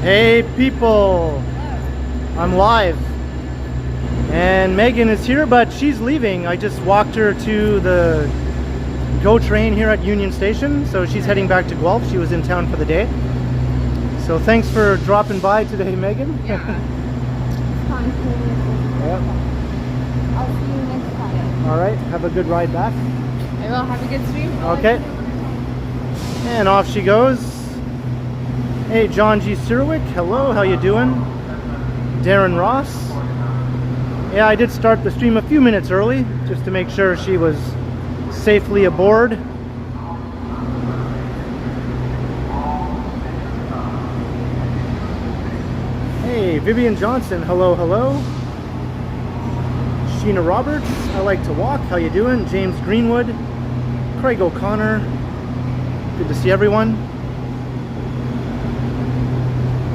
Hey people, I'm live and Megan is here, but she's leaving. I just walked her to the GO train here at Union Station, so she's heading back to Guelph. She was in town for the day. So thanks for dropping by today, Megan. Yeah. Yep. I'll see you next time. All right, have a good ride back. I will. Have a good stream. Okay. And off she goes. Hey, John G. Sirwick, hello, how you doing? Darren Ross. Yeah, I did start the stream a few minutes early, just to make sure she was safely aboard. Hey, Vivian Johnson, hello, hello. Sheena Roberts, I like to walk, how you doing? James Greenwood, Craig O'Connor, good to see everyone.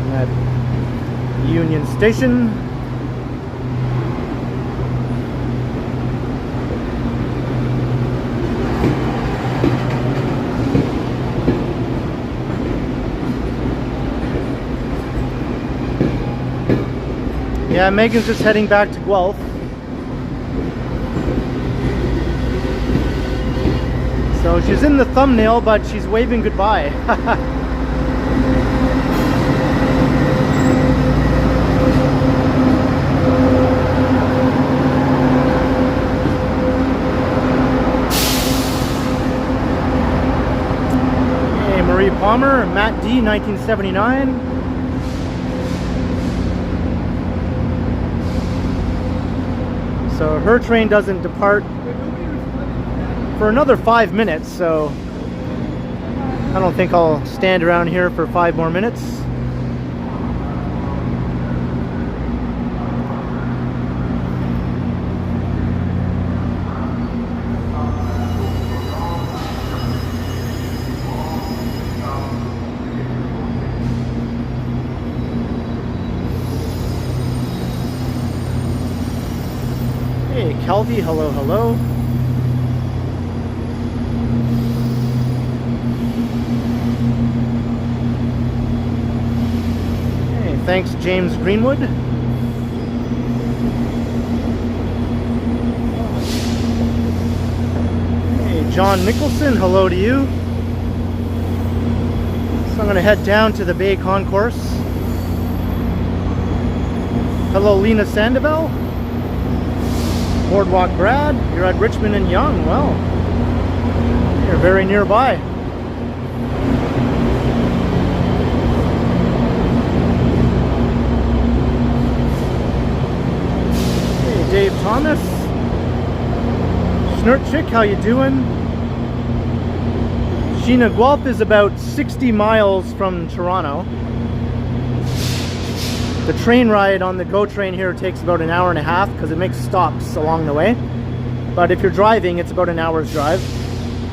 At Union Station. Yeah, Megan's just heading back to Guelph. So she's in the thumbnail, but she's waving goodbye. Marie Palmer, Matt D, 1979. So her train doesn't depart for another 5 minutes, so I don't think I'll stand around here for 5 more minutes. Calvi, hello, hello. Hey, thanks, James Greenwood. Hey, John Nicholson, hello to you. So I'm going to head down to the Bay Concourse. Hello, Lena Sandoval. Boardwalk Brad, you're at Richmond and Yonge. Well, you're very nearby. Hey, Dave Thomas. Schnurtchick, how you doing? Sheena, Guelph is about 60 miles from Toronto. The train ride on the GO train here takes about an hour and a half because it makes stops along the way. But if you're driving, it's about an hour's drive.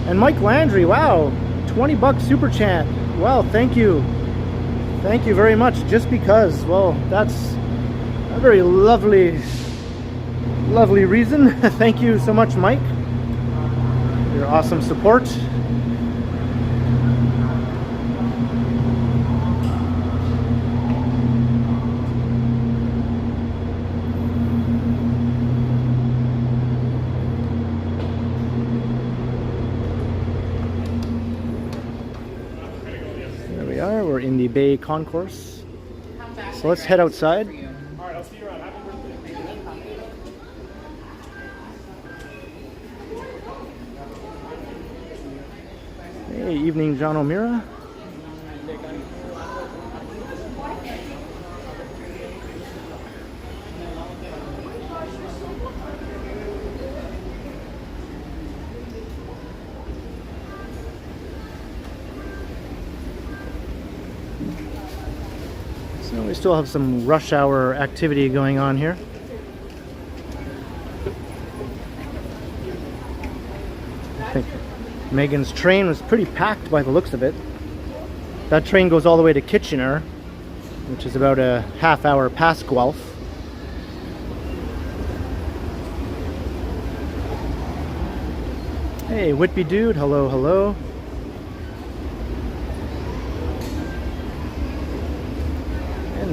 And Mike Landry, wow, 20 bucks super chat. Wow, thank you. Thank you very much. Just because, well, that's a very lovely reason. Thank you so much, Mike. Your awesome support. We're in the Bay Concourse. So let's head outside. Alright, I'll see you around. Happy birthday. Hey, evening, John O'Meara. So we still have some rush hour activity going on here. I think Megan's train was pretty packed by the looks of it. That train goes all the way to Kitchener, which is about a half hour past Guelph. Hey, Whitby Dude, hello, hello.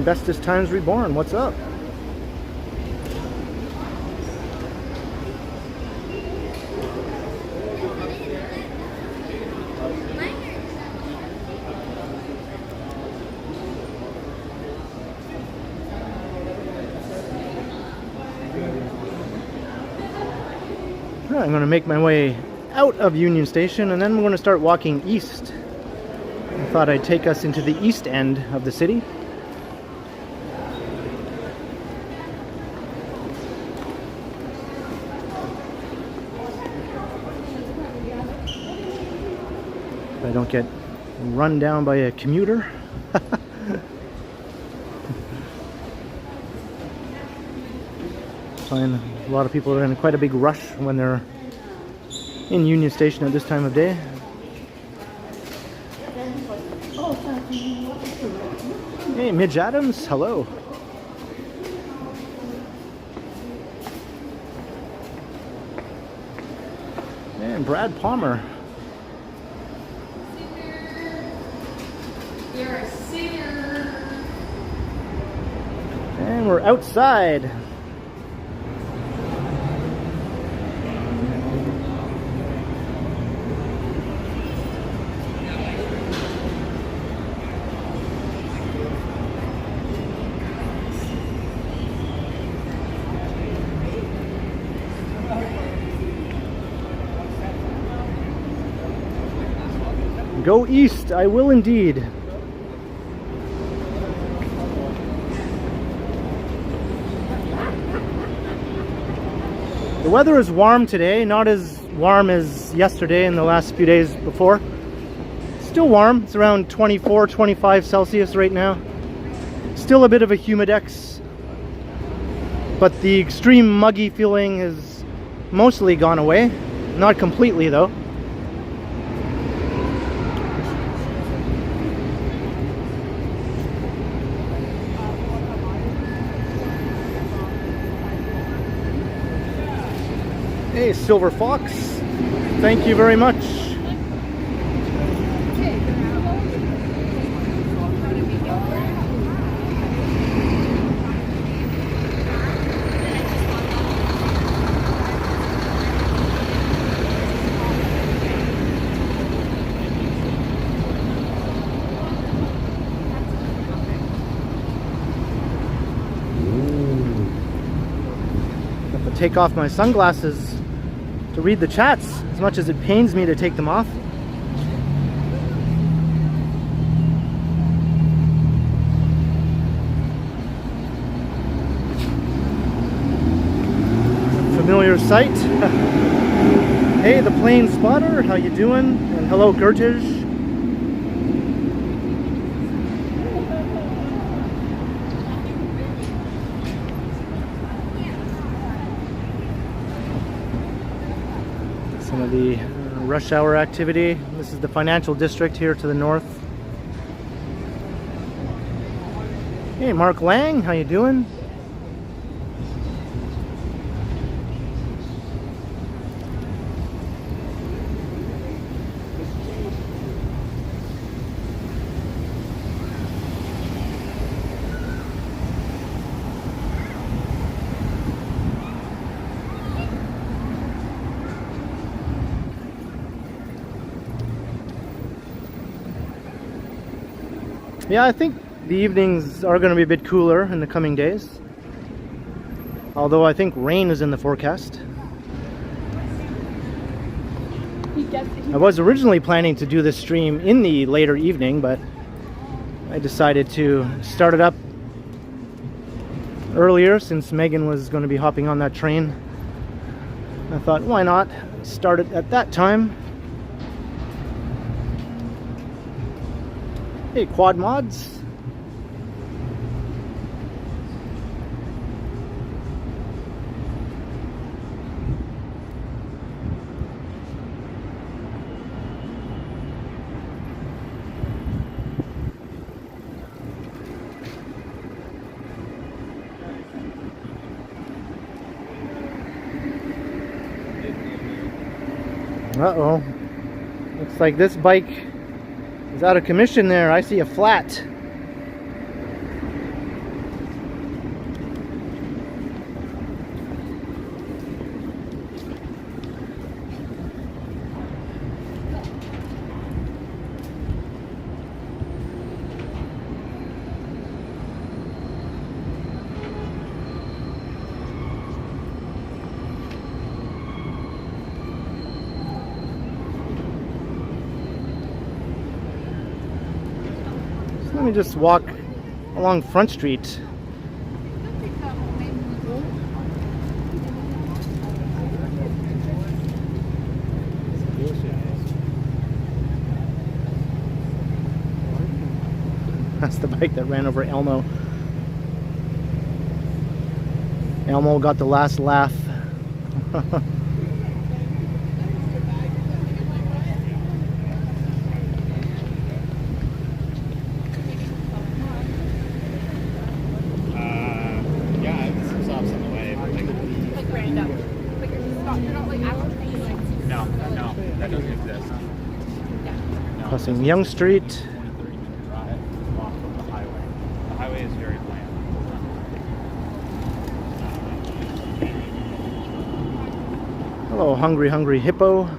And Bestest Times Reborn, what's up? I'm going to make my way out of Union Station, and then we're going to start walking east. I thought I'd take us into the east end of the city. If I don't get run down by a commuter. Find a lot of people are in quite a big rush when they're in Union Station at this time of day. Hey, Midge Adams, hello. And Brad Palmer. You're a singer. And we're outside. Go east, I will indeed. The weather is warm today, not as warm as yesterday and the last few days before. Still warm, it's around 24, 25 Celsius right now. Still a bit of a humidex, but the extreme muggy feeling has mostly gone away. Not completely though. Hey, Silver Fox, thank you very much. I have to take off my sunglasses to read the chats, as much as it pains me to take them off. Familiar sight. Hey, the plane spotter, how you doing? And hello, Gertish. Some of the rush hour activity. This is the financial district here to the north. Hey, Mark Lang, how you doing? Yeah, I think the evenings are going to be a bit cooler in the coming days. Although I think rain is in the forecast. I was originally planning to do this stream in the later evening, but I decided to start it up earlier since Megan was going to be hopping on that train. I thought, why not start it at that time? Hey, Quad Mods. Uh-oh. Looks like this bike is out of commission there. I see a flat. Let me just walk along Front Street. That's the bike that ran over Elmo. Elmo got the last laugh. Yeah, some stops on the way. But Like random. Like you're not like actually like no, that doesn't exist. No, Crossing Young Street. 20-30-minute drive off of the highway. The highway is very bland. Hello, hungry hippo.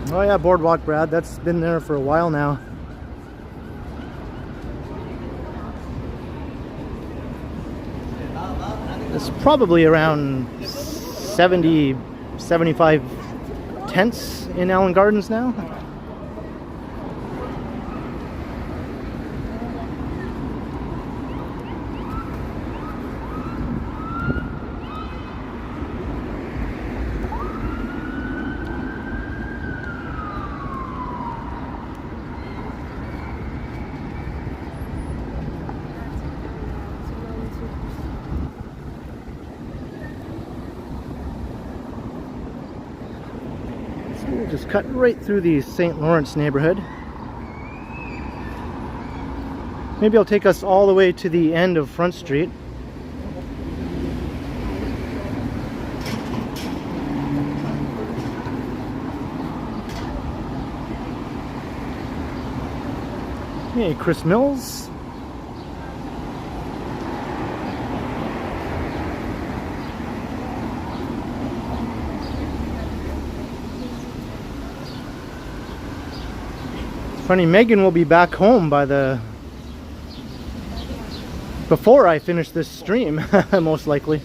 Oh yeah, Boardwalk, Brad. That's been there for a while now. It's probably around 70, 75 tents in Allen Gardens now. We'll just cut right through the St. Lawrence neighborhood. Maybe I'll take us all the way to the end of Front Street. Hey, Chris Mills. Funny, Megan will be back home before I finish this stream, most likely.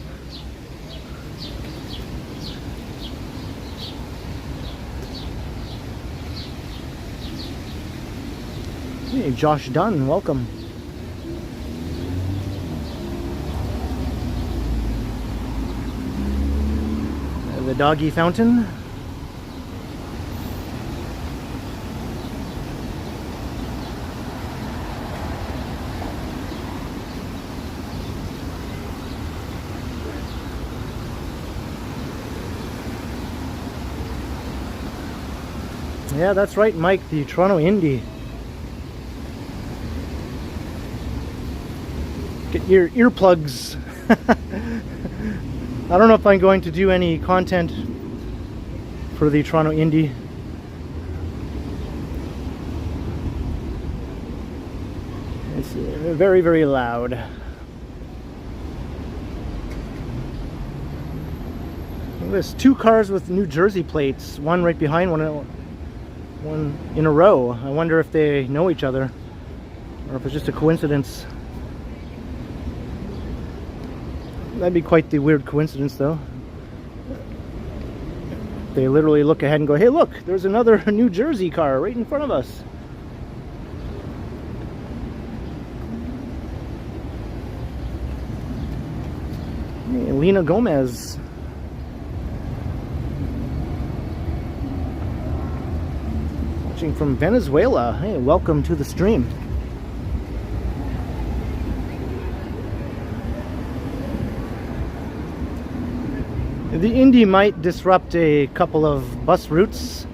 Hey, Josh Dunn, welcome. The doggy fountain. Yeah, that's right, Mike, the Toronto Indy. Get your earplugs. I don't know if I'm going to do any content for the Toronto Indy. It's very, very loud. There's two cars with New Jersey plates, one right behind one in a row. I wonder if they know each other or if it's just a coincidence. That'd be quite the weird coincidence, though. They literally look ahead and go, hey look, there's another New Jersey car right in front of us. Hey, Lena Gomez. From Venezuela. Hey, welcome to the stream. The Indy might disrupt a couple of bus routes.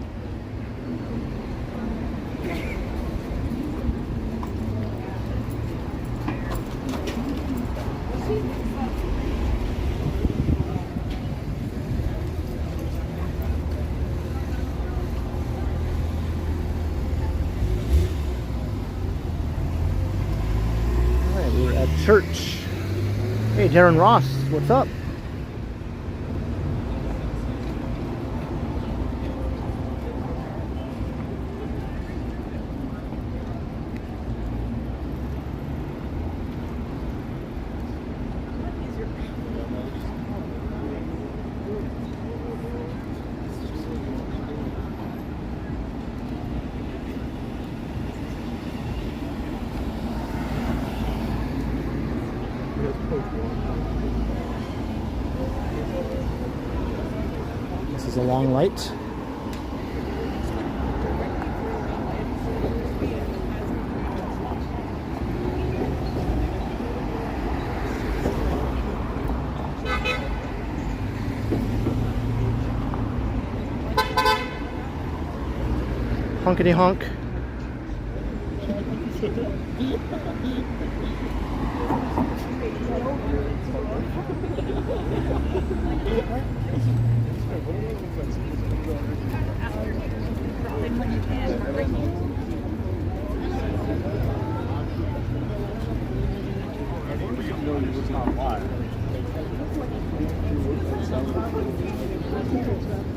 Church. Hey, Darren Ross, what's up? is a long light. Honkity honk.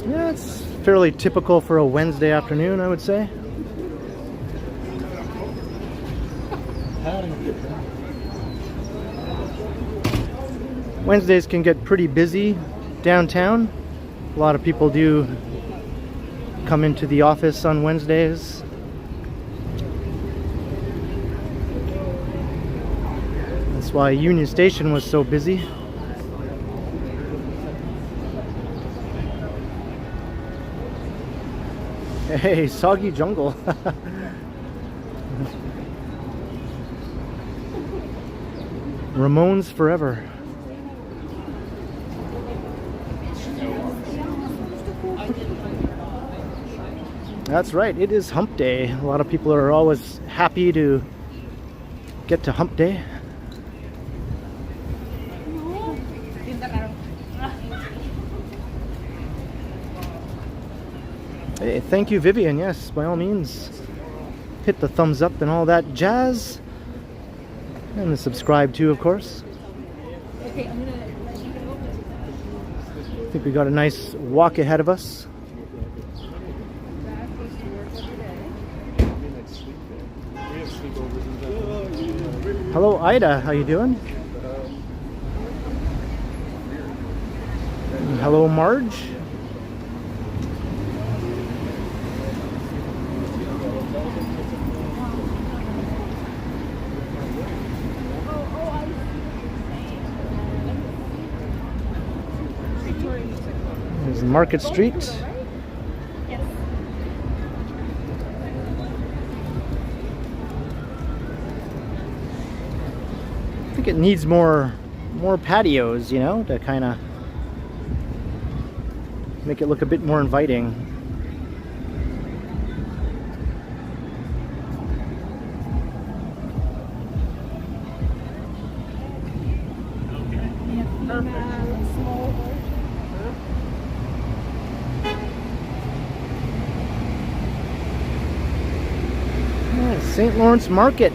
Yeah, it's fairly typical for a Wednesday afternoon, I would say. Wednesdays can get pretty busy downtown. A lot of people do come into the office on Wednesdays. That's why Union Station was so busy. Hey, Soggy Jungle. Ramones forever. That's right, it is hump day. A lot of people are always happy to get to hump day. Hey, thank you, Vivian. Yes, by all means, hit the thumbs up and all that jazz. And the subscribe too, of course. I think we got a nice walk ahead of us. Hello, Ida. How you doing? And hello, Marge. There's Market Street. I think it needs more patios, you know, to kind of make it look a bit more inviting. St. Lawrence Market.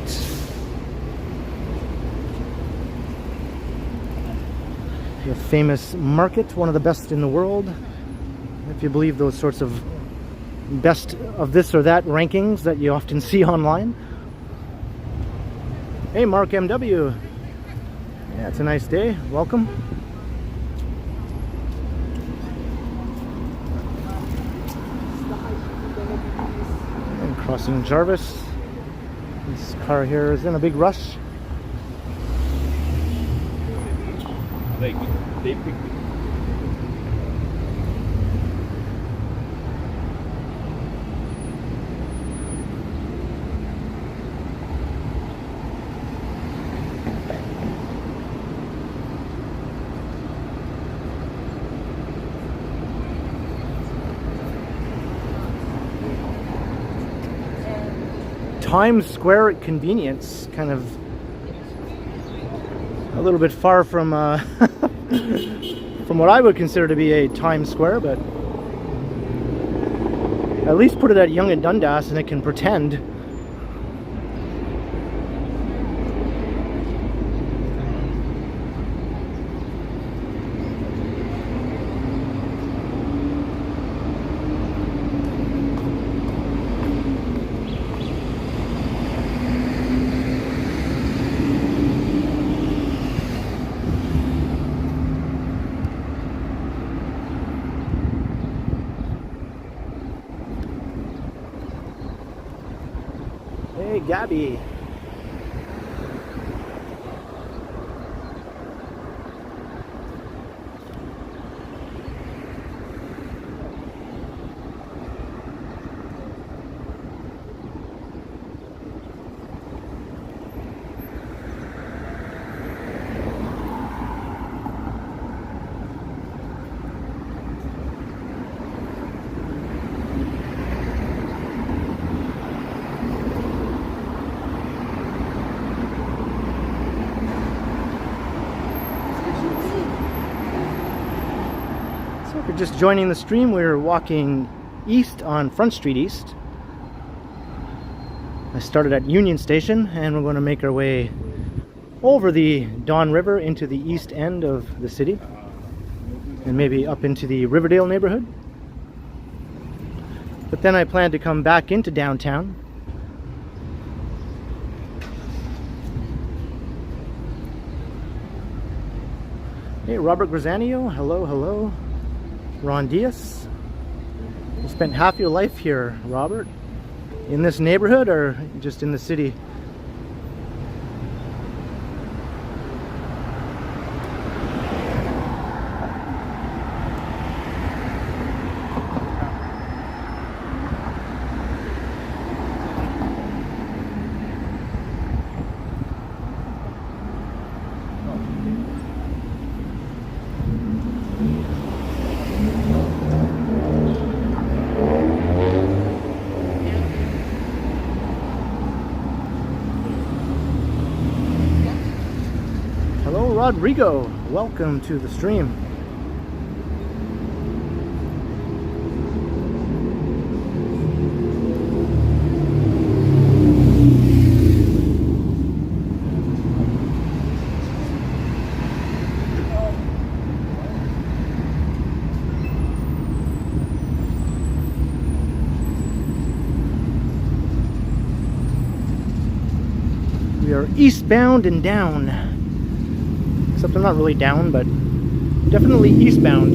The famous market, one of the best in the world, if you believe those sorts of best of this or that rankings that you often see online. Hey, Mark MW. Yeah, it's a nice day. Welcome. And crossing Jarvis. This car here is in a big rush. They picked it. Times Square at convenience, kind of a little bit far from from what I would consider to be a Times Square, but at least put it at Yonge and Dundas and it can pretend. Hey, Gabby. So if you're just joining the stream, we're walking east on Front Street East. I started at Union Station, and we're going to make our way over the Don River into the east end of the city, and maybe up into the Riverdale neighborhood. But then I plan to come back into downtown. Hey, Robert Grazanio, hello, hello. Ron Diaz. You spent half your life here, Robert. In this neighborhood or just in the city? Rodrigo, welcome to the stream. We are eastbound and down. Except I'm not really down, but definitely eastbound.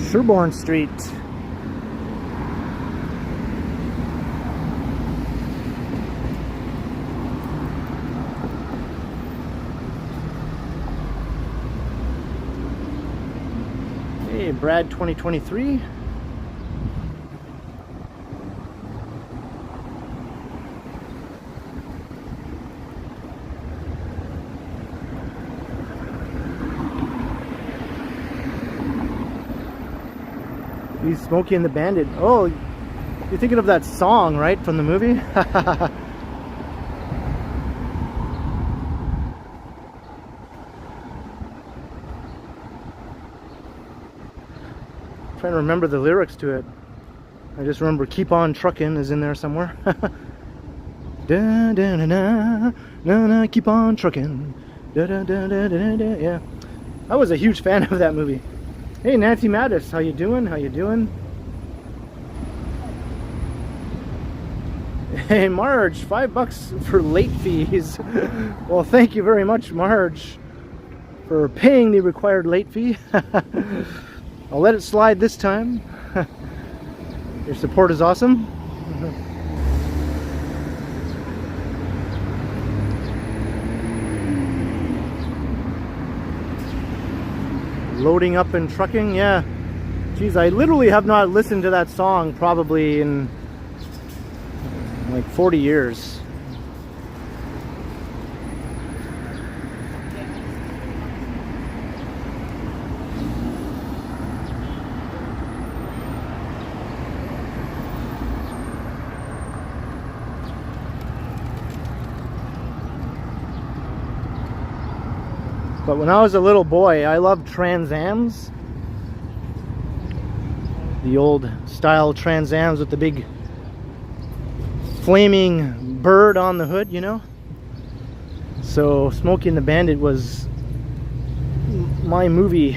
Sherbourne Street. Brad 2023. He's Smokey and the Bandit. Oh, you're thinking of that song, right, from the movie? Trying to remember the lyrics to it. I just remember "Keep on Truckin'" is in there somewhere. Da, da, da, da, da, da, keep on truckin'. Da, da, da, da, da, da. Yeah, I was a huge fan of that movie. Hey, Nancy Mattis, how you doing? How you doing? Hey, Marge, $5 for late fees. Well, thank you very much, Marge, for paying the required late fee. I'll let it slide this time. Your support is awesome. Loading up and trucking, yeah. Geez, I literally have not listened to that song probably in like 40 years. But when I was a little boy, I loved Trans Ams. The old style Trans Ams with the big flaming bird on the hood, you know? So Smokey and the Bandit was my movie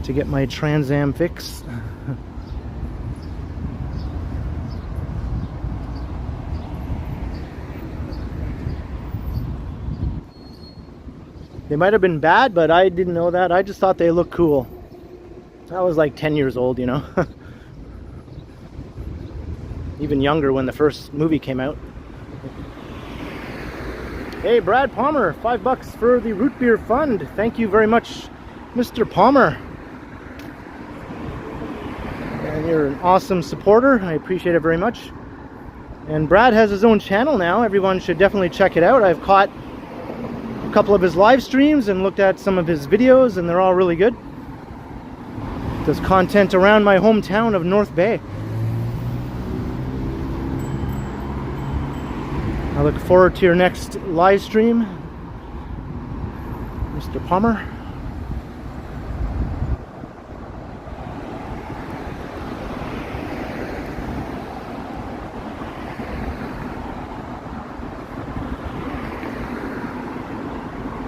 to get my Trans Am fix. They might have been bad, but I didn't know that. I just thought they looked cool. I was like 10 years old, you know. Even younger when the first movie came out. Hey, Brad Palmer, $5 for the root beer fund. Thank you very much, Mr. Palmer. And you're an awesome supporter. I appreciate it very much. And Brad has his own channel now. Everyone should definitely check it out. I've caught couple of his live streams and looked at some of his videos, and they're all really good. Does content around my hometown of North Bay. I look forward to your next live stream, Mr. Palmer.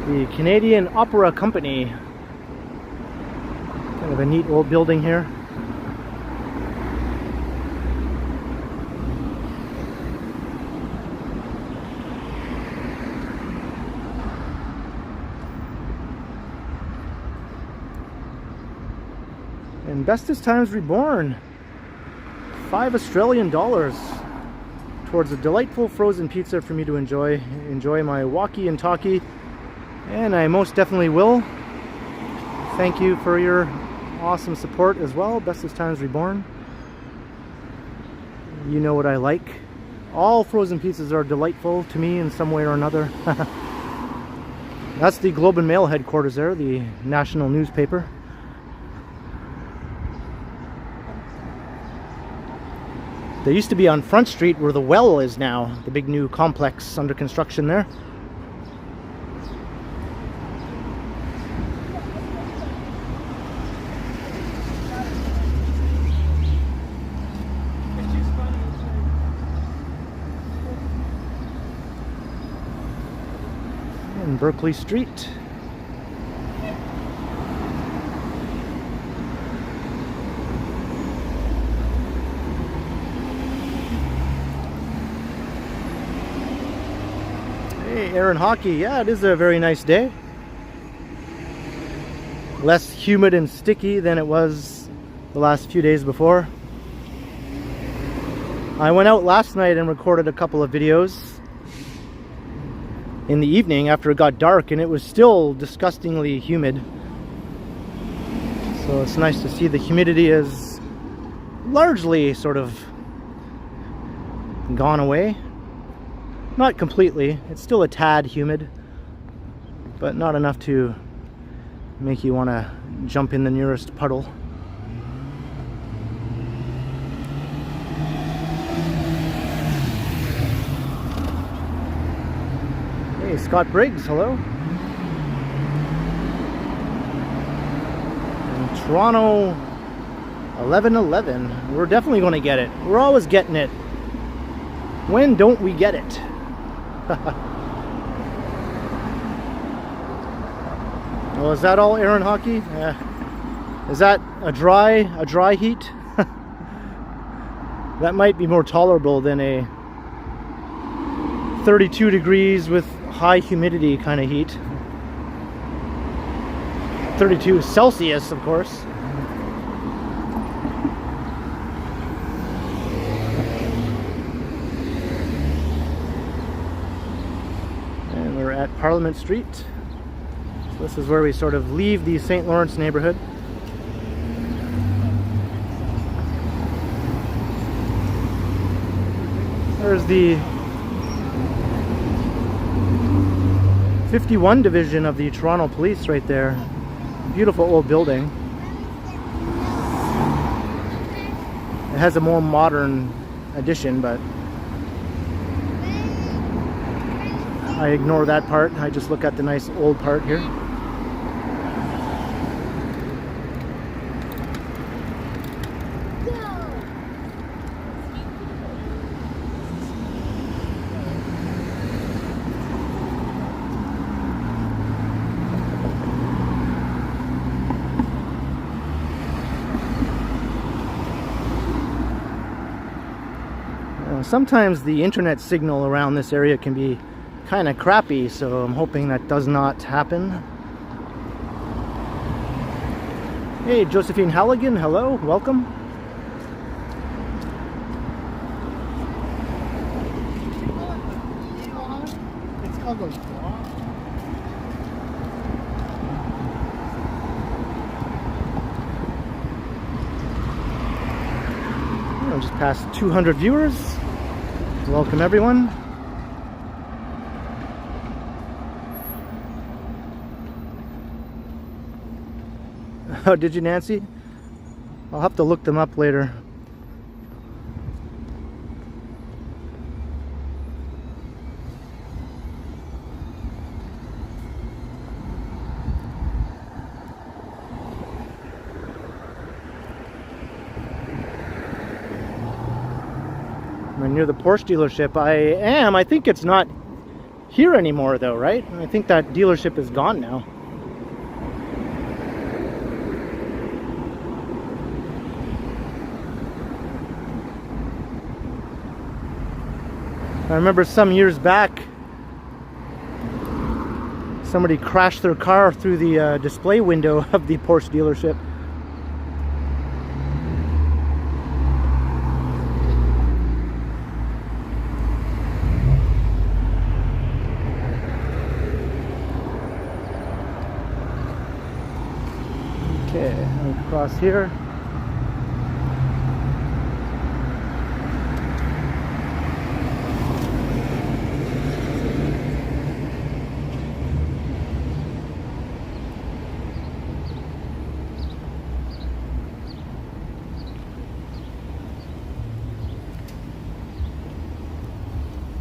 The Canadian Opera Company. Kind of a neat old building here. And Bestest Times Reborn. $5 Australian towards a delightful frozen pizza for me to enjoy my walkie and talkie. And I most definitely will. Thank you for your awesome support as well. Bestest Times Reborn. You know what I like. All frozen pizzas are delightful to me in some way or another. That's the Globe and Mail headquarters there, the national newspaper. They used to be on Front Street where the Well is now, the big new complex under construction there. And Berkeley Street. Hey, Aaron Hockey. Yeah, it is a very nice day. Less humid and sticky than it was the last few days before. I went out last night and recorded a couple of videos in the evening after it got dark, and it was still disgustingly humid. So it's nice to see the humidity is largely sort of gone away. Not completely, it's still a tad humid, but not enough to make you want to jump in the nearest puddle. Hey, Scott Briggs, hello. And Toronto 1111. We're definitely going to get it. We're always getting it. When don't we get it? Well, is that all, Aaron Hockey? Is that a dry heat? That might be more tolerable than a 32 degrees with high humidity kind of heat. 32 Celsius, of course. And we're at Parliament Street. So this is where we sort of leave the St. Lawrence neighborhood. There's the 51 division of the Toronto Police right there. Beautiful old building. It has a more modern addition, but I ignore that part. I just look at the nice old part here. Sometimes the internet signal around this area can be kind of crappy, so I'm hoping that does not happen. Hey, Josephine Halligan, hello, welcome. It's called those. Just past 200 viewers. Welcome everyone. Oh, did you, Nancy? I'll have to look them up later. I'm near the Porsche dealership. I think it's not here anymore though, right? I think that dealership is gone now. I remember some years back, somebody crashed their car through the display window of the Porsche dealership. Okay, across here.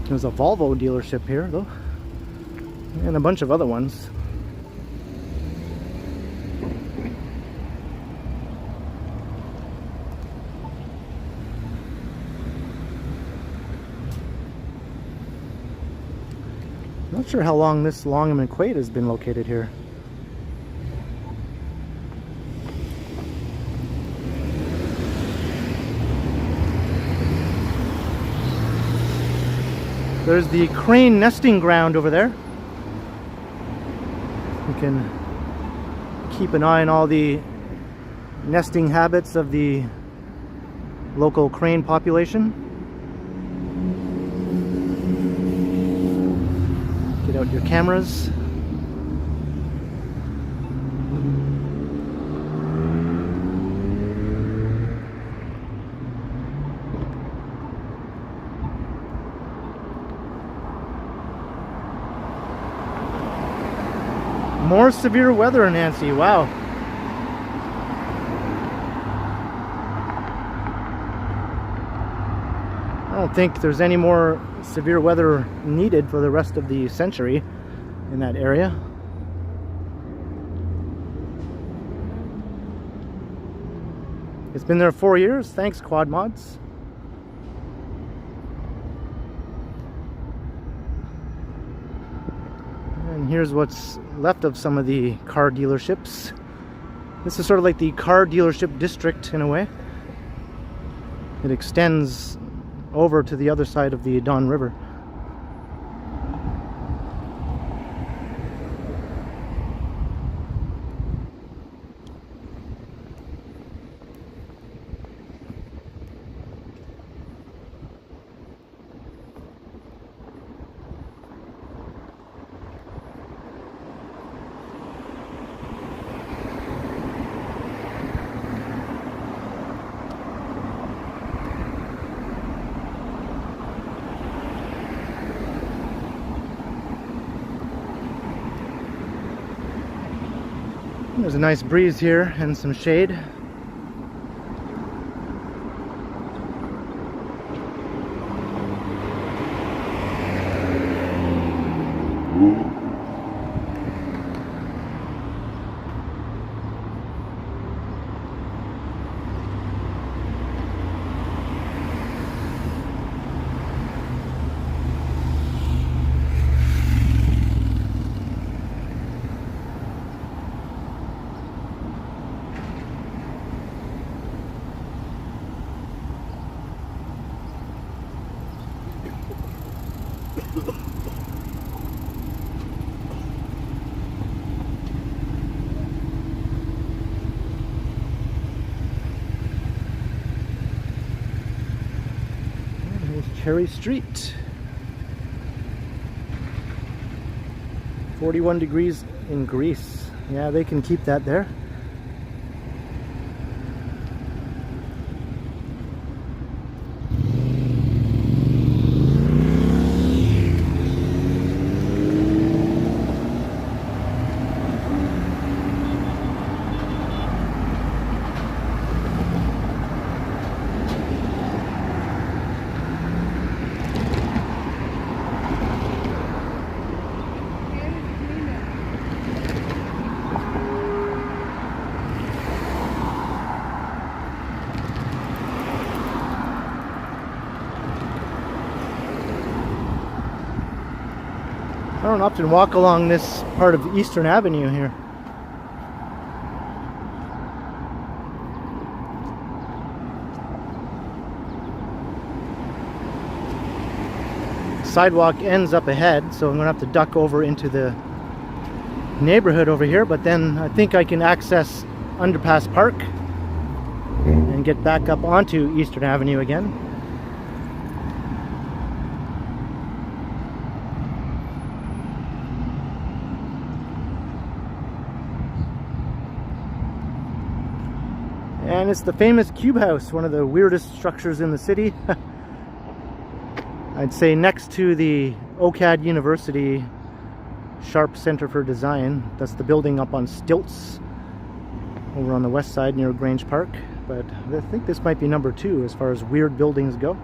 There's a Volvo dealership here though, and a bunch of other ones. Not sure how long this Longham and Quaid has been located here. There's the crane nesting ground over there. You can keep an eye on all the nesting habits of the local crane population. Get out your cameras. More severe weather, Nancy. Wow. I don't think there's any more severe weather needed for the rest of the century in that area. It's been there 4 years. Thanks, Quad Mods. And here's what's left of some of the car dealerships. This is sort of like the car dealership district in a way. It extends over to the other side of the Don River. There's a nice breeze here and some shade. Cherry Street. 41 degrees in Greece. Yeah, they can keep that there. don't often walk along this part of Eastern Avenue here. Sidewalk ends up ahead, so I'm gonna have to duck over into the neighborhood over here, but then I think I can access Underpass Park and get back up onto Eastern Avenue again. And it's the famous Cube House, one of the weirdest structures in the city. I'd say next to the OCAD University Sharp Center for Design. That's the building up on stilts over on the west side near Grange Park. But I think this might be number 2 as far as weird buildings go.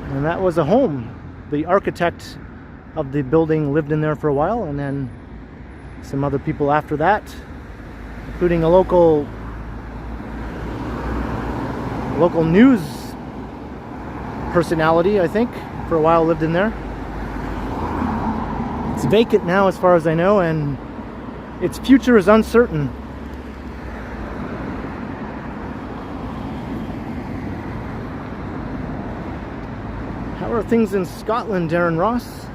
And that was a home. The architect of the building lived in there for a while, and then some other people after that, including a local news personality, I think, for a while lived in there. It's vacant now as far as I know, and its future is uncertain. How are things in Scotland, Darren Ross?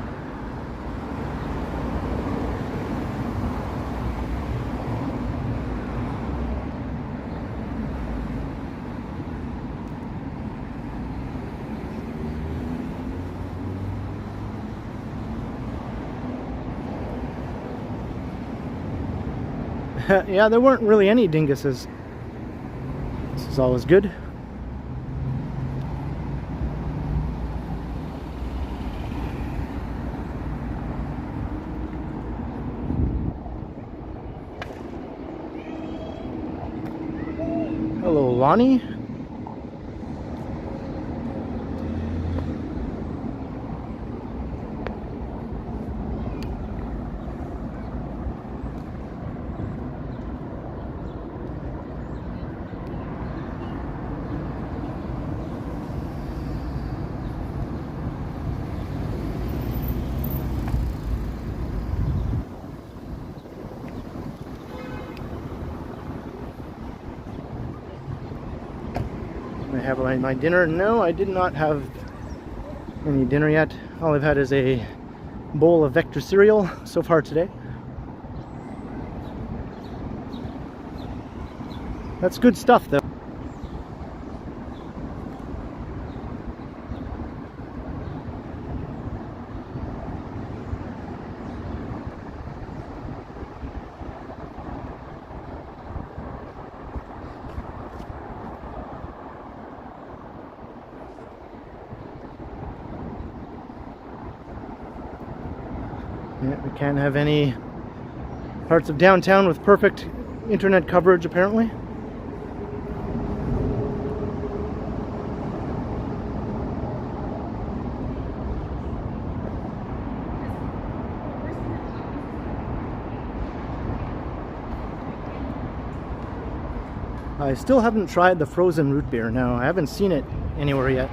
Yeah, there weren't really any dinguses. This is always good. Hello, Lonnie. I have my dinner. No, I did not have any dinner yet. All I've had is a bowl of Vector cereal so far today. That's good stuff, though. Yeah, we can't have any parts of downtown with perfect internet coverage, apparently. I still haven't tried the frozen root beer. No, I haven't seen it anywhere yet.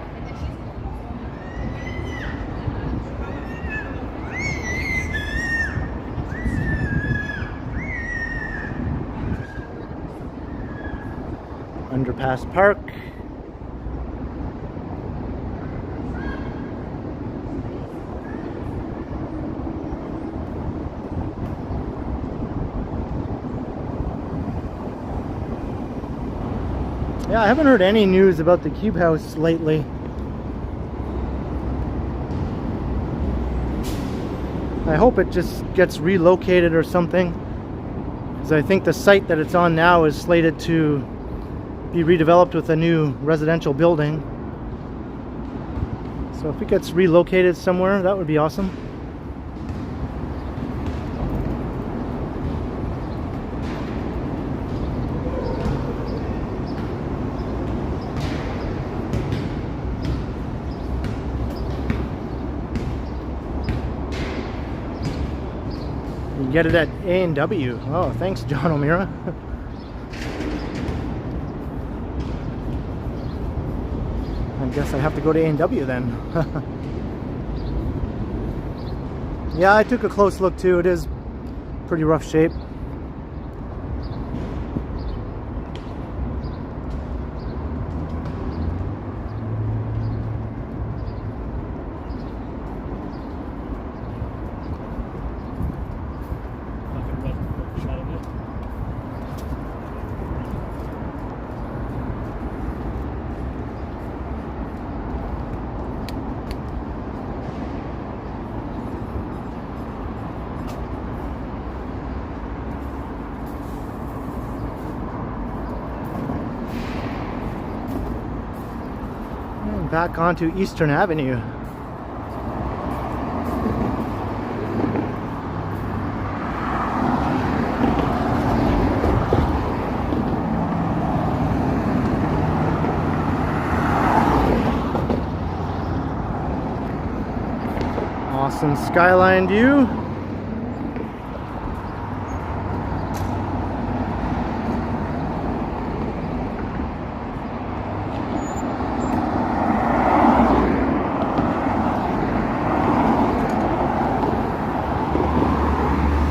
Underpass Park. Yeah, I haven't heard any news about the Cube House lately. I hope it just gets relocated or something, because I think the site that it's on now is slated to be redeveloped with a new residential building. So if it gets relocated somewhere, that would be awesome. You get it at A&W. Oh, thanks, John O'Meara. I guess I have to go to A&W then. Yeah, I took a close look too. It is pretty rough shape. Back onto Eastern Avenue. Awesome skyline view.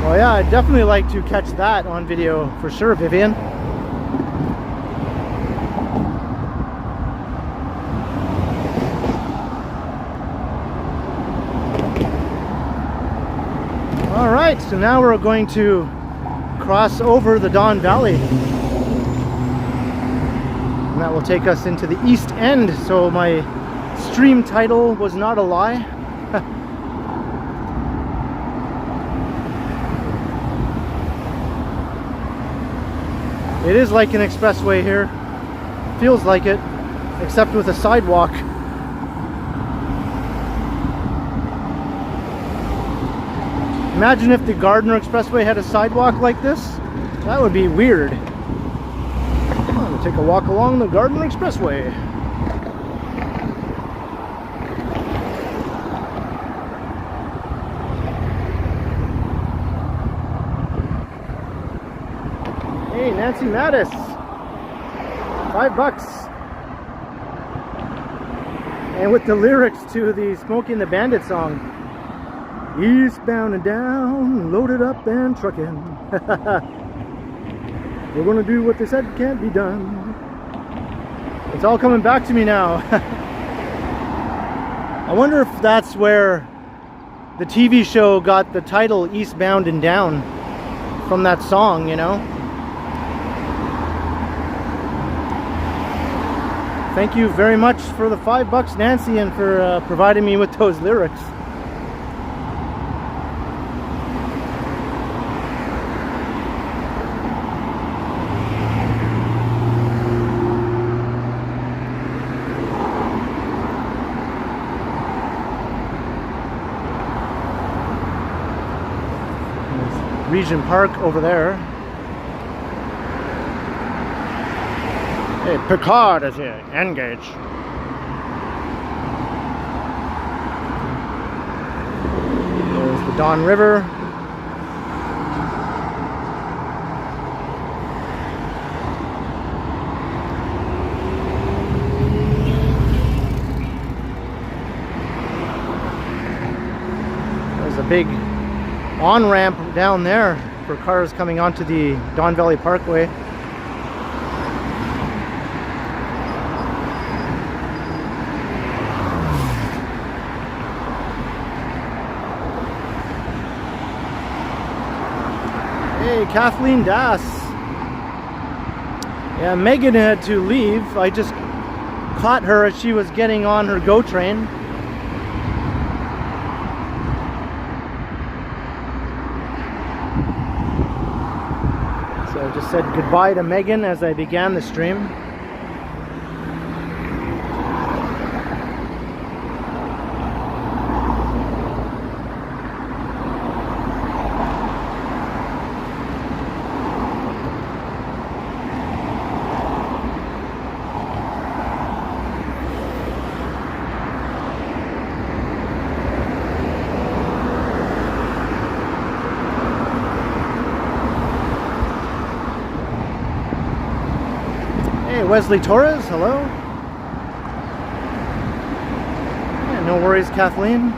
Well, yeah, I'd definitely like to catch that on video for sure, Vivian. All right, so now we're going to cross over the Don Valley. And that will take us into the East End, so my stream title was not a lie. It is like an expressway here. Feels like it, except with a sidewalk. Imagine if the Gardner Expressway had a sidewalk like this. That would be weird. I'm gonna take a walk along the Gardner Expressway. Hey, Nancy Mattis, $5. And with the lyrics to the Smokey and the Bandit song, eastbound and down, loaded up and trucking. We're gonna do what they said can't be done. It's all coming back to me now. I wonder if that's where the TV show got the title Eastbound and Down, from that song, you know? Thank you very much for the $5, Nancy, and for providing me with those lyrics. There's Regent Park over there. Hey, Picard is here. Engage. There's the Don River. There's a big on-ramp down there for cars coming onto the Don Valley Parkway. Hey, Kathleen Das. Yeah, Megan had to leave. I just caught her as she was getting on her GO train. So I just said goodbye to Megan as I began the stream. Wesley Torres, hello. No worries, Kathleen.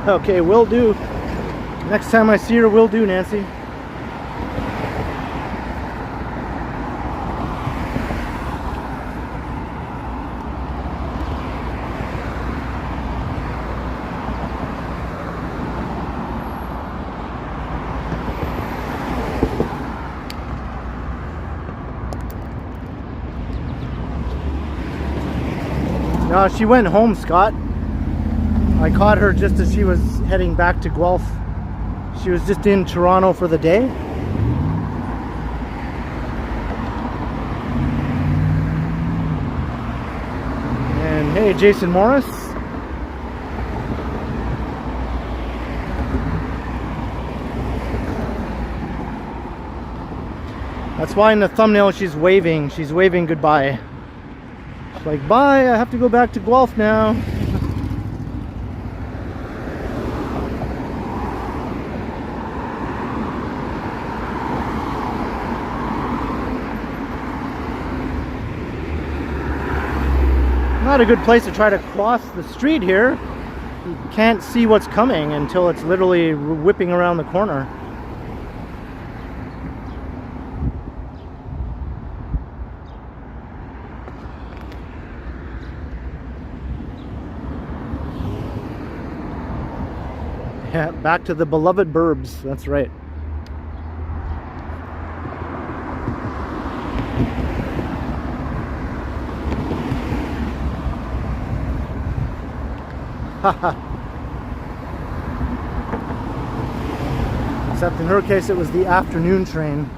Okay, will do. Next time I see her, will do, Nancy. No, she went home, Scott. I caught her just as she was heading back to Guelph. She was just in Toronto for the day. And hey, Jason Morris. That's why in the thumbnail she's waving. She's waving goodbye. She's like, bye, I have to go back to Guelph now. Not a good place to try to cross the street here. You can't see what's coming until it's literally whipping around the corner. Yeah, back to the beloved burbs, that's right. Except in her case it was the afternoon train.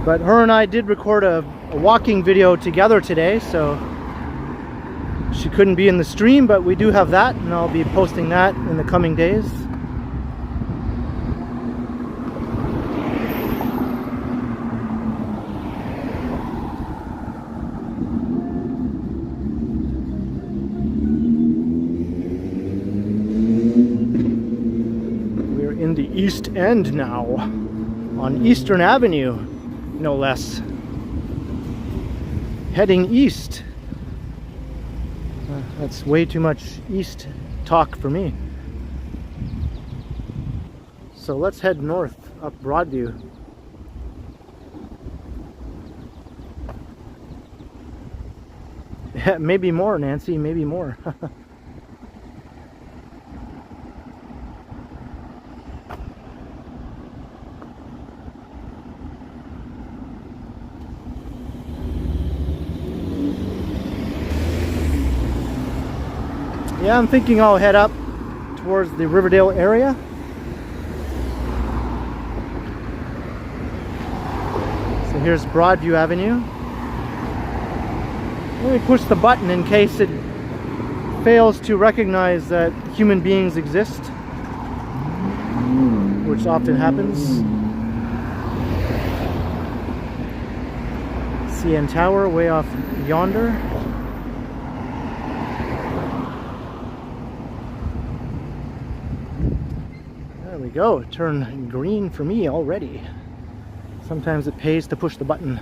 But her and I did record a walking video together today, so she couldn't be in the stream, but we do have that, and I'll be posting that in the coming days. We're in the East End now, on Eastern Avenue, no less. Heading east. That's way too much east talk for me. So let's head north up Broadview. Yeah, maybe more, Nancy, maybe more. Yeah, I'm thinking I'll head up towards the Riverdale area. So here's Broadview Avenue. Let me push the button in case it fails to recognize that human beings exist, which often happens. CN Tower way off yonder. There we go, it turned green for me already. Sometimes it pays to push the button.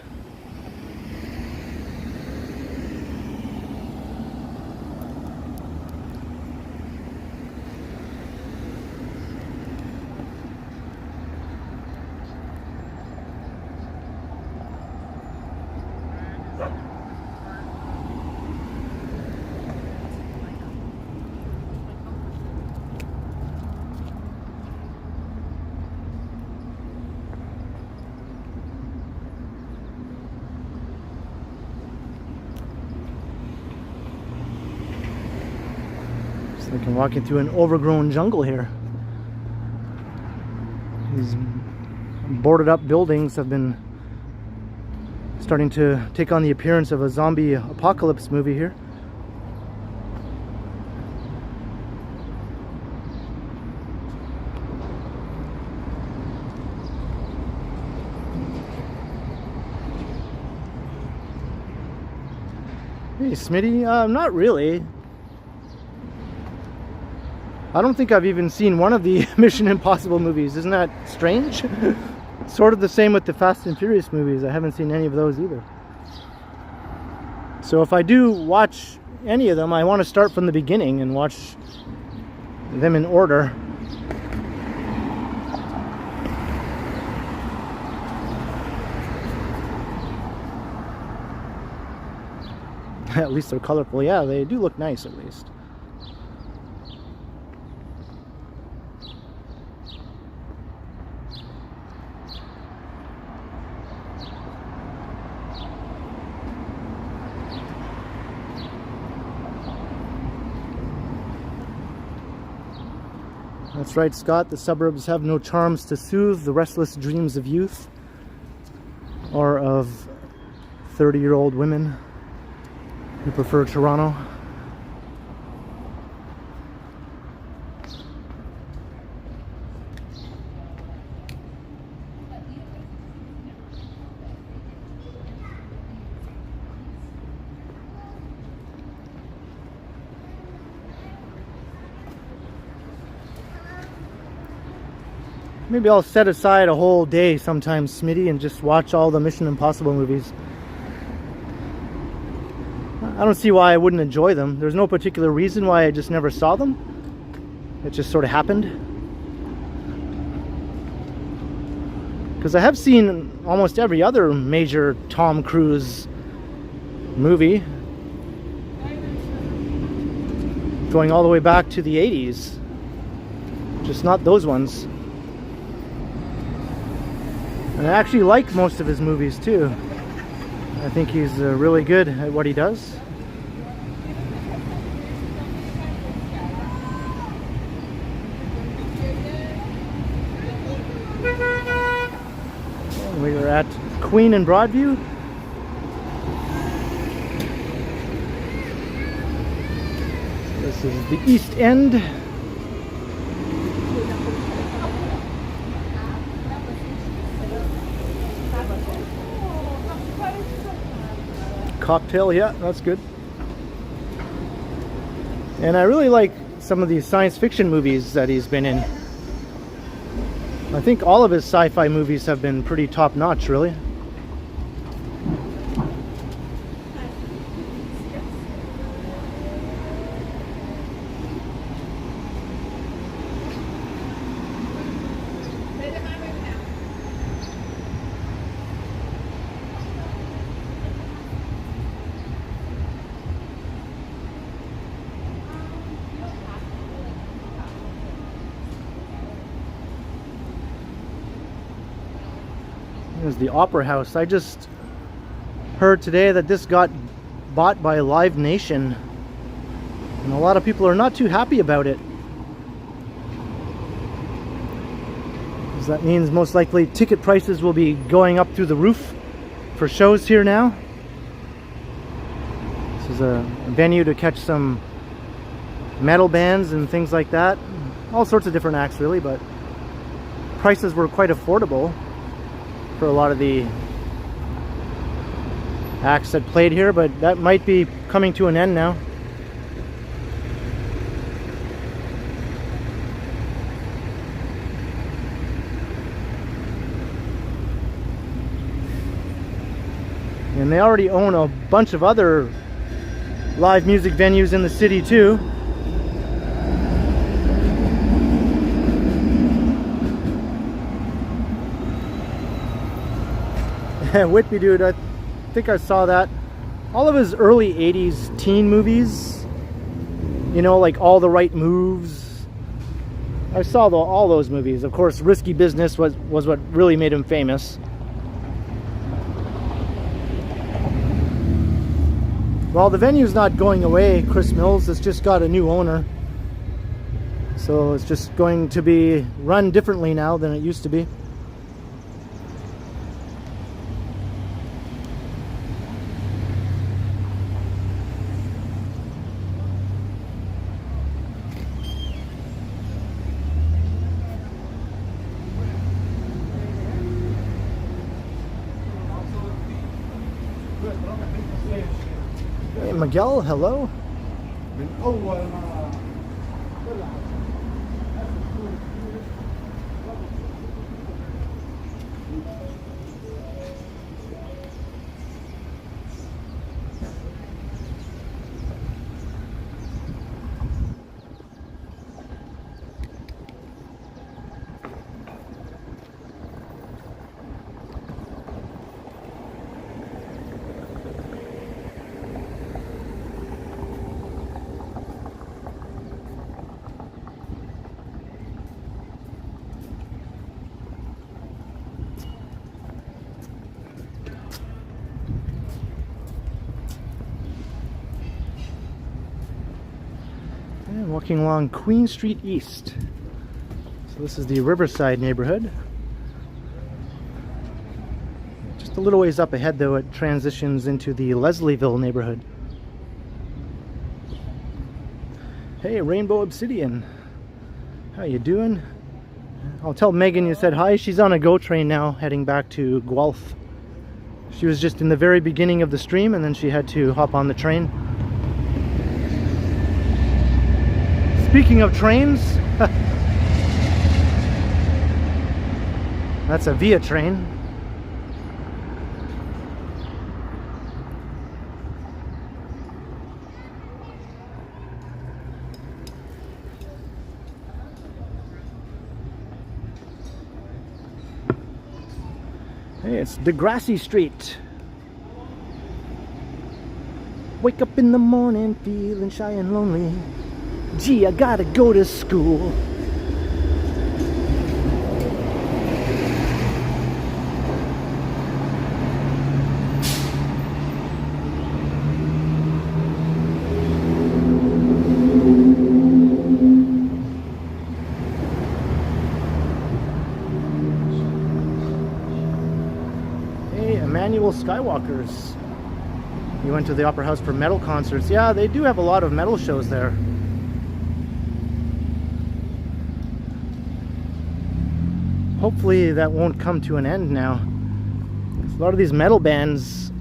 Like I'm walking through an overgrown jungle here. These boarded up buildings have been starting to take on the appearance of a zombie apocalypse movie here. Hey, Smitty, not really. I don't think I've even seen one of the Mission Impossible movies. Isn't that strange? Sort of the same with the Fast and Furious movies. I haven't seen any of those either. So if I do watch any of them, I want to start from the beginning and watch them in order. At least they're colorful. Yeah, they do look nice at least. That's right, Scott. The suburbs have no charms to soothe the restless dreams of youth or of 30-year-old women who prefer Toronto. Maybe I'll set aside a whole day sometime, Smitty, and just watch all the Mission Impossible movies. I don't see why I wouldn't enjoy them. There's no particular reason why I just never saw them. It just sort of happened. Because I have seen almost every other major Tom Cruise movie, going all the way back to the 80s. Just not those ones. And I actually like most of his movies too. I think he's really good at what he does. And we are at Queen and Broadview. This is the East End. Cocktail, yeah, that's good. And I really like some of these science fiction movies that he's been in. I think all of his sci-fi movies have been pretty top-notch, really. There's the Opera House. I just heard today that this got bought by Live Nation, and a lot of people are not too happy about it. Because that means most likely ticket prices will be going up through the roof for shows here now. This is a venue to catch some metal bands and things like that. All sorts of different acts really, but prices were quite affordable for a lot of the acts that played here, but that might be coming to an end now. And they already own a bunch of other live music venues in the city too. Whitby Dude, I think I saw that. All of his early 80s teen movies, you know, like All the Right Moves. I saw all those movies. Of course, Risky Business was what really made him famous. Well, the venue's not going away, Chris Mills. It's just got a new owner. So it's just going to be run differently now than it used to be. Hey Miguel, hello. And walking along Queen Street East. So this is the Riverside neighborhood. Just a little ways up ahead though, it transitions into the Leslieville neighborhood. Hey Rainbow Obsidian, how you doing? I'll tell Megan you said hi. She's on a GO train now heading back to Guelph. She was just in the very beginning of the stream and then she had to hop on the train. Speaking of trains, that's a Via train. Hey, it's Degrassi Street. Wake up in the morning feeling shy and lonely. Gee, I gotta go to school. Hey, Emmanuel Skywalkers. You went to the Opera House for metal concerts. Yeah, they do have a lot of metal shows there. Hopefully that won't come to an end now. A lot of these metal bands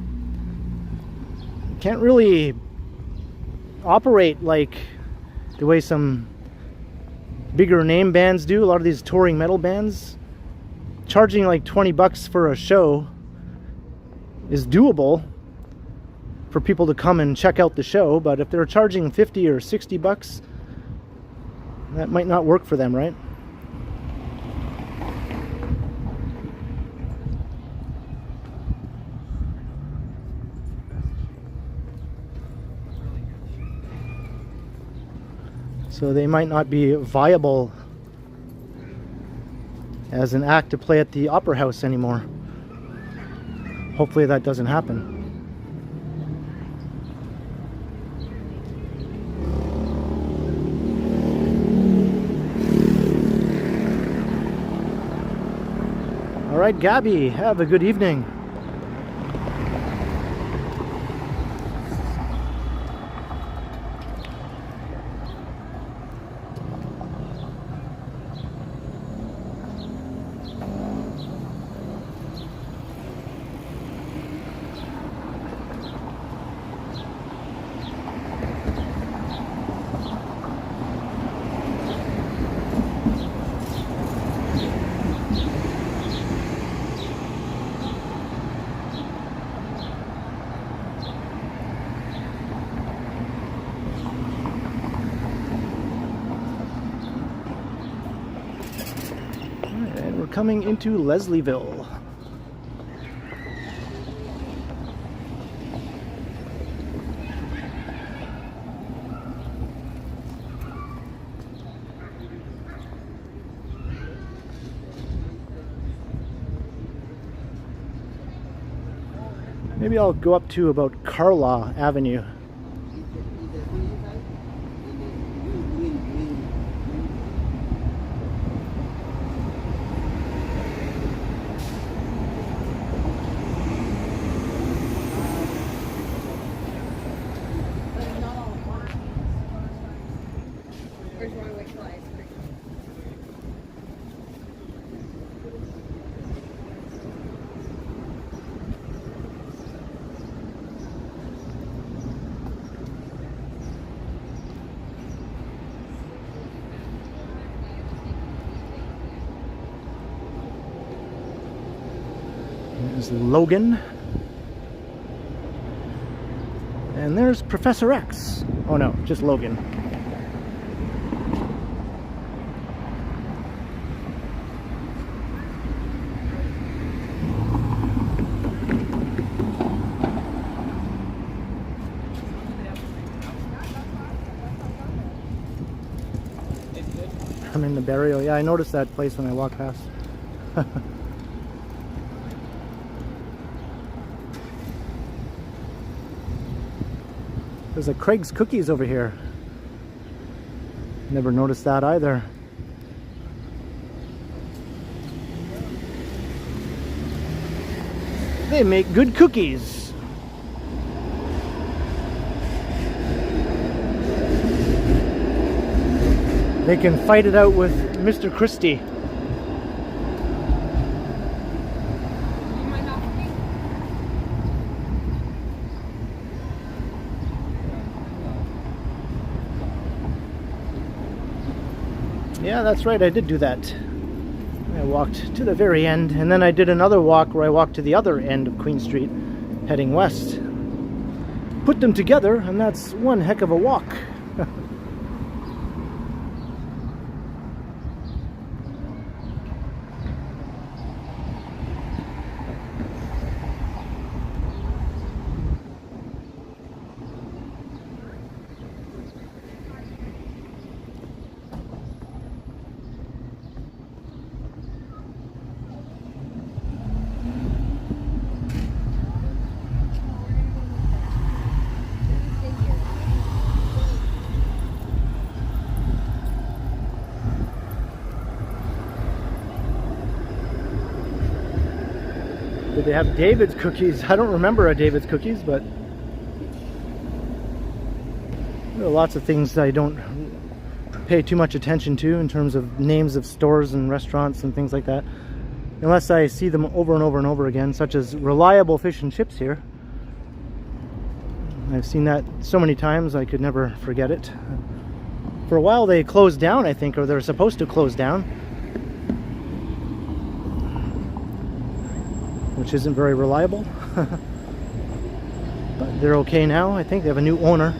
can't really operate like the way some bigger name bands do. A lot of these touring metal bands, charging like 20 bucks for a show is doable for people to come and check out the show, but if they're charging 50 or 60 bucks, that might not work for them, right? So they might not be viable as an act to play at the Opera House anymore. Hopefully that doesn't happen. All right, Gabby, have a good evening. Coming into Leslieville. Maybe I'll go up to about Carlaw Avenue. Or do you want to wait till ice cream? There's Logan. And there's Professor X. Oh no, just Logan. I'm in the burial. Yeah, I noticed that place when I walked past. There's a Craig's Cookies over here. Never noticed that either. They make good cookies. They can fight it out with Mr. Christie. You might not be. Yeah, that's right, I did do that. I walked to the very end, and then I did another walk where I walked to the other end of Queen Street, heading west. Put them together, and that's one heck of a walk. Did they have David's cookies? I don't remember a David's cookies, but there are lots of things I don't pay too much attention to in terms of names of stores and restaurants and things like that, unless I see them over and over and over again, such as Reliable Fish and Chips here. I've seen that so many times I could never forget it. For a while they closed down, I think, or they're supposed to close down, which isn't very reliable. But they're okay now. I think they have a new owner.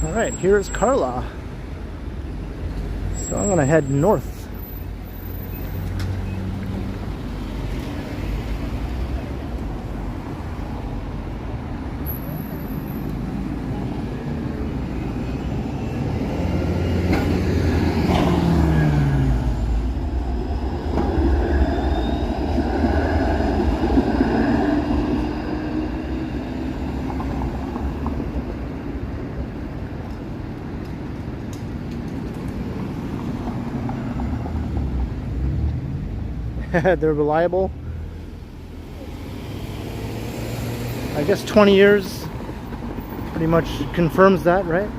Alright, here's Carla. So I'm gonna head north. They're reliable. I guess 20 years pretty much confirms that, right?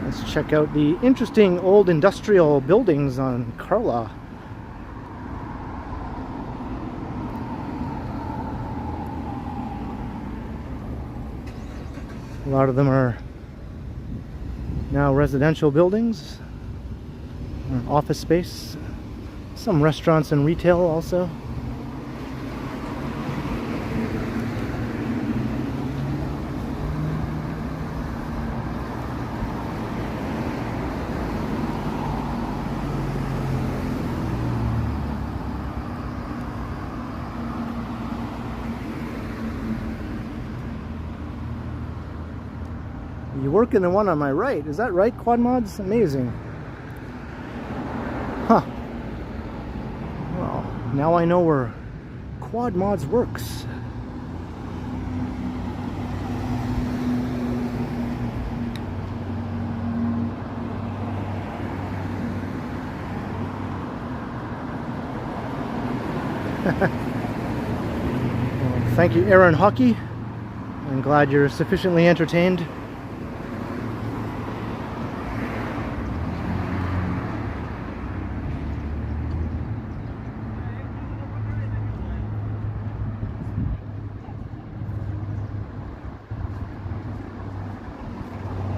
Let's check out the interesting old industrial buildings on Carla. A lot of them are now residential buildings, or office space, some restaurants and retail also. You work in the one on my right. Is that right, Quad Mods? Amazing. Huh. Well, now I know where Quad Mods works. Well, thank you, Aaron Hockey. I'm glad you're sufficiently entertained.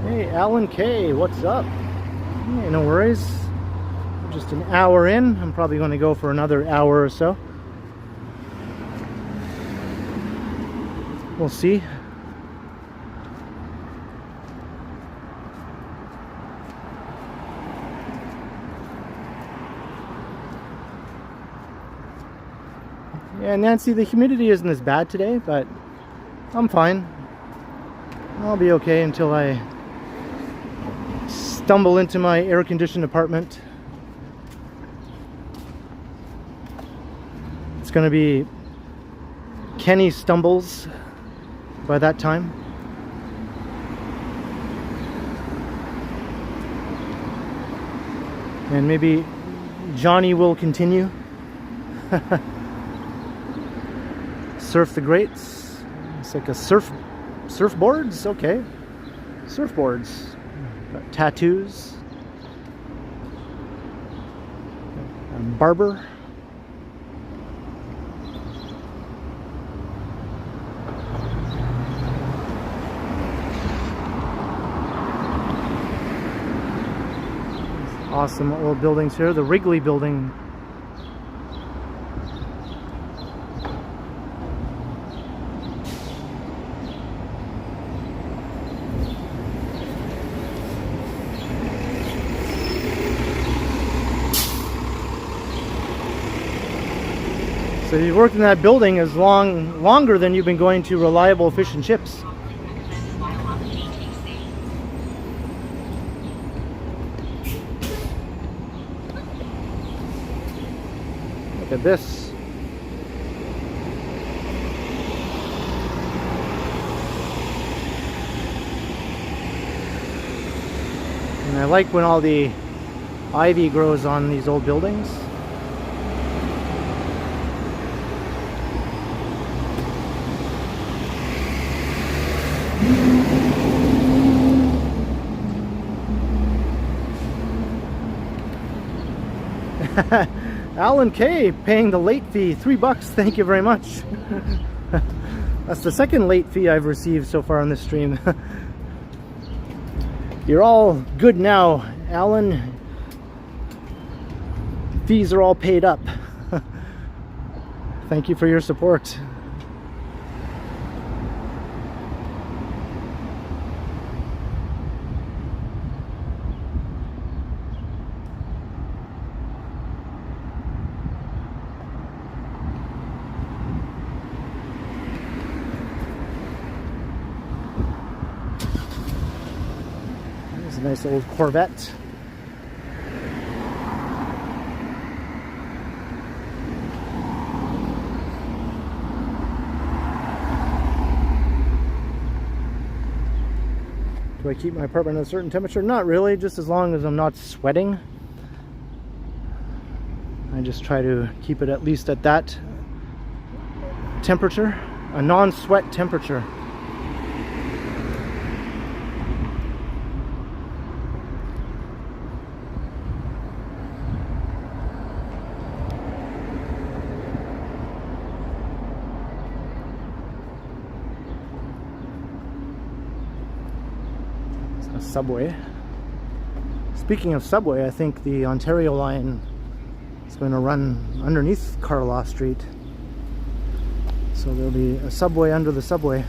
Hey, Alan K, what's up? Hey, no worries. Just an hour in. I'm probably going to go for another hour or so. We'll see. Yeah, Nancy, the humidity isn't as bad today, but I'm fine. I'll be okay until I stumble into my air-conditioned apartment. It's going to be Kenny stumbles by that time. And maybe Johnny will continue. Surf the Greats. It's like a surfboards? Okay. Surfboards. Got tattoos. Barber. Awesome old buildings here. The Wrigley building. So you've worked in that building as longer than you've been going to Reliable Fish and Chips. Look at this. And I like when all the ivy grows on these old buildings. Alan K paying the late fee, $3. Thank you very much. That's the second late fee I've received so far on this stream. You're all good now, Alan. Fees are all paid up. Thank you for your support. A nice old Corvette. Do I keep my apartment at a certain temperature? Not really, just as long as I'm not sweating. I just try to keep it at least at that temperature, a non-sweat temperature. Subway. Speaking of subway, I think the Ontario line is going to run underneath Carlaw Street. So there'll be a subway under the subway.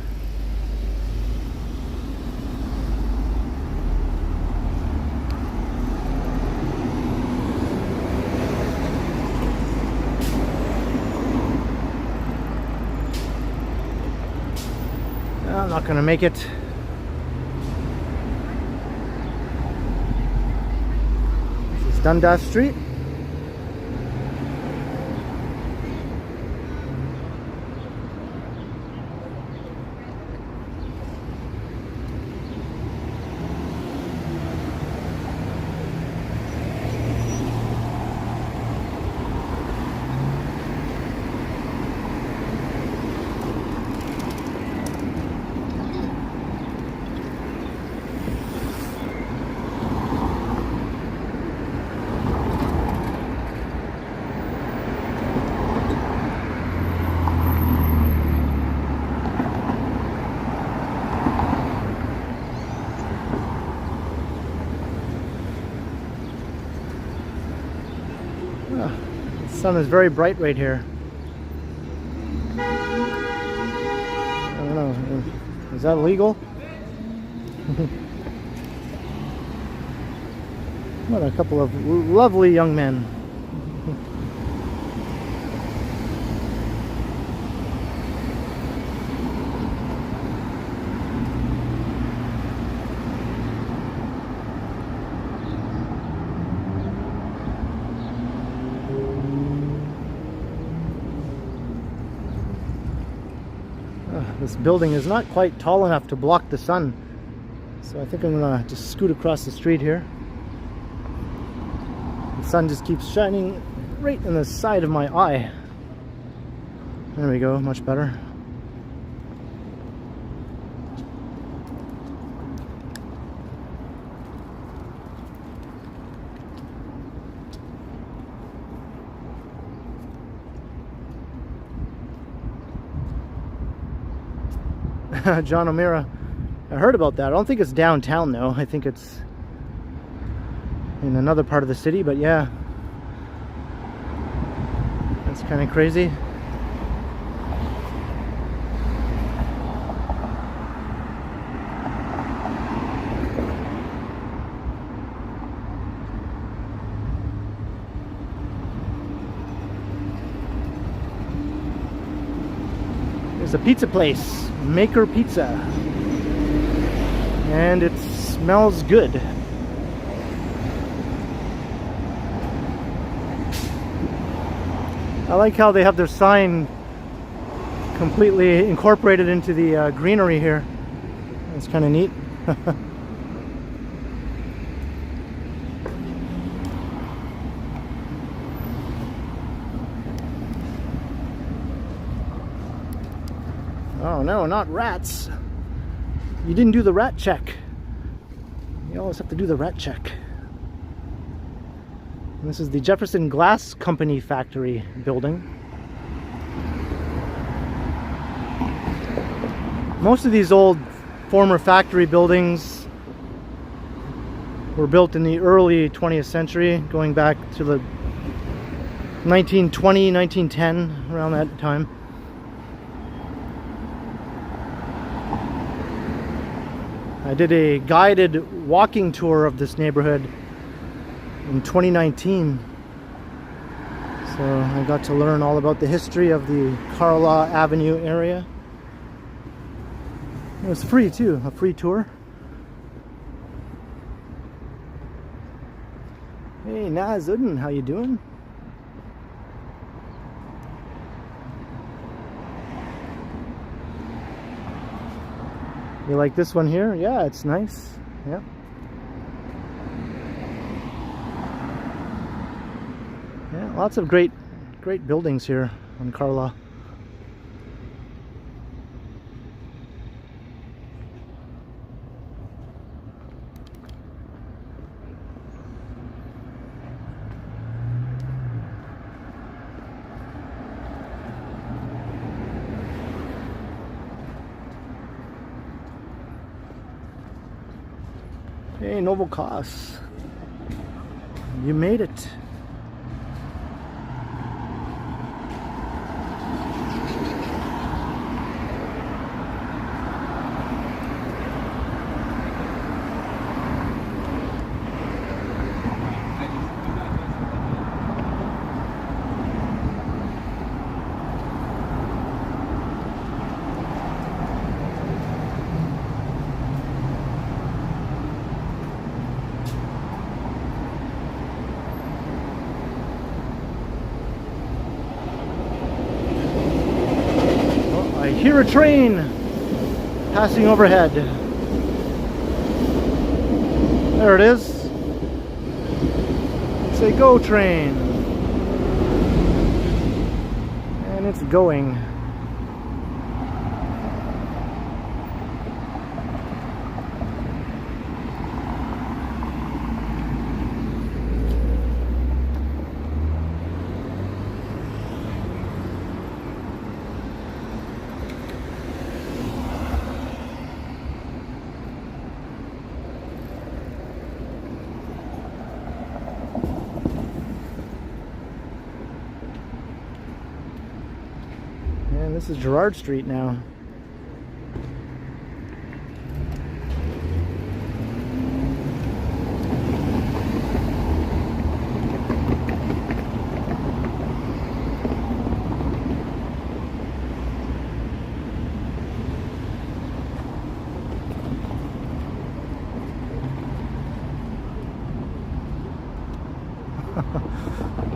I'm not going to make it. Dundas Street. The sun is very bright right here. I don't know, is that legal? What a couple of lovely young men. This building is not quite tall enough to block the sun, so I think I'm gonna just scoot across the street here. The sun just keeps shining right in the side of my eye. There we go, much better. John O'Meara. I heard about that. I don't think it's downtown though. I think it's in another part of the city, but yeah. That's kind of crazy. There's a pizza place. Maker Pizza, and it smells good. I like how they have their sign completely incorporated into the greenery here. It's kind of neat. Oh no, not rats. You didn't do the rat check. You always have to do the rat check. And this is the Jefferson Glass Company factory building. Most of these old former factory buildings were built in the early 20th century, going back to the 1920, 1910, around that time. I did a guided walking tour of this neighborhood in 2019. So I got to learn all about the history of the Carlaw Avenue area. It was free too, a free tour. Hey Nazudin, how you doing? You like this one here? Yeah, it's nice. Yeah. Yeah, lots of great buildings here on Carlaw. Hey, Noble Cos. You made it. hear a train passing overhead. There it is. Say go train. And it's going. And this is Gerard Street now.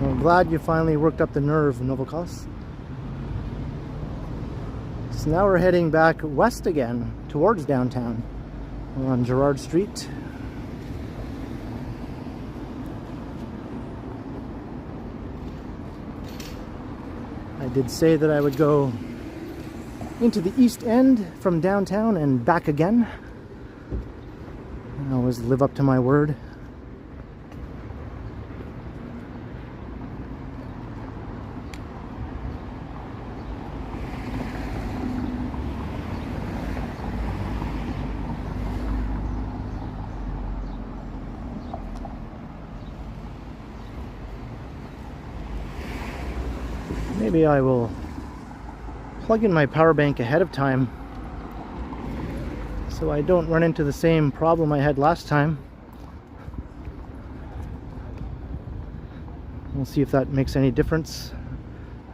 I'm glad you finally worked up the nerve, Novokos. So now we're heading back west again, towards downtown. We're on Gerard Street. I did say that I would go into the East End from downtown and back again. I always live up to my word. Maybe I will plug in my power bank ahead of time so I don't run into the same problem I had last time. We'll see if that makes any difference.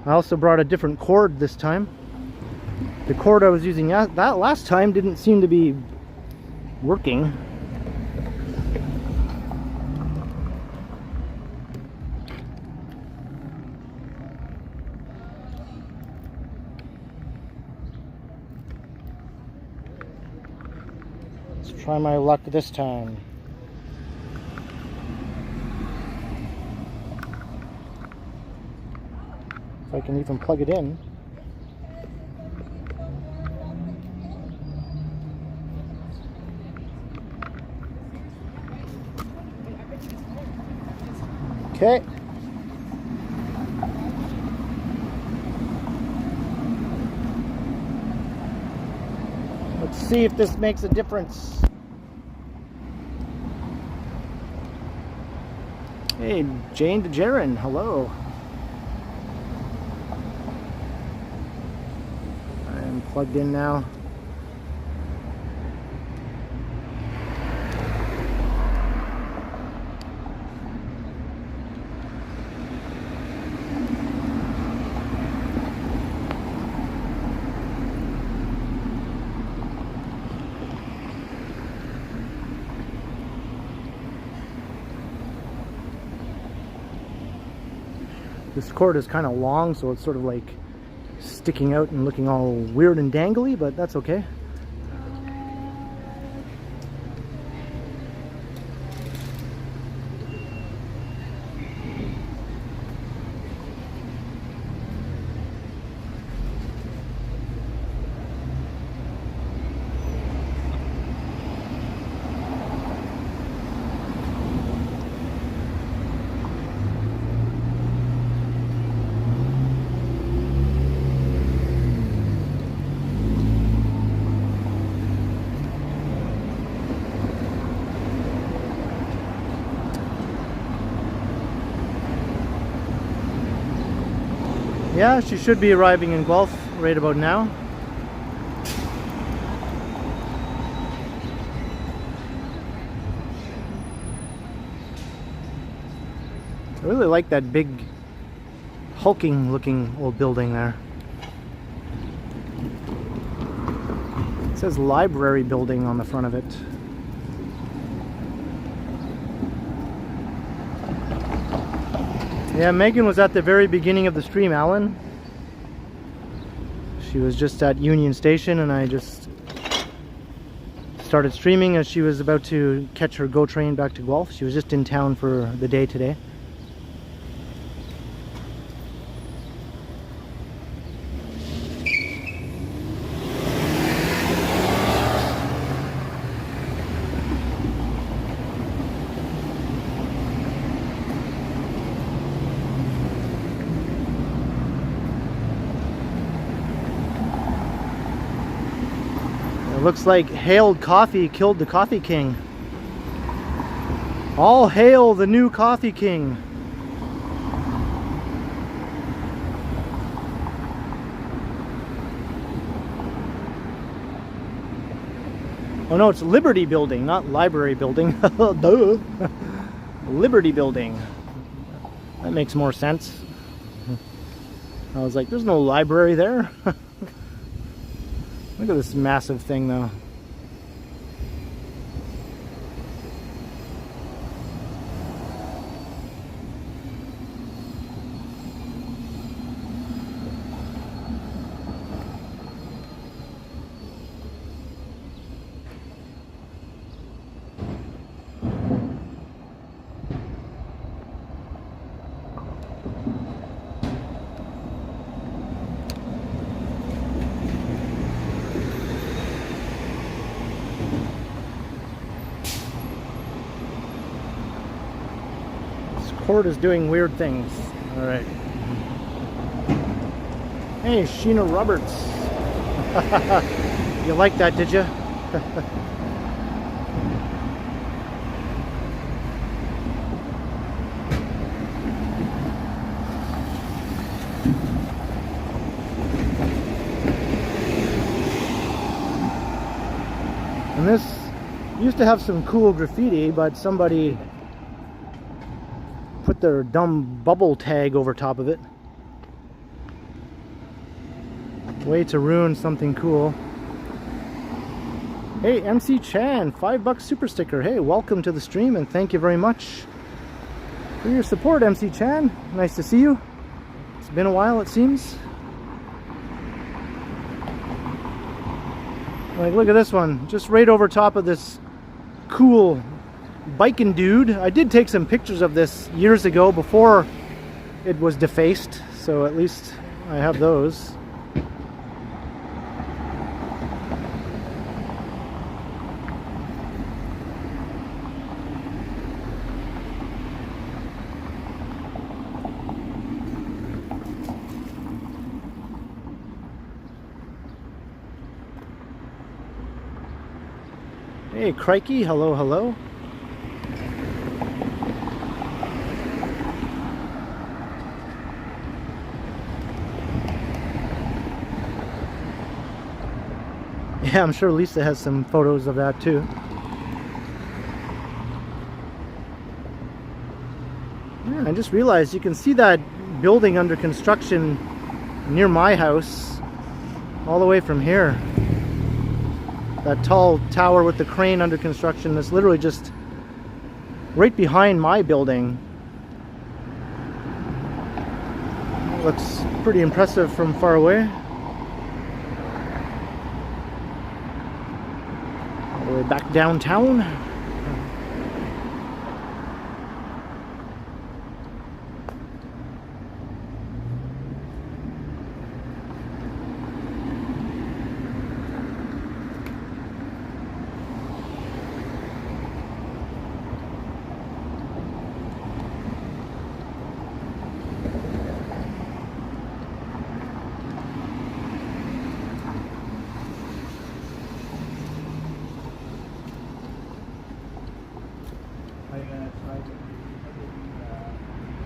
I also brought a different cord this time. The cord I was using that last time didn't seem to be working. Try my luck this time. If I can even plug it in. Okay. Let's see if this makes a difference. Hey, Jane DeJaren, hello. I'm plugged in now. This cord is kind of long, so it's sort of like sticking out and looking all weird and dangly, but that's okay. Yeah, she should be arriving in Guelph right about now. I really like that big hulking looking old building there. It says library building on the front of it. Yeah, Megan was at the very beginning of the stream, Alan. She was just at Union Station and I just started streaming as she was about to catch her GO train back to Guelph. She was just in town for the day today. It looks like Hailed Coffee killed the Coffee King. All hail the new Coffee King. Oh no, it's Liberty Building, not Library Building. Duh. Liberty Building. That makes more sense. I was like, there's no library there. Look at this massive thing though. Court is doing weird things. All right. Hey, Sheena Roberts. You like that, did you? And this used to have some cool graffiti, but somebody put their dumb bubble tag over top of it. Way to ruin something cool. Hey, MC Chan, $5 super sticker. Hey, welcome to the stream and thank you very much for your support, MC Chan. Nice to see you. It's been a while, it seems. Like, look at this one, just right over top of this cool biking dude. I did take some pictures of this years ago before it was defaced, so at least I have those. Hey, Crikey, hello, hello. Yeah, I'm sure Lisa has some photos of that too. Yeah, I just realized you can see that building under construction near my house all the way from here. That tall tower with the crane under construction is literally just right behind my building. Looks pretty impressive from far away. We're back downtown.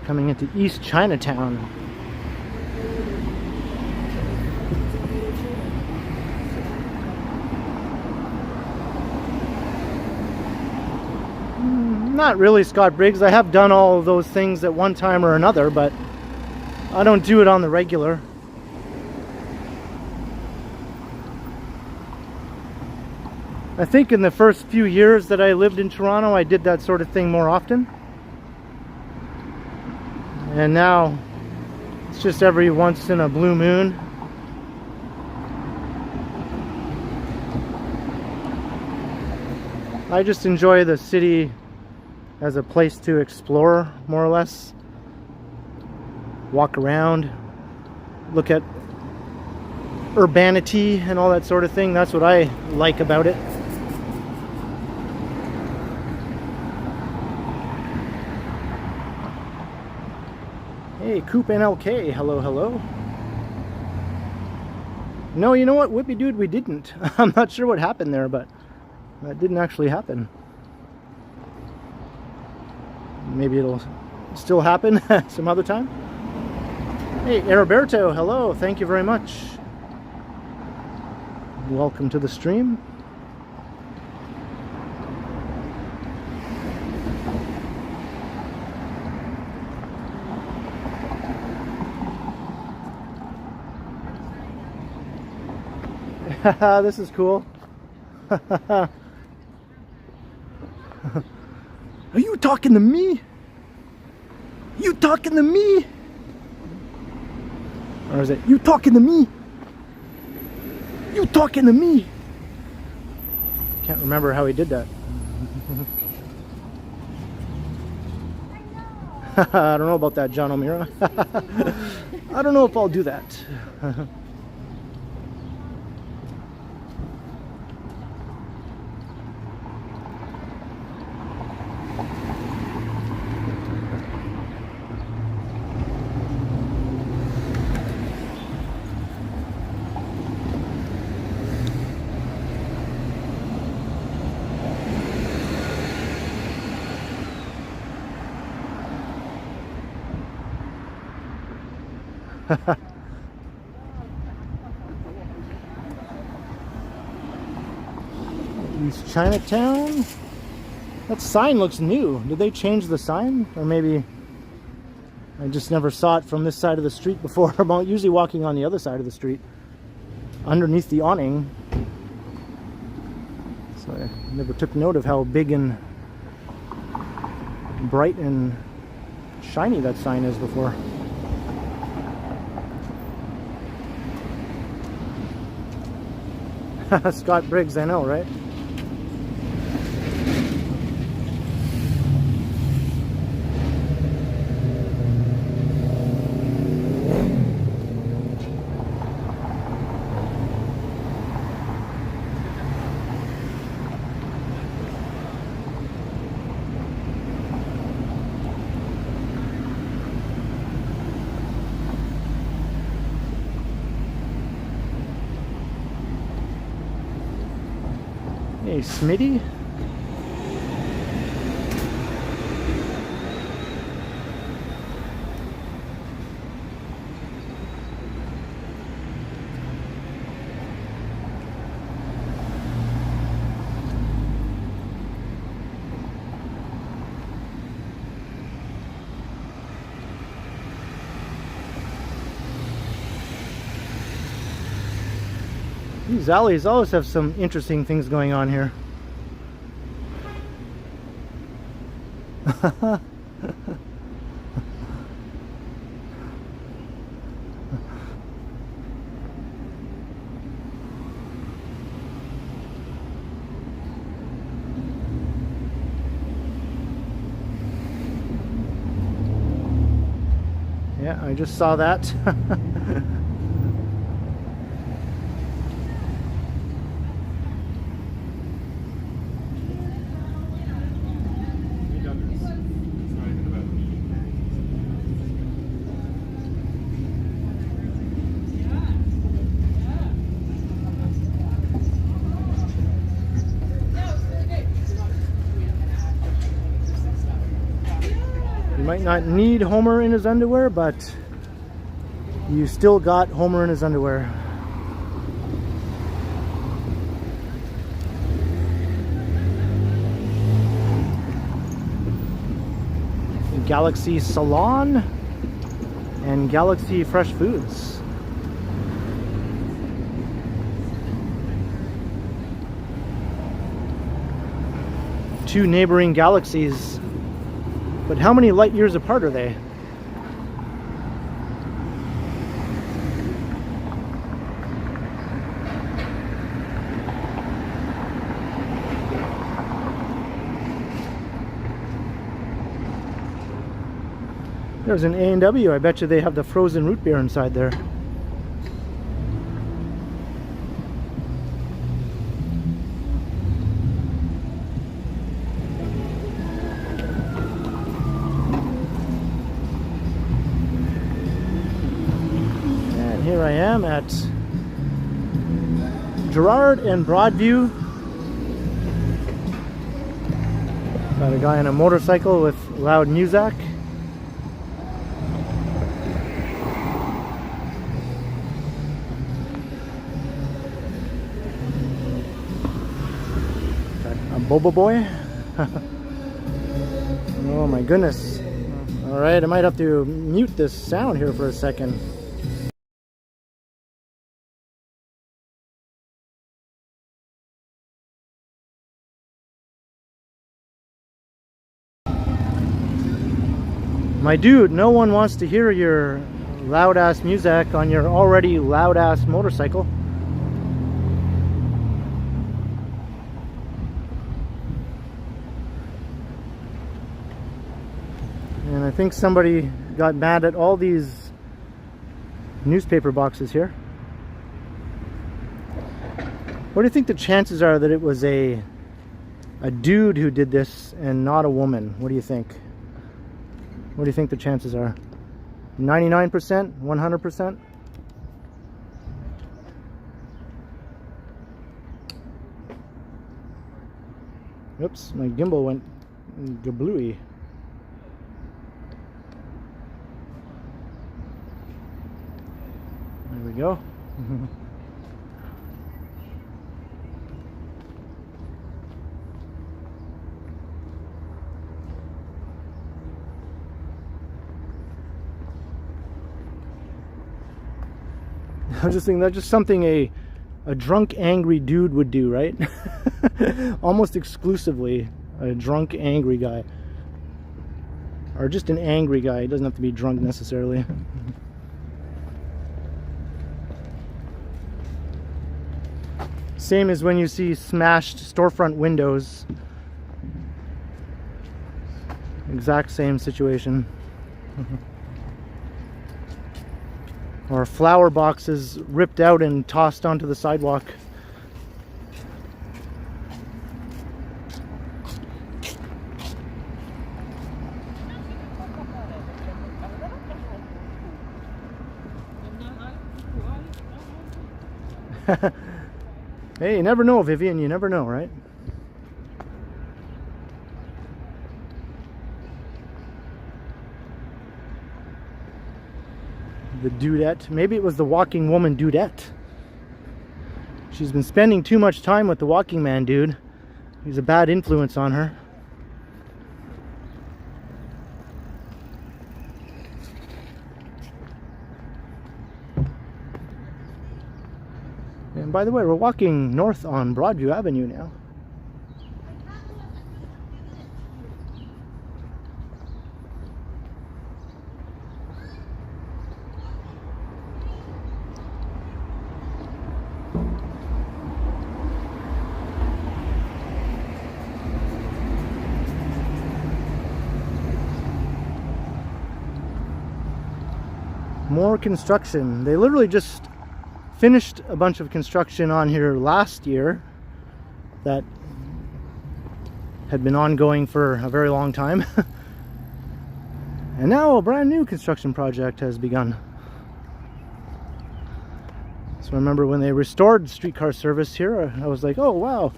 Coming into East Chinatown. Not really, Scott Briggs. I have done all of those things at one time or another, but I don't do it on the regular. I think in the first few years that I lived in Toronto, I did that sort of thing more often. And now it's just every once in a blue moon. I just enjoy the city as a place to explore, more or less. Walk around, look at urbanity and all that sort of thing. That's what I like about it. Hey, Coop NLK, hello, hello. No, you know what, Whippy Dude, we didn't. I'm not sure what happened there, but that didn't actually happen. Maybe it'll still happen some other time. Hey, Roberto, hello, thank you very much. Welcome to the stream. This is cool. Are you talking to me? You talking to me? Or is it, you talking to me? You talking to me? Can't remember how he did that. I don't know about that, John O'Meara. I don't know if I'll do that. East Chinatown. That sign looks new. Did they change the sign? Or maybe I just never saw it from this side of the street before. I'm usually walking on the other side of the street, underneath the awning. So I never took note of how big and bright and shiny that sign is before. Scott Briggs, I know, right? Hey, Smitty. These alleys always have some interesting things going on here. Yeah, I just saw that. You might not need Homer in his underwear, but you still got Homer in his underwear. Galaxy Salon and Galaxy Fresh Foods. Two neighboring galaxies. But how many light years apart are they? There's an A&W. I bet you they have the frozen root beer inside there. And here I am at Gerard and Broadview. Got a guy on a motorcycle with loud music. A boba boy. Oh my goodness. Alright, I might have to mute this sound here for a second. My dude, no one wants to hear your loud ass music on your already loud ass motorcycle. And I think somebody got mad at all these newspaper boxes here. What do you think the chances are that it was a dude who did this and not a woman? What do you think? What do you think the chances are? 99%? 100%? Oops, my gimbal went gablooey. There we go. I was just thinking that's just something a drunk, angry dude would do, right? Almost exclusively a drunk, angry guy. Or just an angry guy. He doesn't have to be drunk necessarily. Same as when you see smashed storefront windows. Exact same situation. Or flower boxes ripped out and tossed onto the sidewalk. Hey, you never know, Vivian, you never know, right? The dudette. Maybe it was the walking woman dudette. She's been spending too much time with the walking man dude. He's a bad influence on her. And by the way, we're walking north on Broadview Avenue now. More construction. They literally just finished a bunch of construction on here last year that had been ongoing for a very long time. And now a brand new construction project has begun. So I remember when they restored streetcar service here, I was like, oh wow,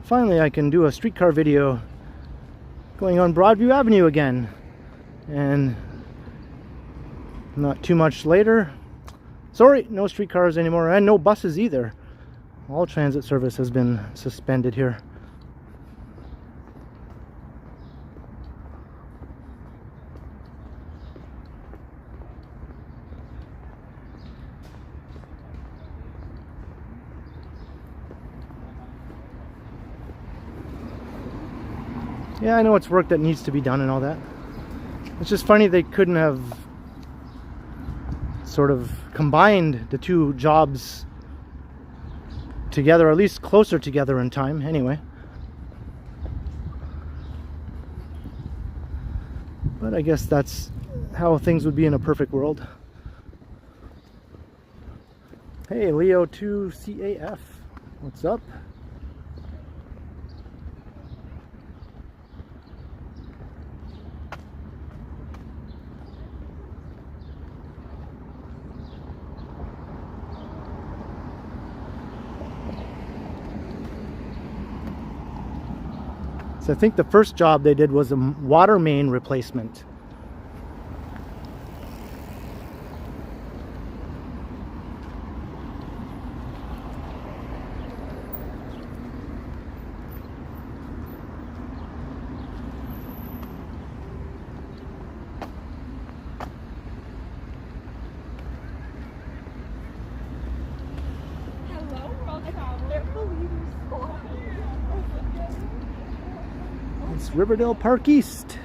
finally I can do a streetcar video going on Broadview Avenue again. And not too much later, sorry, no streetcars anymore, and no buses either. All transit service has been suspended here. Yeah, I know it's work that needs to be done and all that. It's just funny they couldn't have sort of combined the two jobs together, or at least closer together in time, anyway. But I guess that's how things would be in a perfect world. Hey, Leo 2CAF, what's up? So I think the first job they did was a water main replacement. Hello, world traveler. It's Riverdale Park East.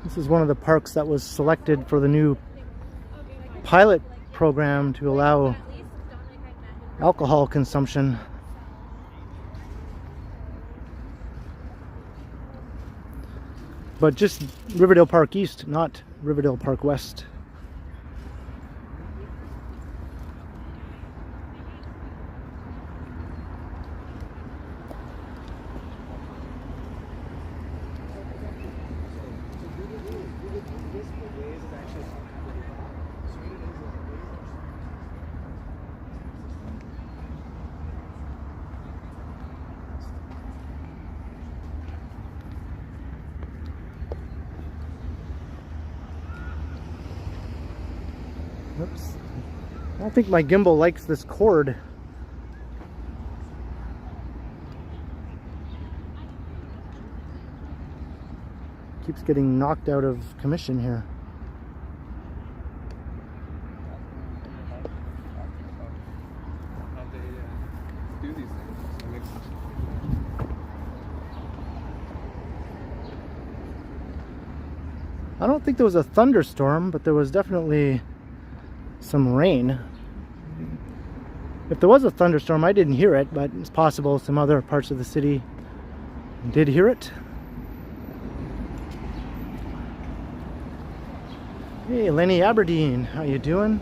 This is one of the parks that was selected for the new pilot program to allow alcohol consumption. But just Riverdale Park East, not Riverdale Park West. Oops. I don't think my gimbal likes this cord. Keeps getting knocked out of commission here. How they do these things. It makes I don't think there was a thunderstorm, but there was definitely some rain. If there was a thunderstorm, I didn't hear it, but it's possible some other parts of the city did hear it. Hey, Lenny Aberdeen, how you doing?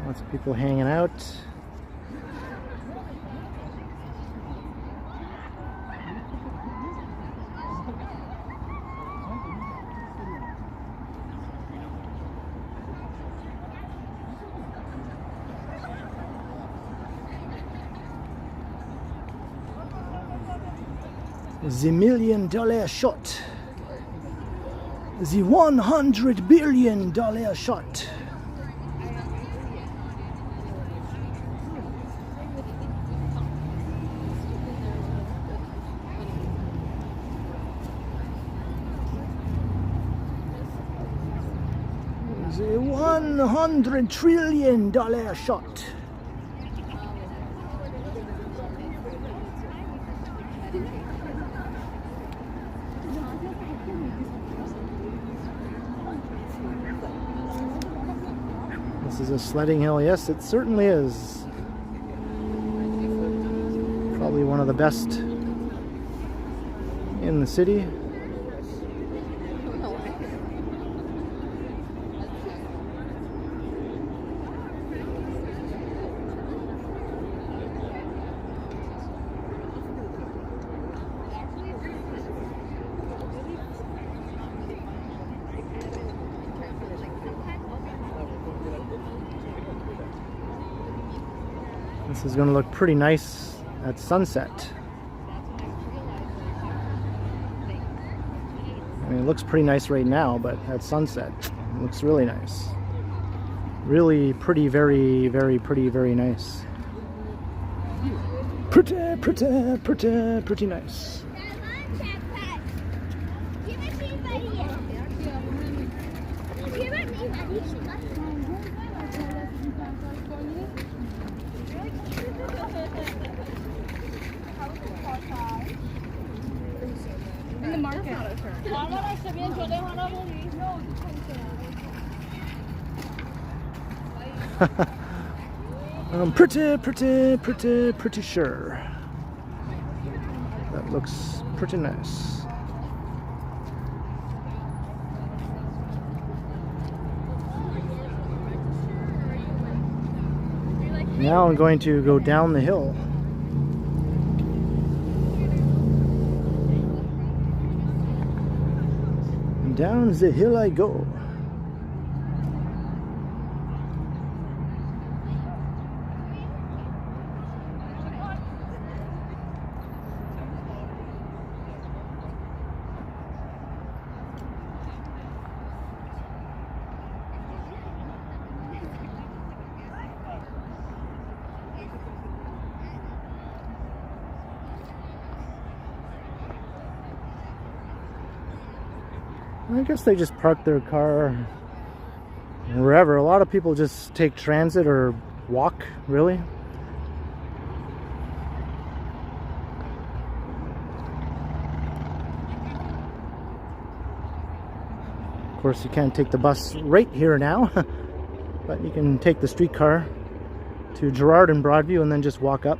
Lots of people hanging out. The $1 million shot. The $100 billion shot. The $100 trillion shot. This is a sledding hill. Yes, it certainly is. Probably one of the best in the city. This is going to look pretty nice at sunset. I mean, it looks pretty nice right now, but at sunset, it looks really nice. Really pretty, very, very pretty, very nice. Pretty, pretty, pretty, pretty nice. In the market. I'm pretty, pretty, pretty, pretty sure. That looks pretty nice. Now I'm going to go down the hill. And down the hill I go. I guess they just park their car wherever. A lot of people just take transit or walk, really. Of course, you can't take the bus right here now, but you can take the streetcar to Gerrard and Broadview and then just walk up.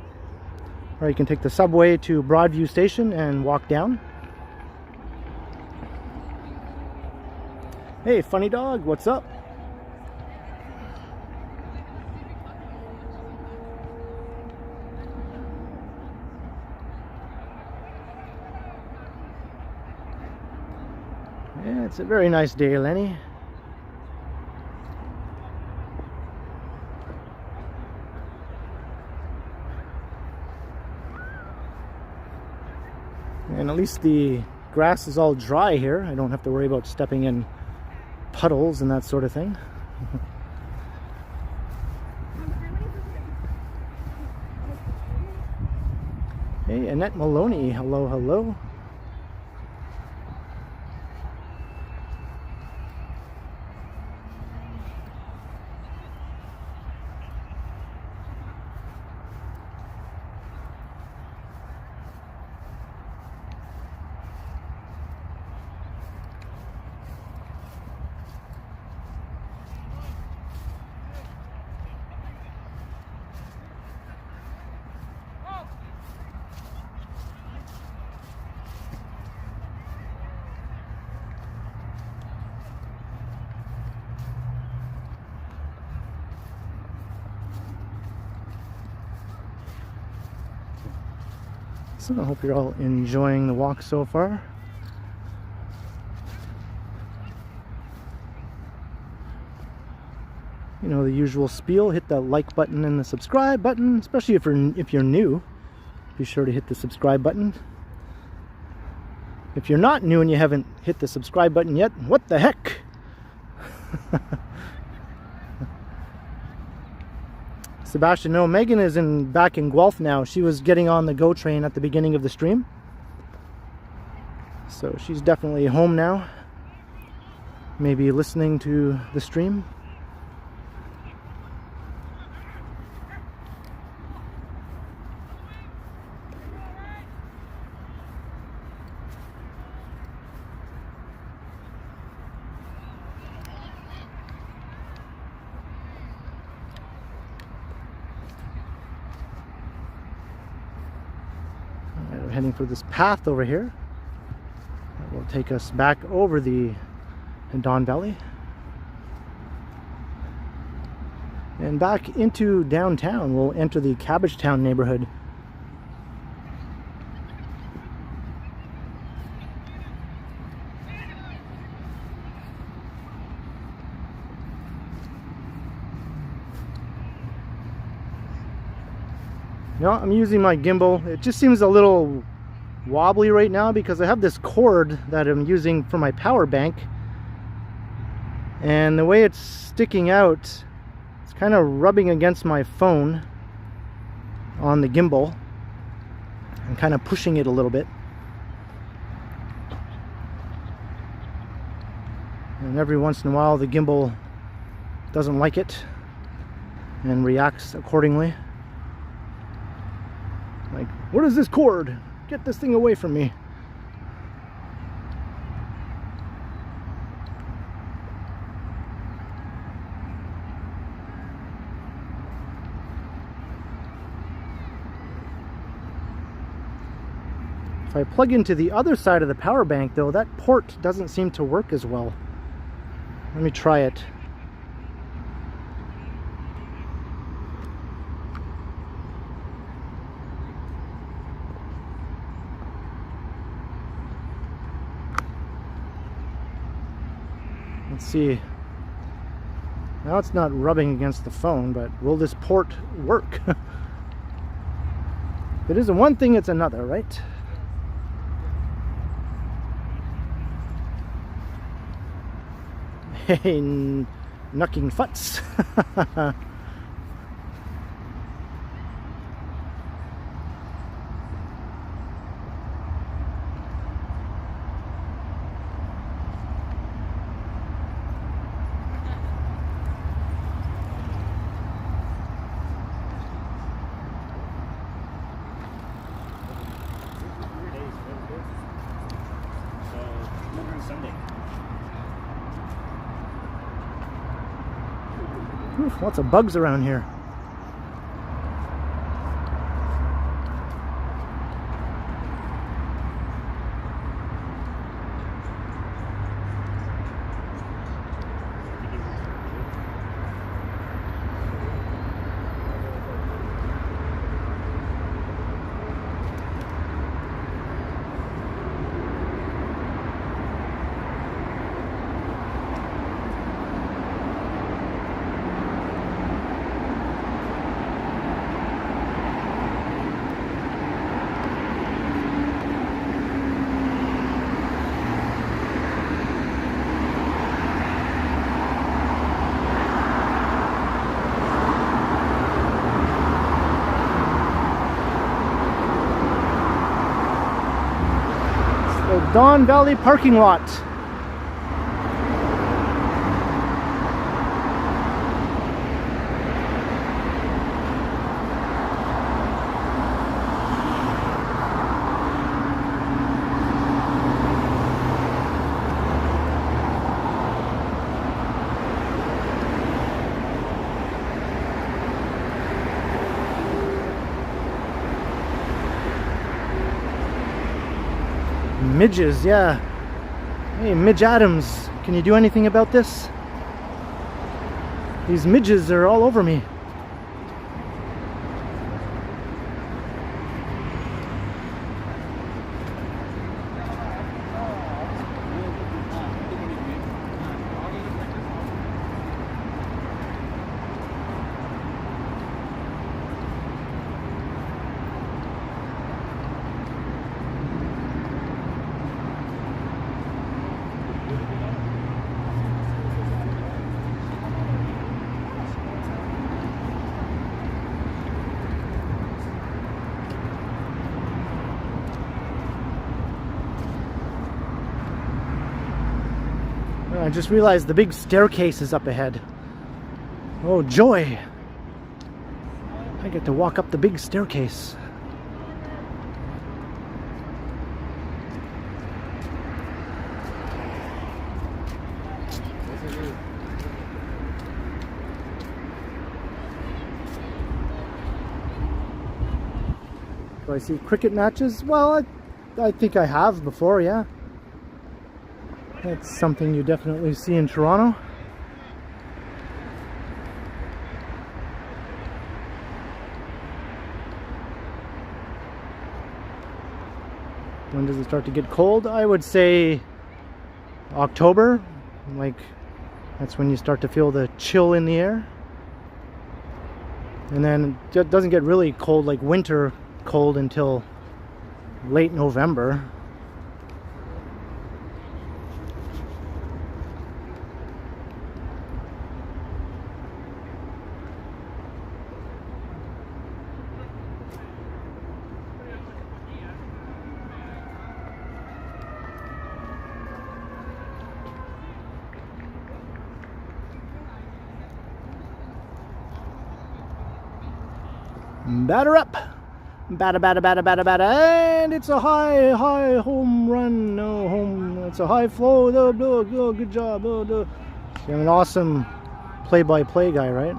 Or you can take the subway to Broadview station and walk down. Hey, funny dog, what's up? Yeah, it's a very nice day, Lenny. And at least the grass is all dry here. I don't have to worry about stepping in puddles and that sort of thing. Hey, Annette Maloney, hello, hello. So I hope you're all enjoying the walk so far. You know, the usual spiel, hit that like button and the subscribe button, especially if you're new. Be sure to hit the subscribe button. If you're not new and you haven't hit the subscribe button yet, what the heck? Sebastian, no, Megan is back in Guelph now. She was getting on the GO train at the beginning of the stream. So she's definitely home now. Maybe listening to the stream. We're heading for this path over here that will take us back over the Don Valley and back into downtown. We'll enter the Cabbagetown neighborhood. No, I'm using my gimbal. It just seems a little wobbly right now because I have this cord that I'm using for my power bank, and the way it's sticking out, it's kind of rubbing against my phone on the gimbal and kind of pushing it a little bit. And every once in a while the gimbal doesn't like it and reacts accordingly. Like, what is this cord? Get this thing away from me. If I plug into the other side of the power bank though, that port doesn't seem to work as well. Let me try it. Let's see. Now it's not rubbing against the phone, but will this port work? If it isn't one thing, it's another, right? Hey, knucking futs. Oof, lots of bugs around here. Don Valley parking lot. Midges, yeah. Hey, Midge Adams, can you do anything about this? These midges are all over me. I just realized the big staircase is up ahead. Oh joy! I get to walk up the big staircase. Do I see cricket matches? Well, I think I have before, yeah. That's something you definitely see in Toronto. When does it start to get cold? I would say October. Like, that's when you start to feel the chill in the air. And then it doesn't get really cold, like winter cold, until late November. Batter up, batter, batter, batter, batter, batter, and it's a high home run. No home. It's a high flow. Oh, good job. So you're an awesome play-by-play guy, right?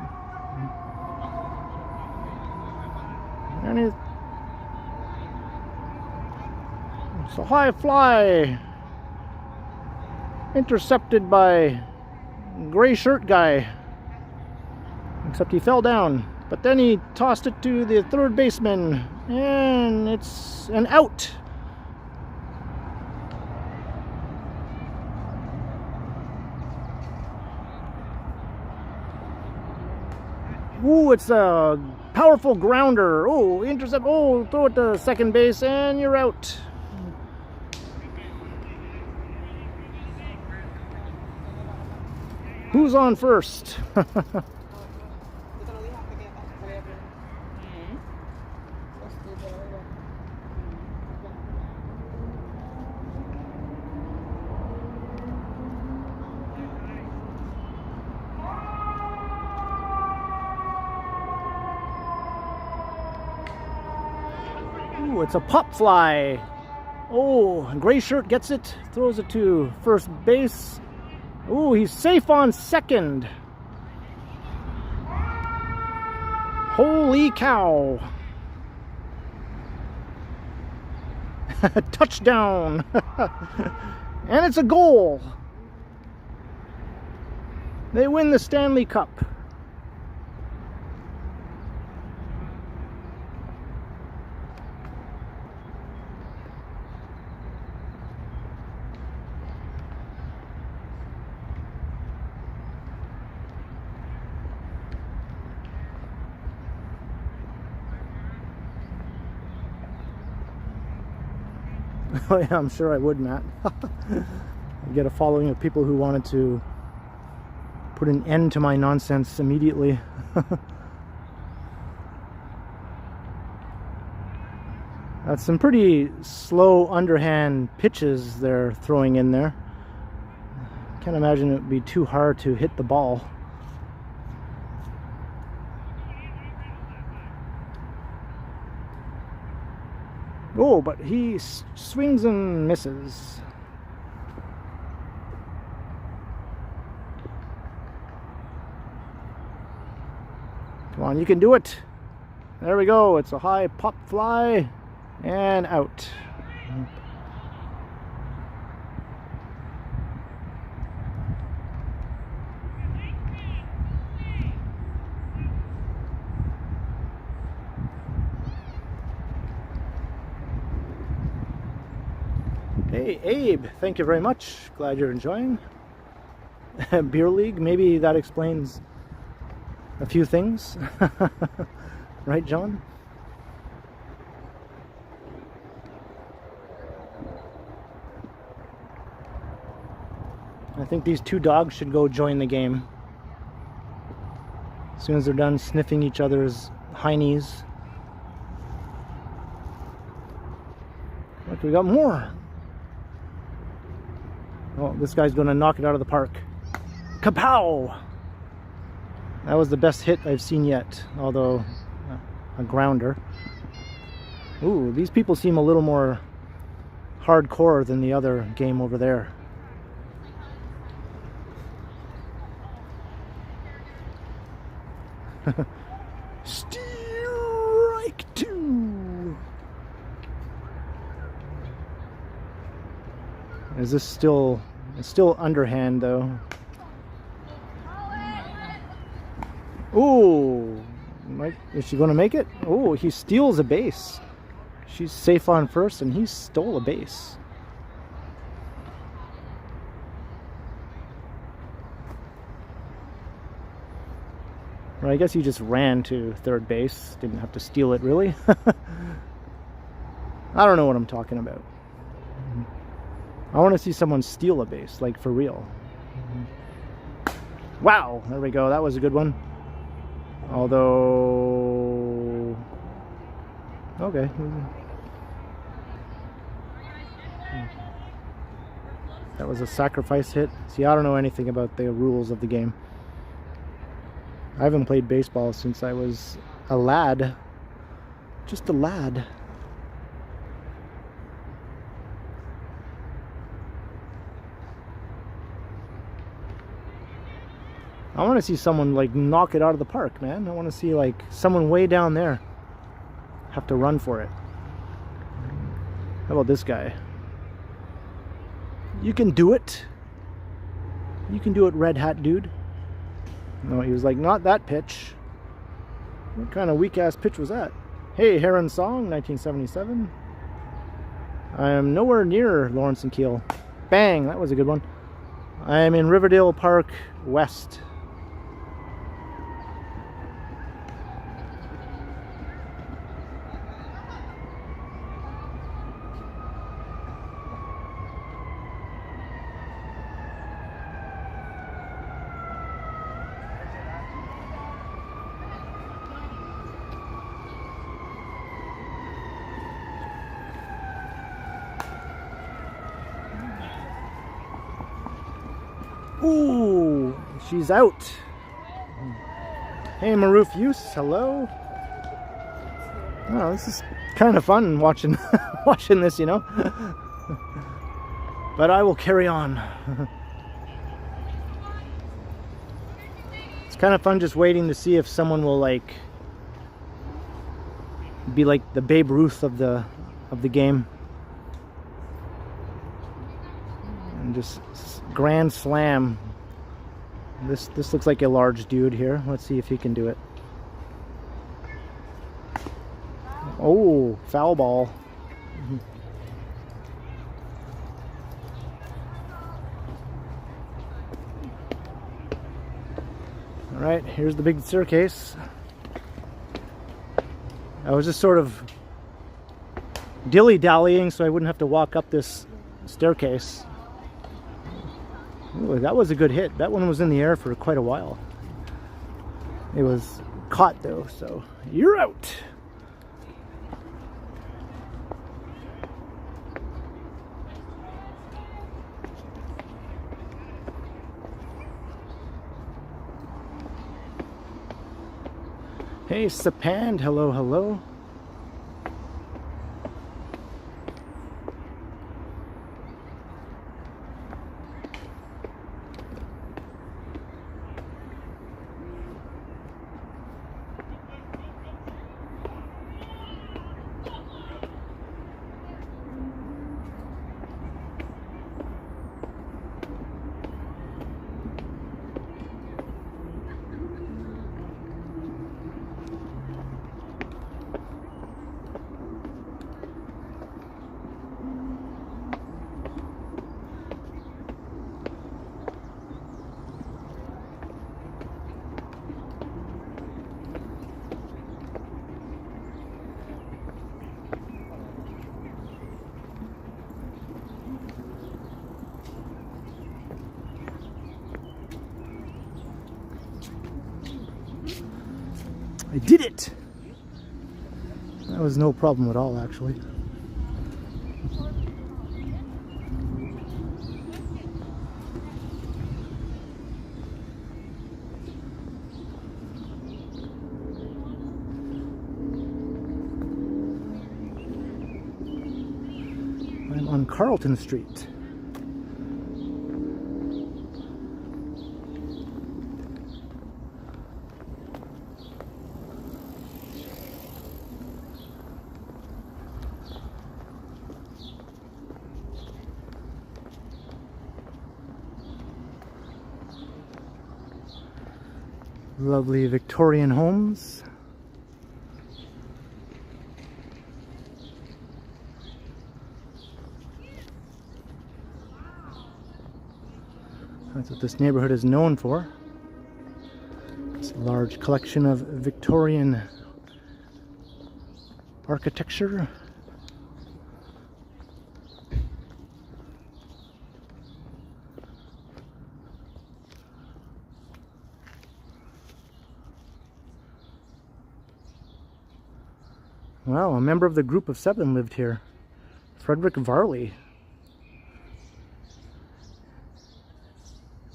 And it's a high fly, intercepted by gray shirt guy. Except he fell down. But then he tossed it to the third baseman, and it's an out. Ooh, it's a powerful grounder. Oh, intercept. Oh, throw it to second base, and you're out. Who's on first? Ooh, it's a pop fly. Oh, gray shirt gets it, throws it to first base. Ooh, he's safe on second. Holy cow. Touchdown. And it's a goal. They win the Stanley Cup. Oh yeah, I'm sure I would, Matt. I get a following of people who wanted to put an end to my nonsense immediately. That's some pretty slow underhand pitches they're throwing in there. Can't imagine it would be too hard to hit the ball. Oh, but he swings and misses. Come on, you can do it. There we go. It's a high pop fly and out. Hey, Abe, thank you very much. Glad you're enjoying. Beer league, maybe that explains a few things. Right, John? I think these two dogs should go join the game. As soon as they're done sniffing each other's heinies. Look, we got more. Oh, this guy's going to knock it out of the park. Kapow! That was the best hit I've seen yet, although a grounder. Ooh, these people seem a little more hardcore than the other game over there. Strike two! Is this still... It's still underhand though. Ooh, is she going to make it? Oh, he steals a base. She's safe on first and he stole a base. Or I guess he just ran to third base. Didn't have to steal it, really. I don't know what I'm talking about. I want to see someone steal a base, like for real. Wow, there we go. That was a good one. Although... Okay. That was a sacrifice hit. See, I don't know anything about the rules of the game. I haven't played baseball since I was a lad. Just a lad. I want to see someone like knock it out of the park, man. I want to see like someone way down there have to run for it. How about this guy? You can do it. You can do it, red hat dude. No, he was like, not that pitch. What kind of weak ass pitch was that? Hey, Heron Song, 1977. I am nowhere near Lawrence and Keel. Bang, that was a good one. I am in Riverdale Park West. Ooh, she's out. Hey, Maroof Use, hello. Oh, this is kind of fun watching watching this, you know. But I will carry on. It's kind of fun just waiting to see if someone will like be like the Babe Ruth of the game. And just grand slam. This looks like a large dude here. Let's see if he can do it. Oh, foul ball. All right, here's the big staircase. I was just sort of dilly-dallying so I wouldn't have to walk up this staircase. Ooh, that was a good hit. That one was in the air for quite a while. It was caught though, so you're out. Hey, Sapand, hello, hello. I did it! That was no problem at all, actually. I'm on Carlton Street. Lovely Victorian homes. That's what this neighborhood is known for. It's Large collection of Victorian architecture. Wow, a member of the group of 7 lived here. Frederick Varley.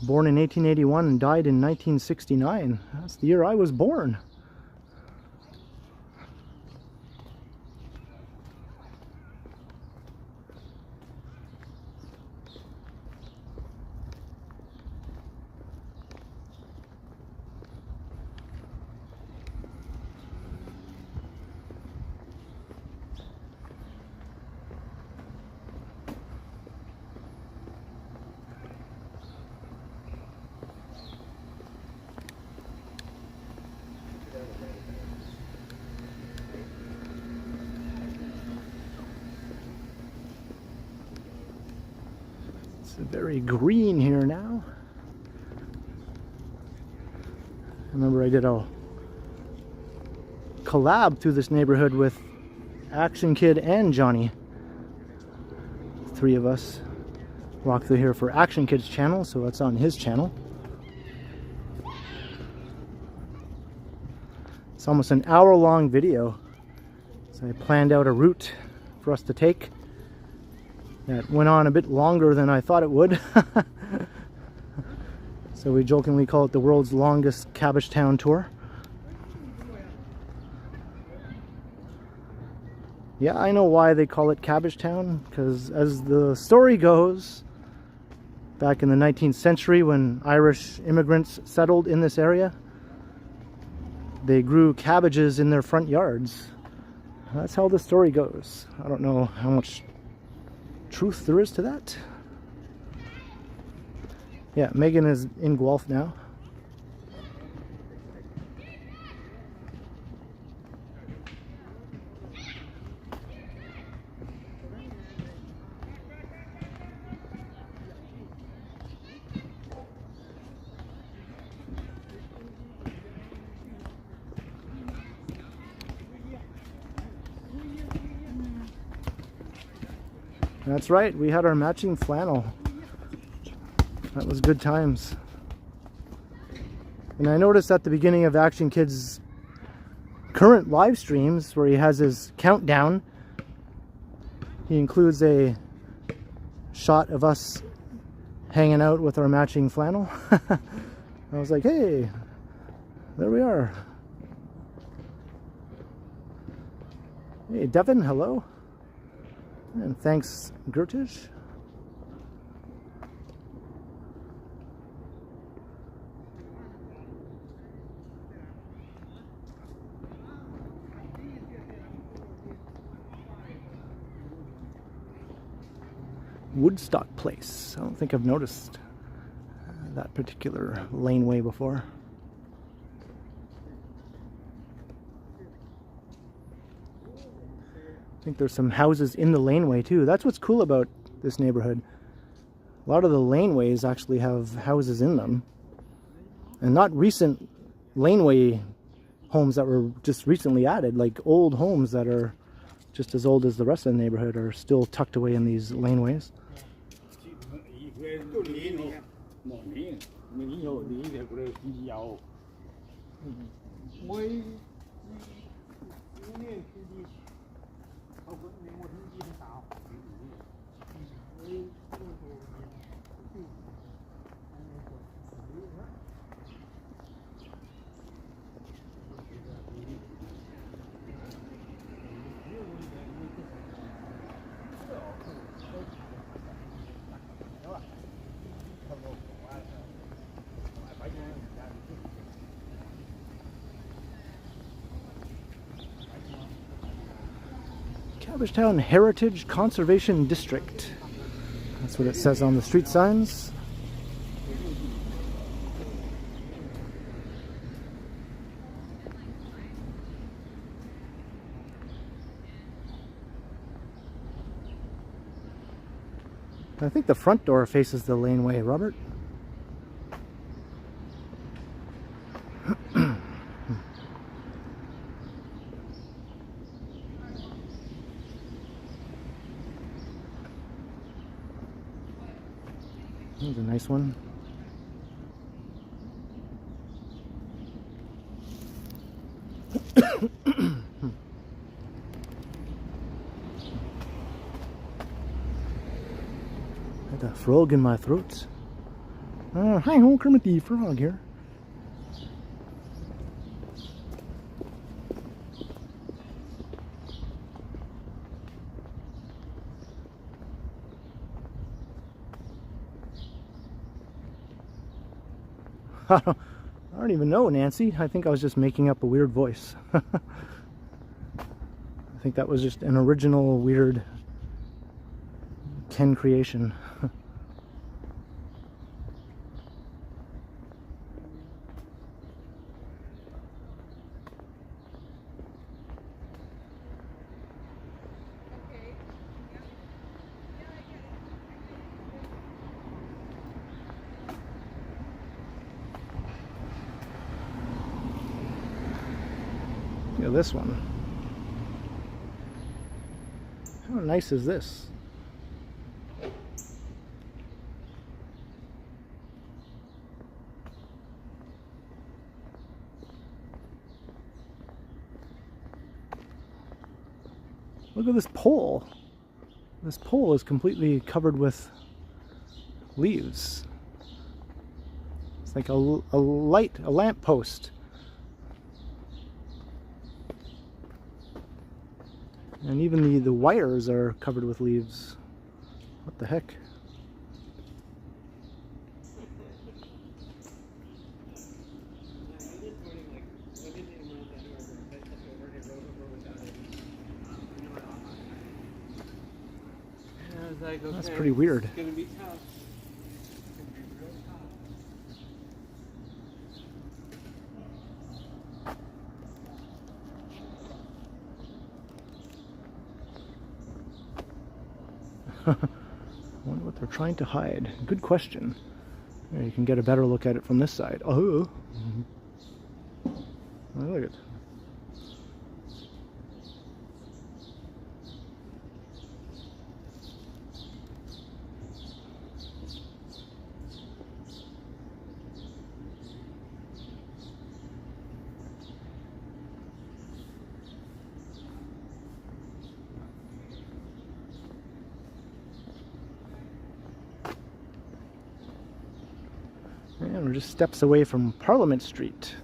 Born in 1881 and died in 1969. That's the year I was born. It's very green here now. I remember I did a collab through this neighborhood with Action Kid and Johnny. 3 of us walked through here for Action Kid's channel, so it's on his channel. It's almost an hour-long video. So I planned out a route for us to take that went on a bit longer than I thought it would. So we jokingly call it the world's longest Cabbagetown tour. Yeah, I know why they call it Cabbagetown, because as the story goes, back in the 19th century when Irish immigrants settled in this area, they grew cabbages in their front yards. That's how the story goes. I don't know how much truth there is to that. Yeah, Megan is in Guelph now. That's right, we had our matching flannel. That was good times. And I noticed at the beginning of Action Kid's current live streams, where he has his countdown, he includes a shot of us hanging out with our matching flannel. I was like, hey, there we are. Hey, Devin, hello. And thanks, Gertish. Woodstock Place. I don't think I've noticed that particular laneway before. I think there's some houses in the laneway too. That's what's cool about this neighborhood. A lot of the laneways actually have houses in them. And not recent laneway homes that were just recently added, like old homes that are just as old as the rest of the neighborhood are still tucked away in these laneways. Cabbagetown Heritage Conservation District. That's what it says on the street signs. I think the front door faces the laneway, Robert. Here's a nice one. Had a frog in my throat. Hi ho, Kermit the Frog here. I don't even know, Nancy. I think I was just making up a weird voice. I think that was just an original weird Ken creation. Look at this one. How nice is this? Look at this pole. This pole is completely covered with leaves. It's like a lamp post. And even the wires are covered with leaves. What the heck? That's pretty weird. It's gonna be tough. I wonder what they're trying to hide. Good question. There, you can get a better look at it from this side. Oh, look at it. And we're just steps away from Parliament Street.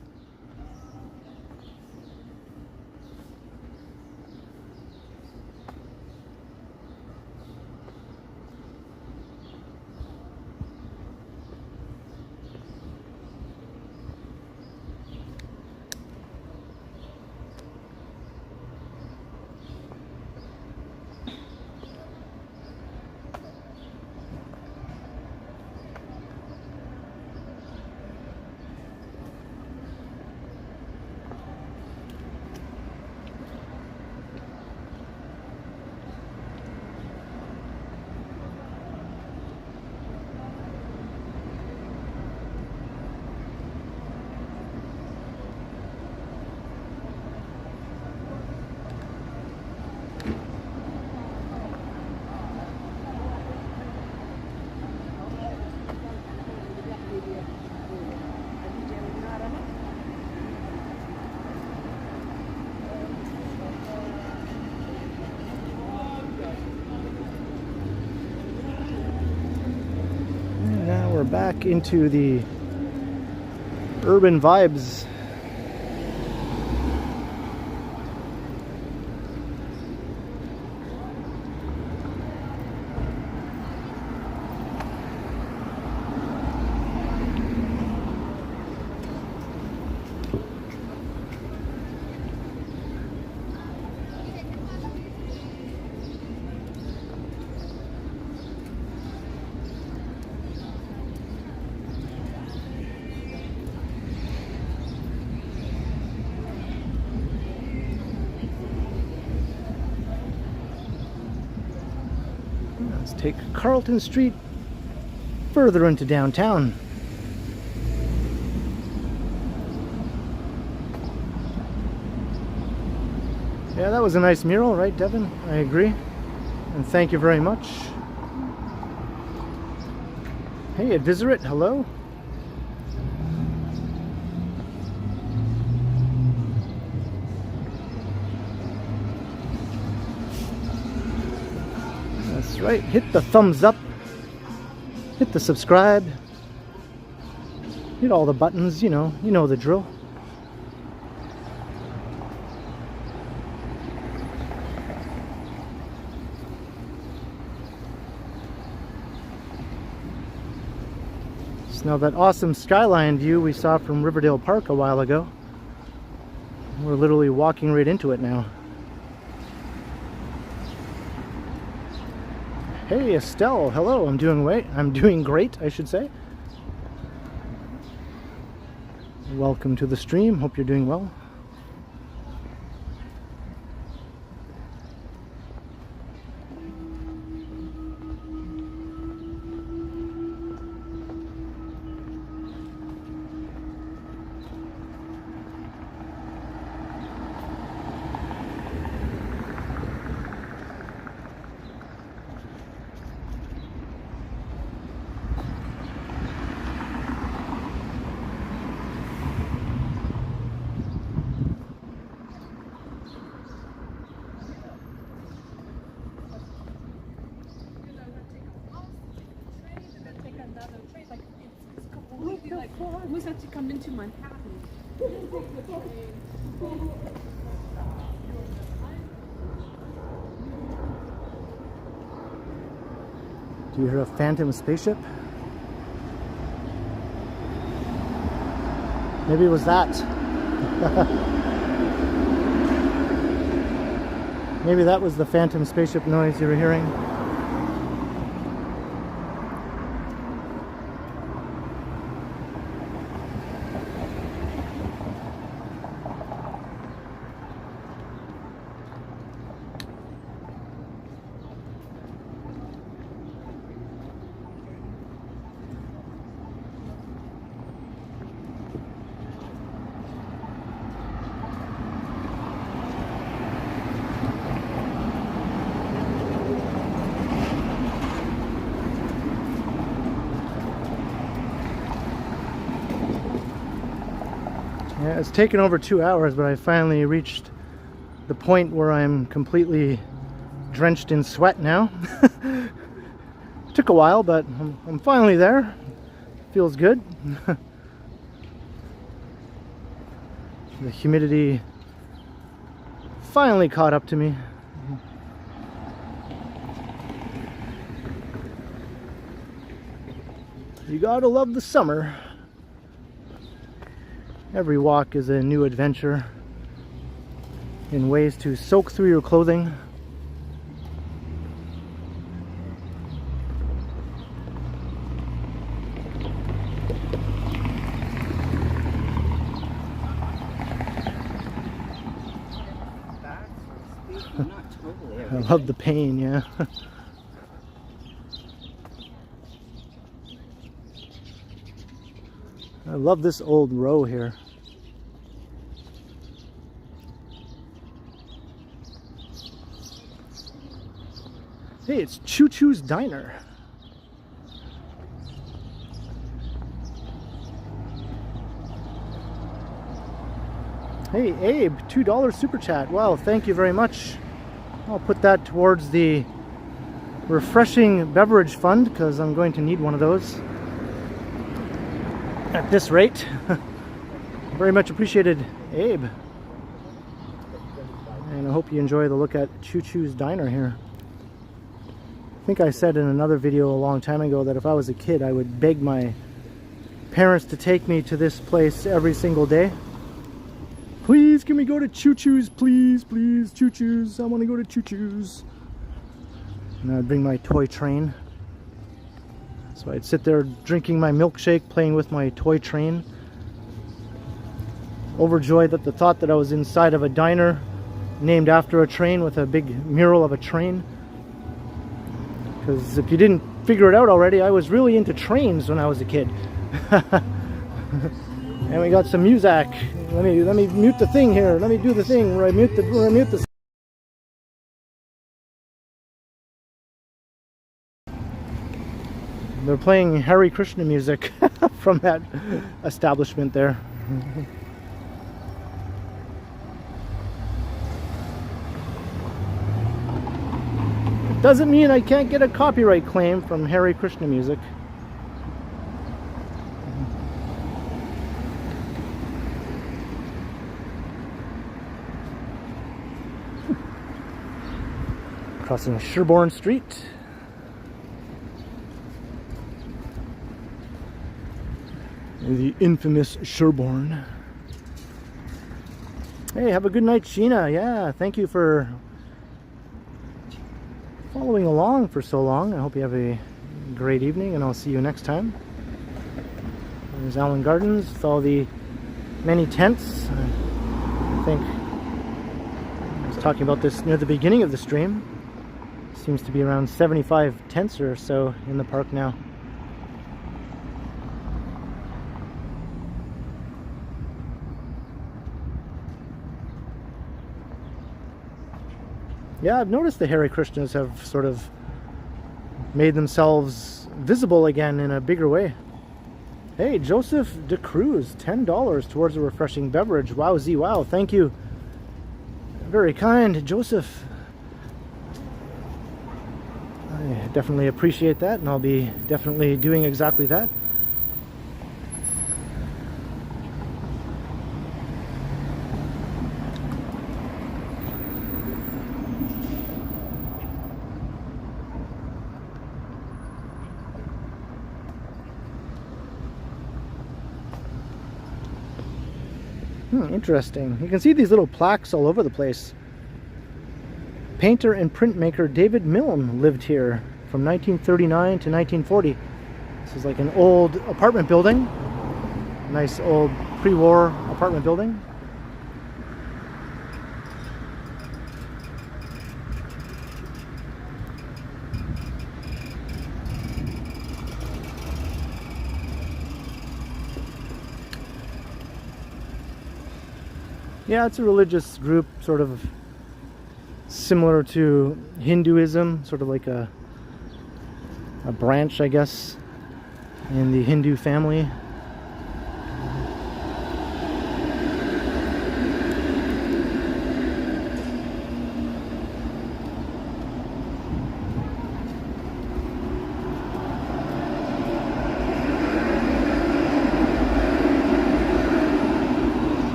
We're back into the urban vibes. Let's take Carlton Street further into downtown. Yeah, that was a nice mural, right, Devin? I agree. And thank you very much. Hey, Advisorate, hello. That's right, hit the thumbs up, hit the subscribe, hit all the buttons, you know the drill. Now that awesome skyline view we saw from Riverdale Park a while ago, we're literally walking right into it now. Hey Estelle, hello, I'm doing great, I should say. Welcome to the stream, hope you're doing well. We have to come into Manhattan. Do you hear a phantom spaceship? Maybe it was that. Maybe that was the phantom spaceship noise you were hearing. Yeah, it's taken over 2 hours, but I finally reached the point where I'm completely drenched in sweat now. Took a while, but I'm finally there. Feels good. The humidity finally caught up to me. You gotta love the summer. Every walk is a new adventure in ways to soak through your clothing. I love the pain, yeah. I love this old row here. Hey, it's Choo Choo's Diner. Hey, Abe, $2 super chat. Wow, thank you very much. I'll put that towards the refreshing beverage fund because I'm going to need one of those at this rate. Very much appreciated, Abe. And I hope you enjoy the look at Choo Choo's Diner here. I think I said in another video a long time ago that if I was a kid, I would beg my parents to take me to this place every single day. Please, can we go to Choo Choo's? Please, please, Choo Choo's. I want to go to Choo Choo's. And I'd bring my toy train. So I'd sit there drinking my milkshake, playing with my toy train. Overjoyed at the thought that I was inside of a diner named after a train with a big mural of a train. Because if you didn't figure it out already, I was really into trains when I was a kid. And we got some music. Let me mute the thing here. Let me do the thing where I mute the They're playing Hare Krishna music from that establishment there. It doesn't mean I can't get a copyright claim from Hare Krishna music. Crossing Sherbourne Street. The infamous Sherbourne. Hey, have a good night, Sheena. Yeah, thank you for following along for so long. I hope you have a great evening, and I'll see you next time. There's Allen Gardens with all the many tents. I think I was talking about this near the beginning of the stream. Seems to be around 75 tents or so in the park now. Yeah, I've noticed the Hare Krishnas have sort of made themselves visible again in a bigger way. Hey, Joseph De Cruz, $10 towards a refreshing beverage. Wowzy, wow, thank you. Very kind, Joseph. I definitely appreciate that, and I'll be definitely doing exactly that. Interesting. You can see these little plaques all over the place. Painter and printmaker David Milne lived here from 1939 to 1940. This is like an old apartment building. Nice old pre-war apartment building. Yeah, it's a religious group, sort of similar to Hinduism, sort of like a branch, I guess, in the Hindu family.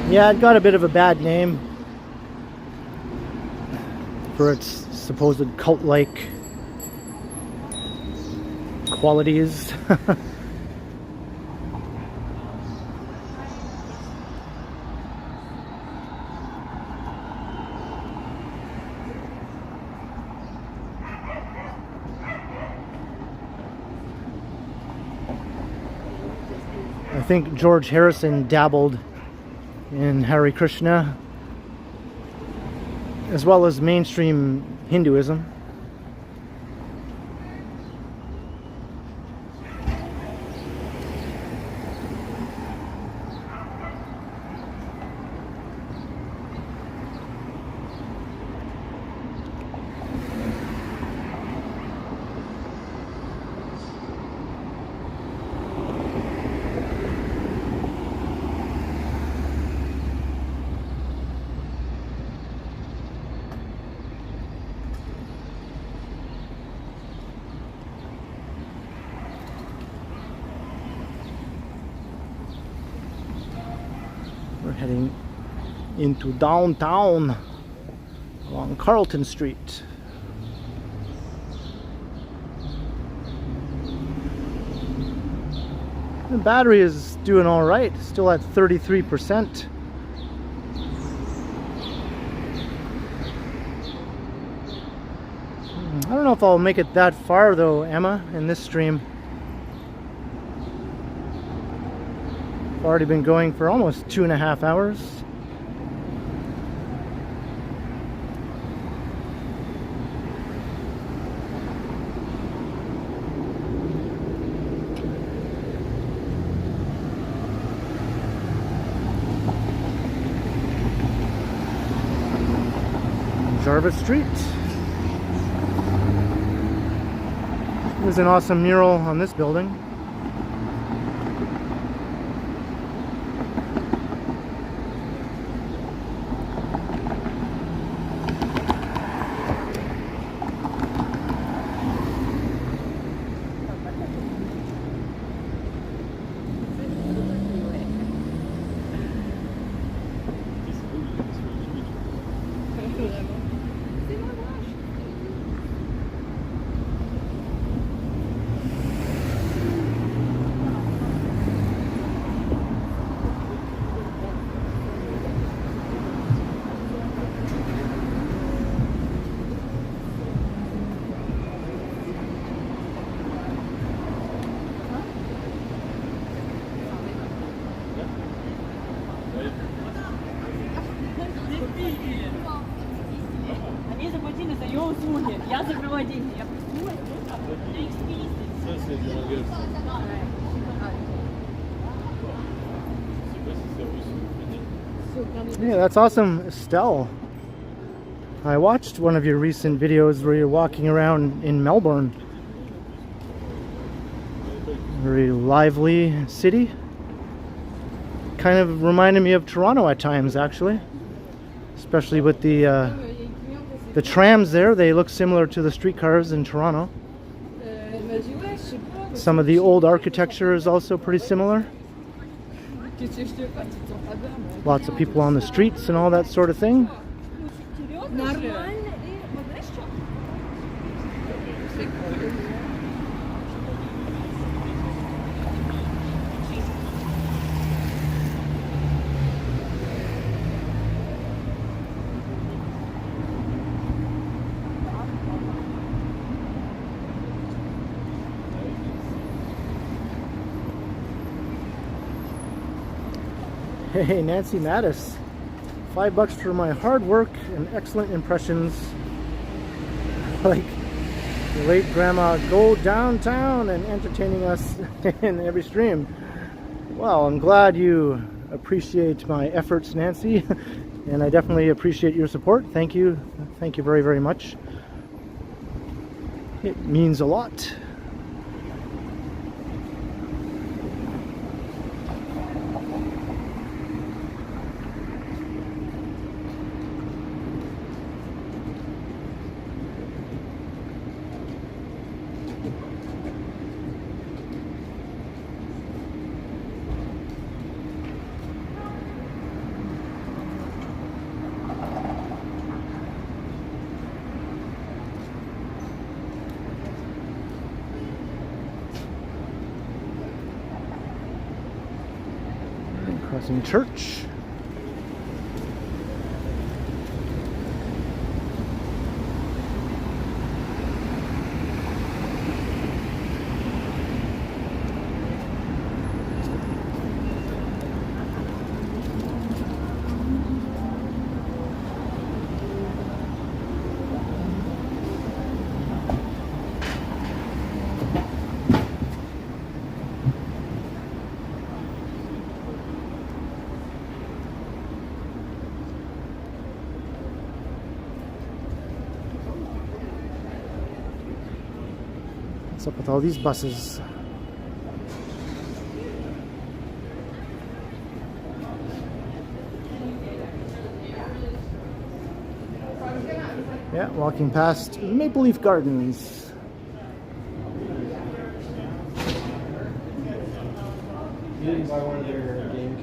Yeah, it got a bit of a bad name for its supposed cult-like qualities. I think George Harrison dabbled in Hare Krishna, as well as mainstream Hinduism. We're heading into downtown along Carlton Street. The battery is doing all right, still at 33%. I don't know if I'll make it that far though, Emma, in this stream. I've already been going for almost 2.5 hours. Jarvis Street. There's an awesome mural on this building. Они заплатили за ее услуги. Я закрыла деньги. Я проснулась, на экспедиции. Yeah, that's awesome, Estelle. I watched one of your recent videos where you're walking around in Melbourne. Very lively city. Kind of reminded me of Toronto at times, actually. Especially with the trams there. They look similar to the streetcars in Toronto. Some of the old architecture is also pretty similar. Lots of people on the streets and all that sort of thing. Hey, Nancy Mattis, $5 for my hard work and excellent impressions. Like the late grandma, go downtown and entertaining us in every stream. Well, I'm glad you appreciate my efforts, Nancy, and I definitely appreciate your support. Thank you very, very much. It means a lot. Crossing Church. What's up with all these buses? Yeah, walking past Maple Leaf Gardens. You didn't buy one of their game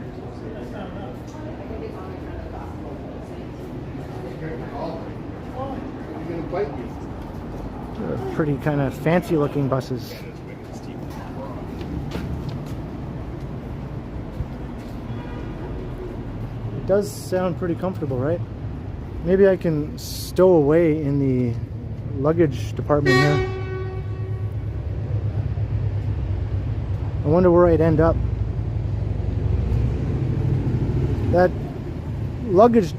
You're gonna bite me. They're pretty kind of fancy looking buses. It does sound pretty comfortable, right? Maybe I can stow away in the luggage department here. I wonder where I'd end up. That luggage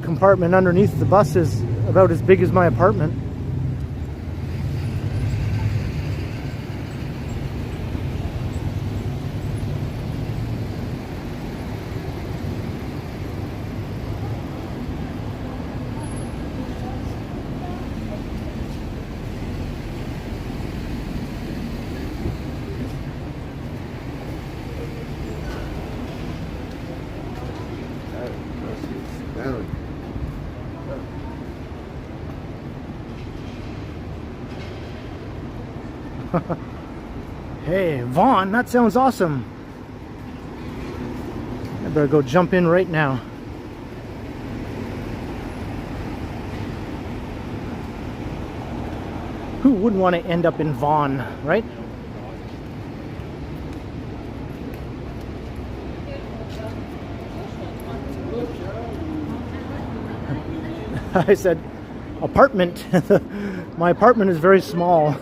compartment underneath the bus is about as big as my apartment. Hey, Vaughn, that sounds awesome. I better go jump in right now. Who wouldn't want to end up in Vaughn, right? I said apartment. My apartment is very small.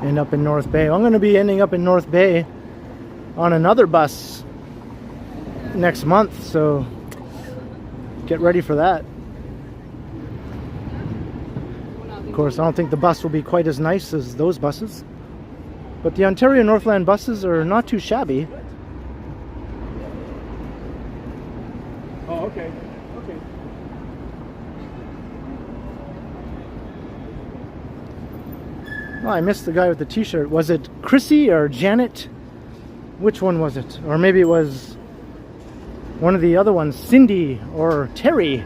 End up in North Bay. I'm going to be ending up in North Bay on another bus next month, so get ready for that. Of course, I don't think the bus will be quite as nice as those buses, but the Ontario Northland buses are not too shabby. Oh, okay. Okay. Oh, I missed the guy with the t-shirt. Was it Chrissy or Janet? Which one was it? Or maybe it was one of the other ones, Cindy or Terry.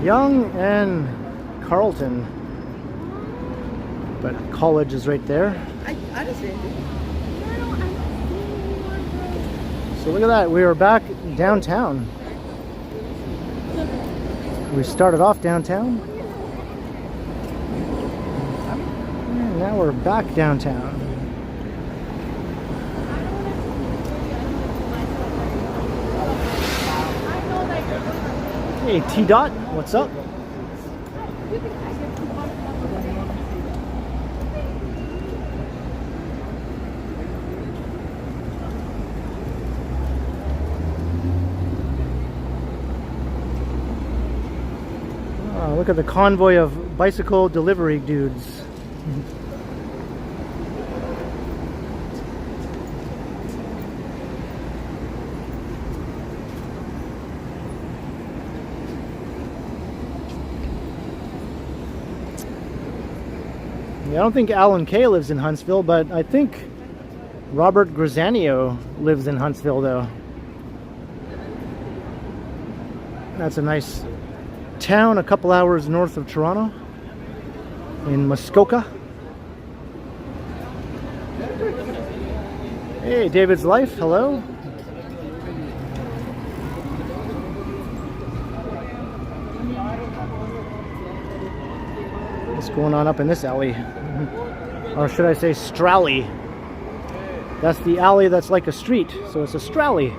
Young and Carleton, but college is right there. So look at that, we are back downtown. We started off downtown and now we're back downtown. Hey T-Dot, what's up? Oh, look at the convoy of bicycle delivery dudes. I don't think Alan Kay lives in Huntsville, but I think Robert Grisano lives in Huntsville, though. That's a nice town, a couple hours north of Toronto, in Muskoka. Hey, David's Life, hello. What's going on up in this alley? Or should I say stralley? That's the alley that's like a street, so it's a stralley.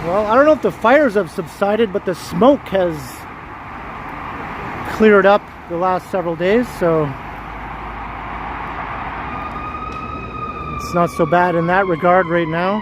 Well, I don't know if the fires have subsided, but the smoke has cleared up the last several days, so it's not so bad in that regard right now.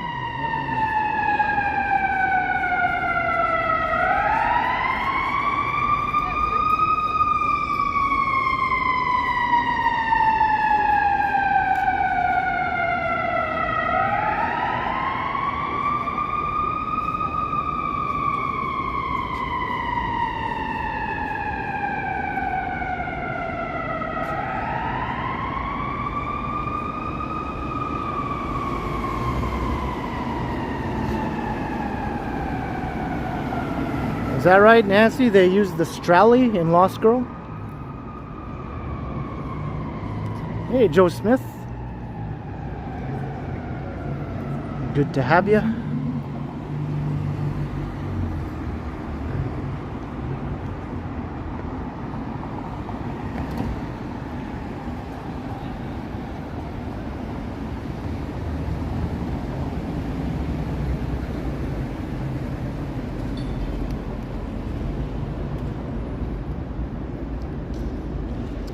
Is that right, Nancy? They used the stralley in Lost Girl? Hey, Joe Smith. Good to have you.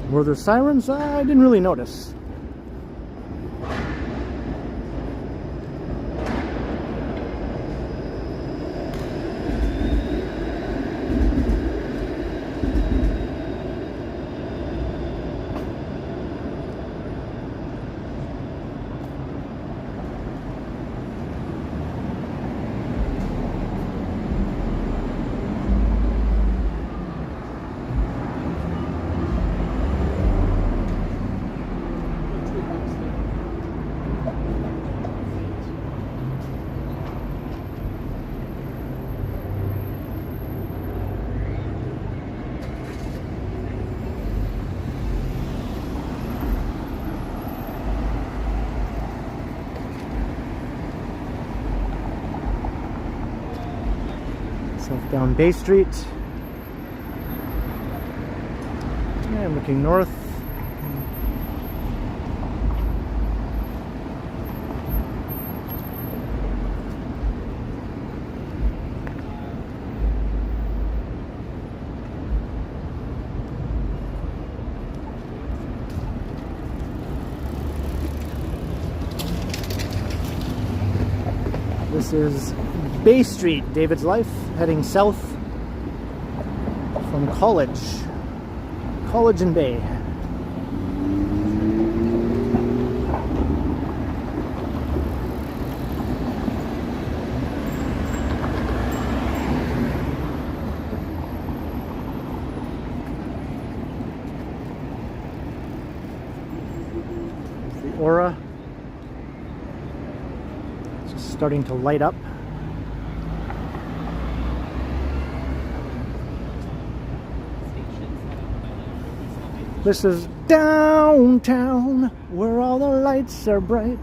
Were there sirens? I didn't really notice. Down Bay Street. Yeah, I'm looking north. This is Bay Street, David's Life, heading south from College and Bay. The Aura. It's just starting to light up. This is downtown, where all the lights are bright.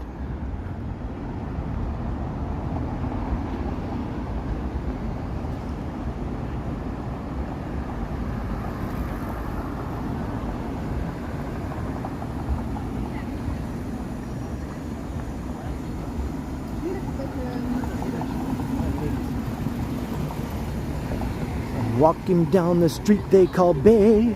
Walking down the street they call Bay.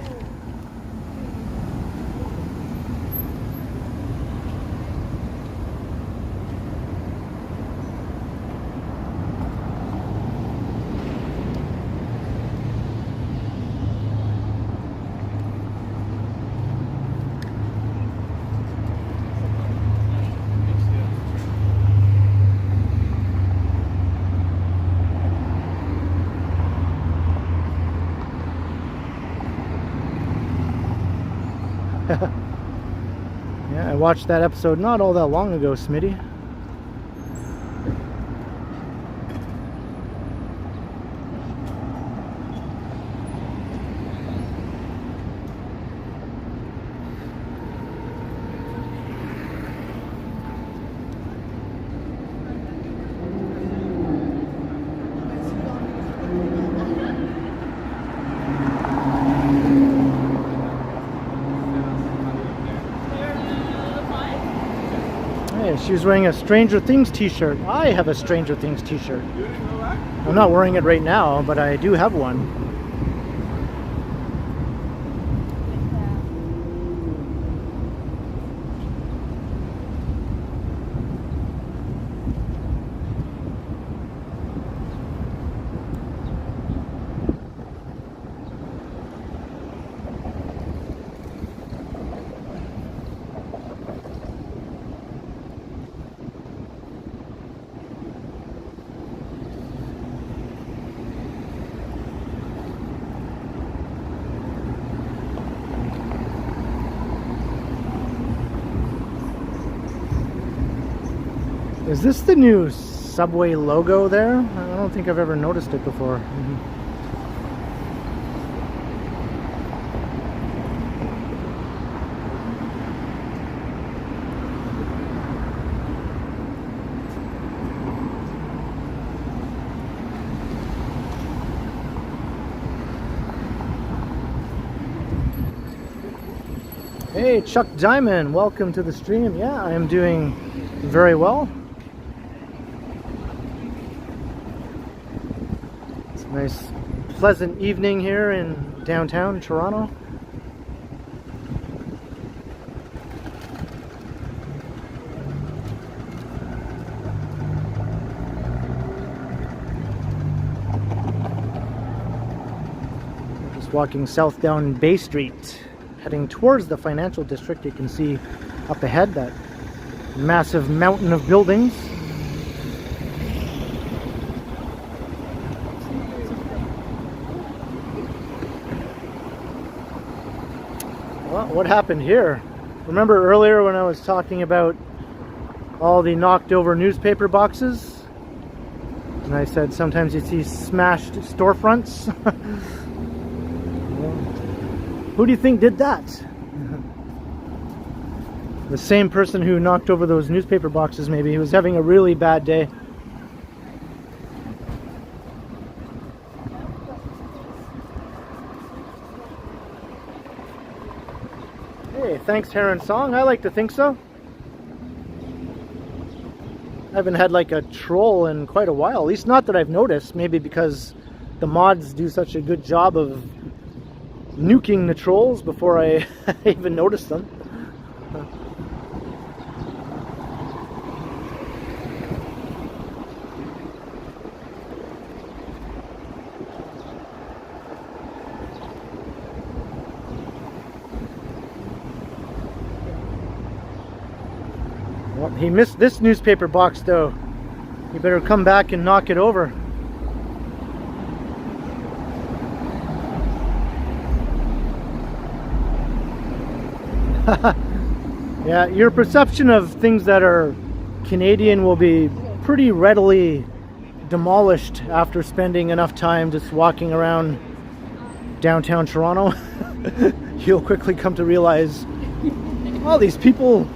Yeah, I watched that episode not all that long ago, Smitty. She was wearing a Stranger Things t-shirt. I have a Stranger Things t-shirt. I'm not wearing it right now, but I do have one. Is this the new Subway logo there? I don't think I've ever noticed it before. Hey, Chuck Diamond, welcome to the stream. Yeah, I am doing very well. It's a nice, pleasant evening here in downtown Toronto. Just walking south down Bay Street, heading towards the financial district. You can see up ahead that massive mountain of buildings. Well, what happened here? Remember earlier when I was talking about all the knocked over newspaper boxes? And I said sometimes you see smashed storefronts. Who do you think did that? The same person who knocked over those newspaper boxes, maybe. He was having a really bad day. Hey, thanks Heron Song. I like to think so. I haven't had like a troll in quite a while. At least not that I've noticed. Maybe because the mods do such a good job of nuking the trolls before I even notice them. Well, he missed this newspaper box though. You better come back and knock it over. Yeah, your perception of things that are Canadian will be pretty readily demolished after spending enough time just walking around downtown Toronto. You'll quickly come to realize, well, these people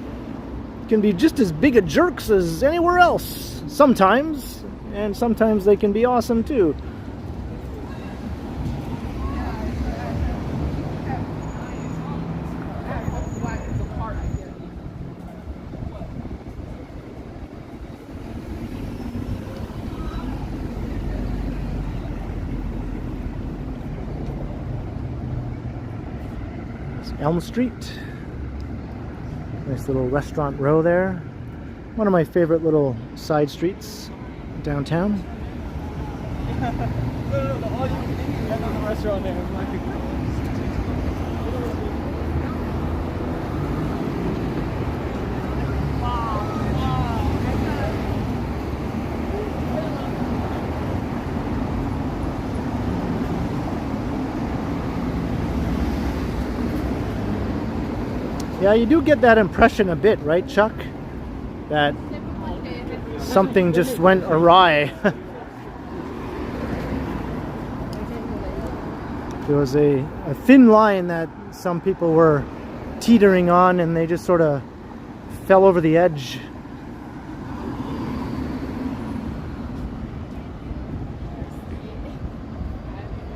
can be just as big a jerks as anywhere else sometimes, and sometimes they can be awesome too. Elm Street. Nice little restaurant row there. One of my favorite little side streets downtown. Yeah, you do get that impression a bit, right, Chuck? That something just went awry. There was a thin line that some people were teetering on, and they just sort of fell over the edge.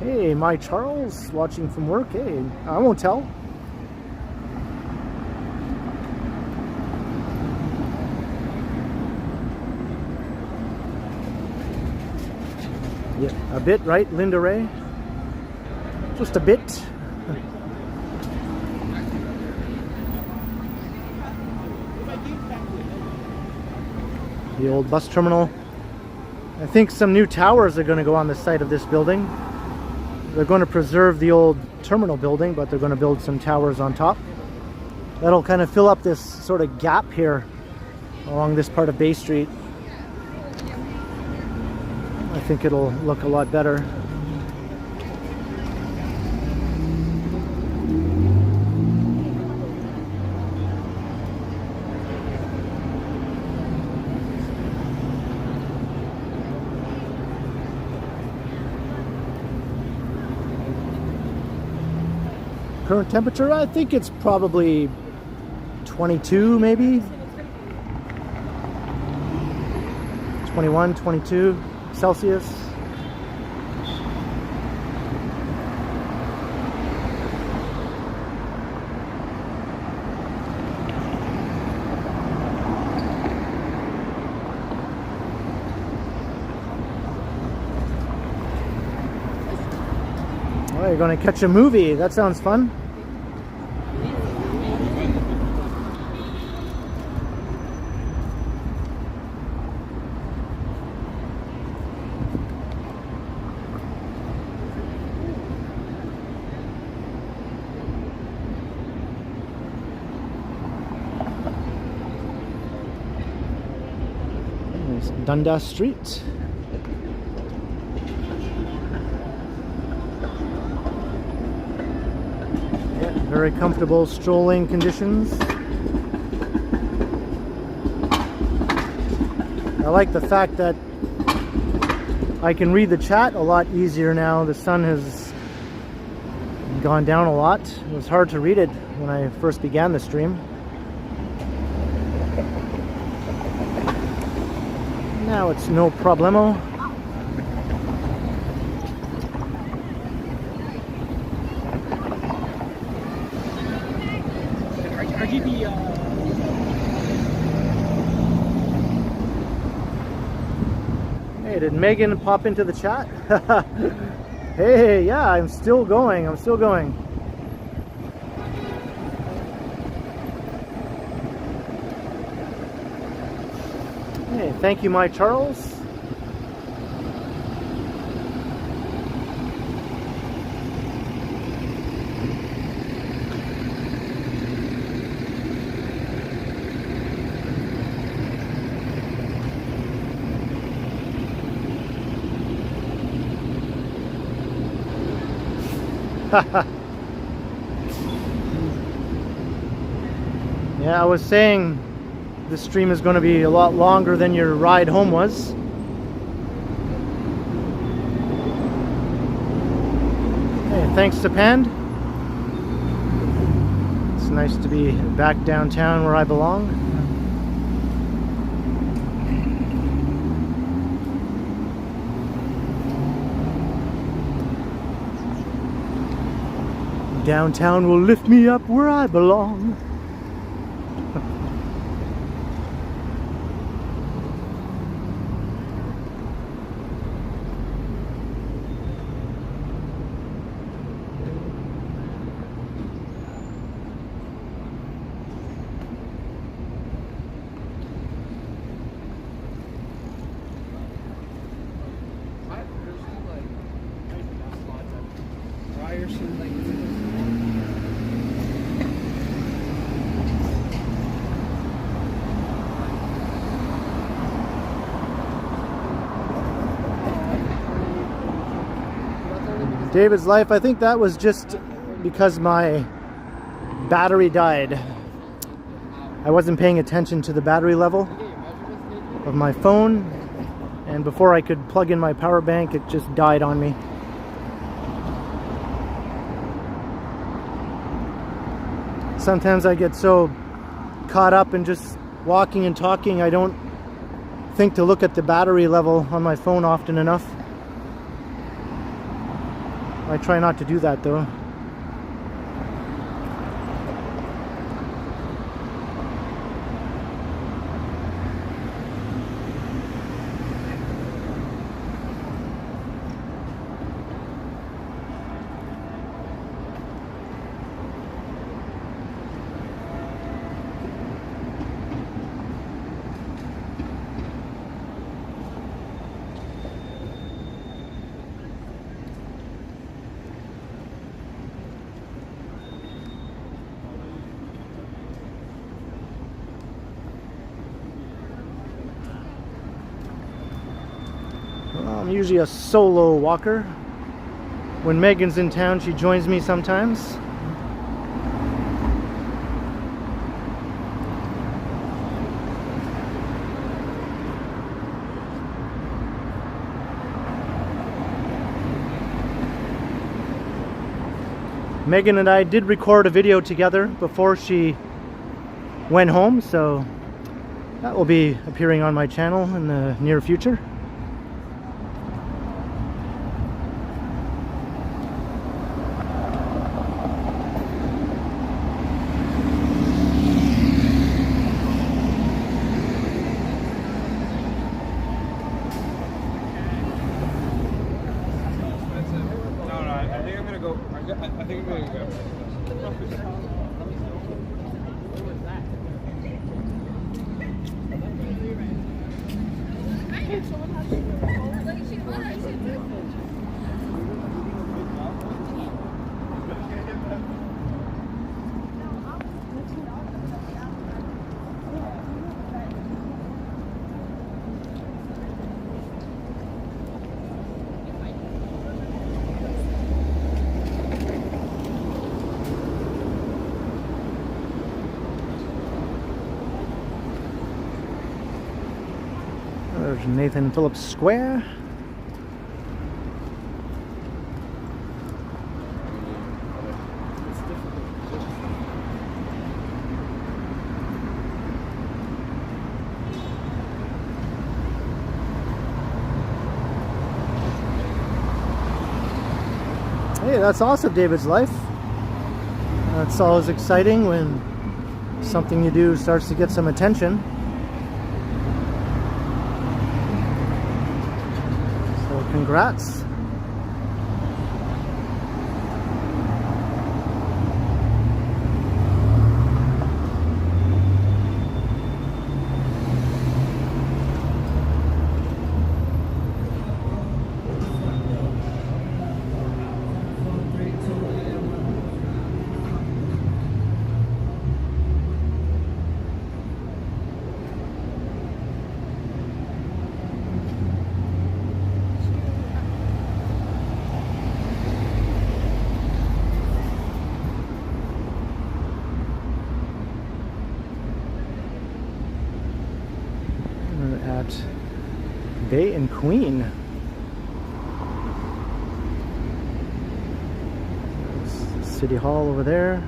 Hey, my Charles, watching from work. Hey, I won't tell. Yeah, a bit, right, Linda Ray? Just a bit. The old bus terminal. I think some new towers are going to go on the site of this building. They're going to preserve the old terminal building, but they're going to build some towers on top. That'll kind of fill up this sort of gap here along this part of Bay Street. I think it'll look a lot better. Current temperature, I think it's probably 22 maybe. 21, 22 Celsius. Oh, you're going to catch a movie. That sounds fun. There's Dundas Street. Very comfortable strolling conditions. I like the fact that I can read the chat a lot easier now. The sun has gone down a lot. It was hard to read it when I first began the stream. Now it's no problemo. Hey, did Megan pop into the chat? Hey, yeah, I'm still going. I'm still going. Hey, thank you, my Charles. Yeah, I was saying this stream is going to be a lot longer than your ride home was. Hey, thanks to Pand. It's nice to be back downtown where I belong. Downtown will lift me up where I belong. David's life, I think that was just because my battery died. I wasn't paying attention to the battery level of my phone, and before I could plug in my power bank, it just died on me. Sometimes I get so caught up in just walking and talking, I don't think to look at the battery level on my phone often enough. I try not to do that though. I'm usually a solo walker. When Megan's in town, she joins me sometimes. Megan and I did record a video together before she went home, so that will be appearing on my channel in the near future. I think I'm gonna go There's Nathan Phillips Square. Hey, that's also David's life. It's always exciting when something you do starts to get some attention. So congrats. At Bay and Queen. There's City Hall over there.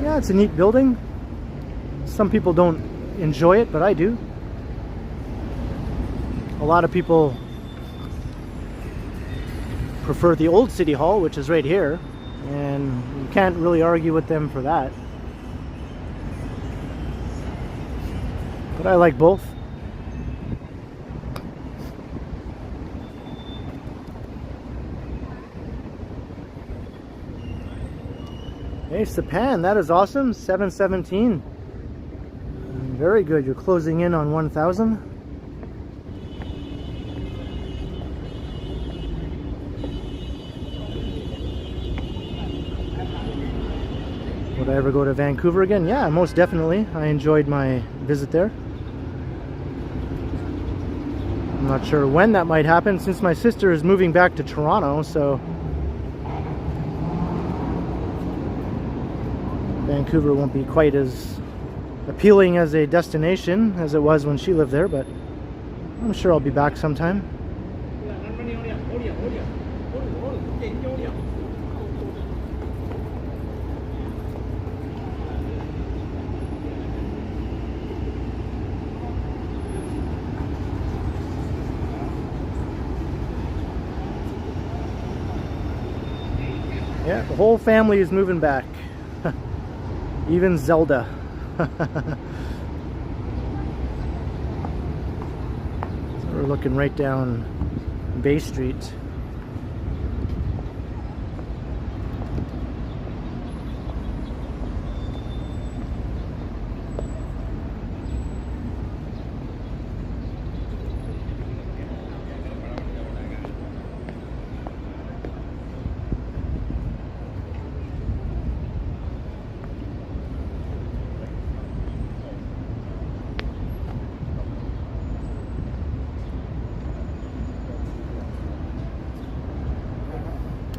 Yeah, it's a neat building. Some people don't enjoy it, but I do. A lot of people prefer the old City Hall, which is right here, and you can't really argue with them for that. But I like both. Hey, Sapan, that is awesome. 717. Very good. You're closing in on 1,000. Would I ever go to Vancouver again? Yeah, most definitely. I enjoyed my visit there. I'm not sure when that might happen since my sister is moving back to Toronto, so Vancouver won't be quite as appealing as a destination as it was when she lived there, but I'm sure I'll be back sometime. Yeah, the whole family is moving back. Even Zelda. So we're looking right down Bay Street.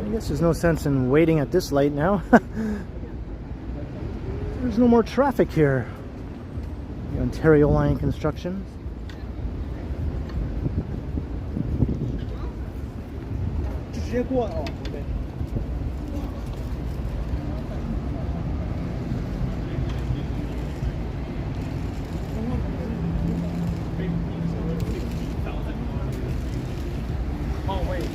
I guess there's no sense in waiting at this light now. There's no more traffic here. The Ontario Line construction. Oh wait.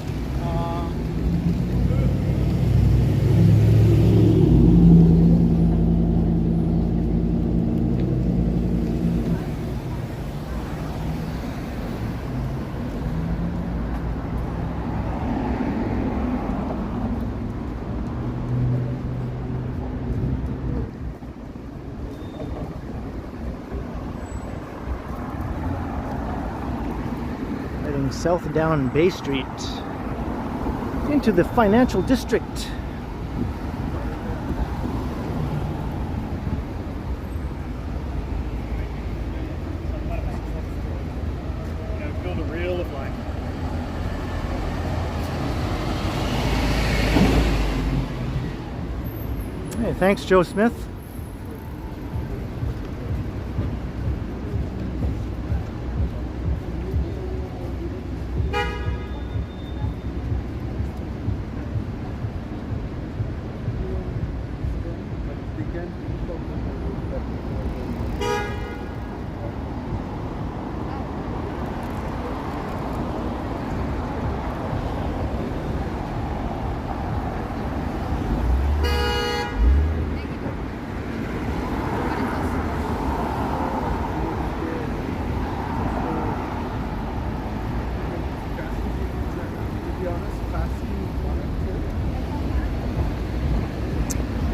heading south down Bay Street into the financial district. Feel the real of life. Hey, thanks, Joe Smith.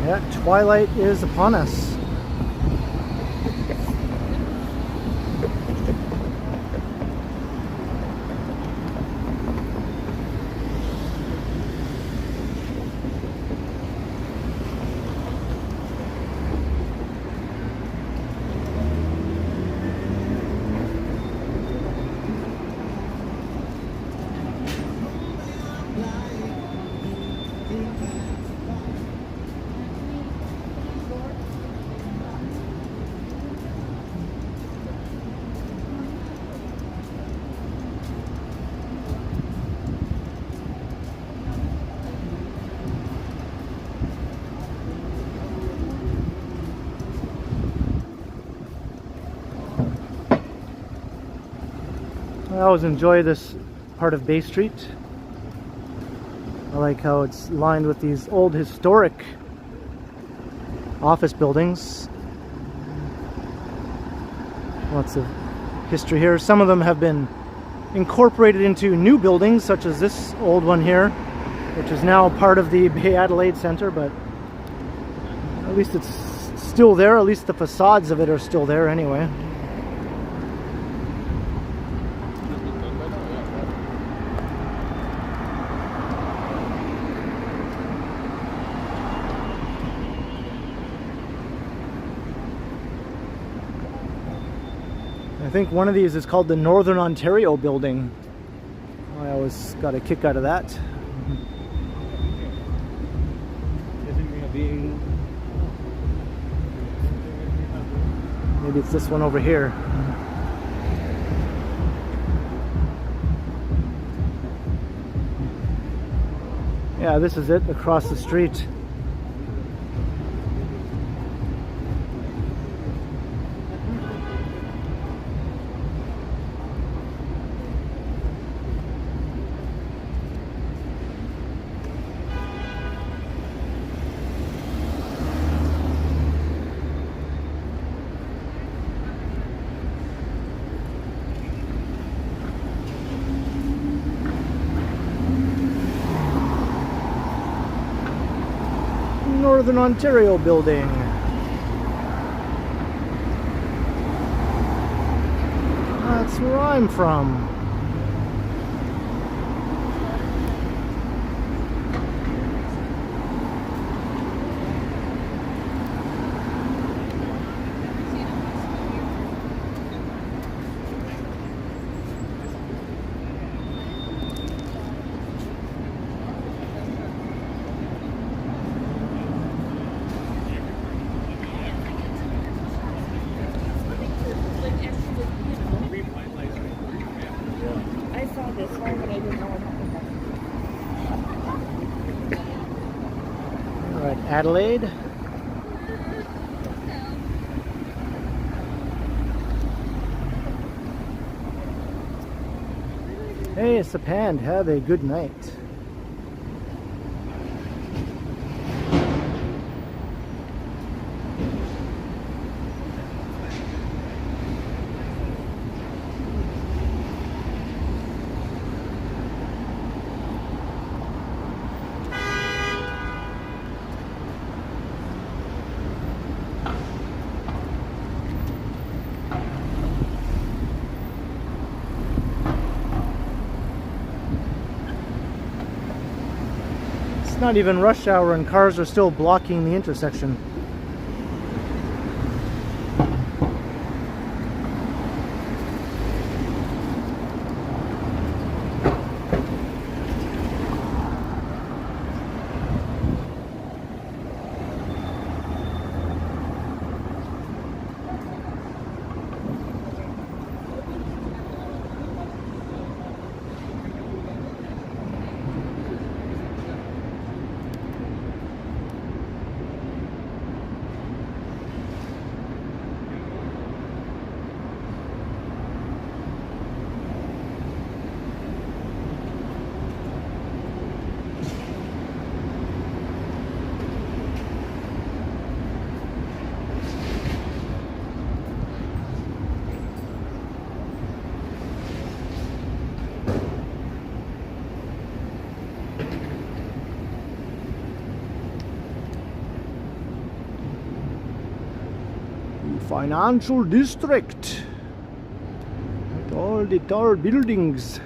Yeah, twilight is upon us. I always enjoy this part of Bay Street. I like how it's lined with these old historic office buildings. Lots of history here. Some of them have been incorporated into new buildings, such as this old one here, which is now part of the Bay Adelaide Centre, but at least it's still there. At least the facades of it are still there anyway. I think one of these is called the Northern Ontario Building. I always got a kick out of that. Maybe it's this one over here. Yeah, this is it, across the street. Northern Ontario Building. That's where I'm from. Adelaide. Hey, Sapand, have a good night. not even rush hour and cars are still blocking the intersection. Financial district with all the tall buildings.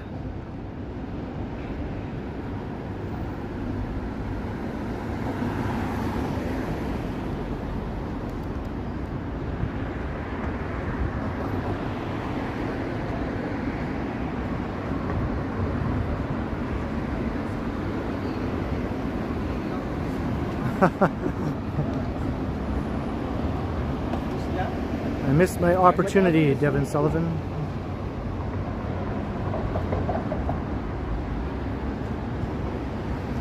I missed my opportunity, Devin Sullivan.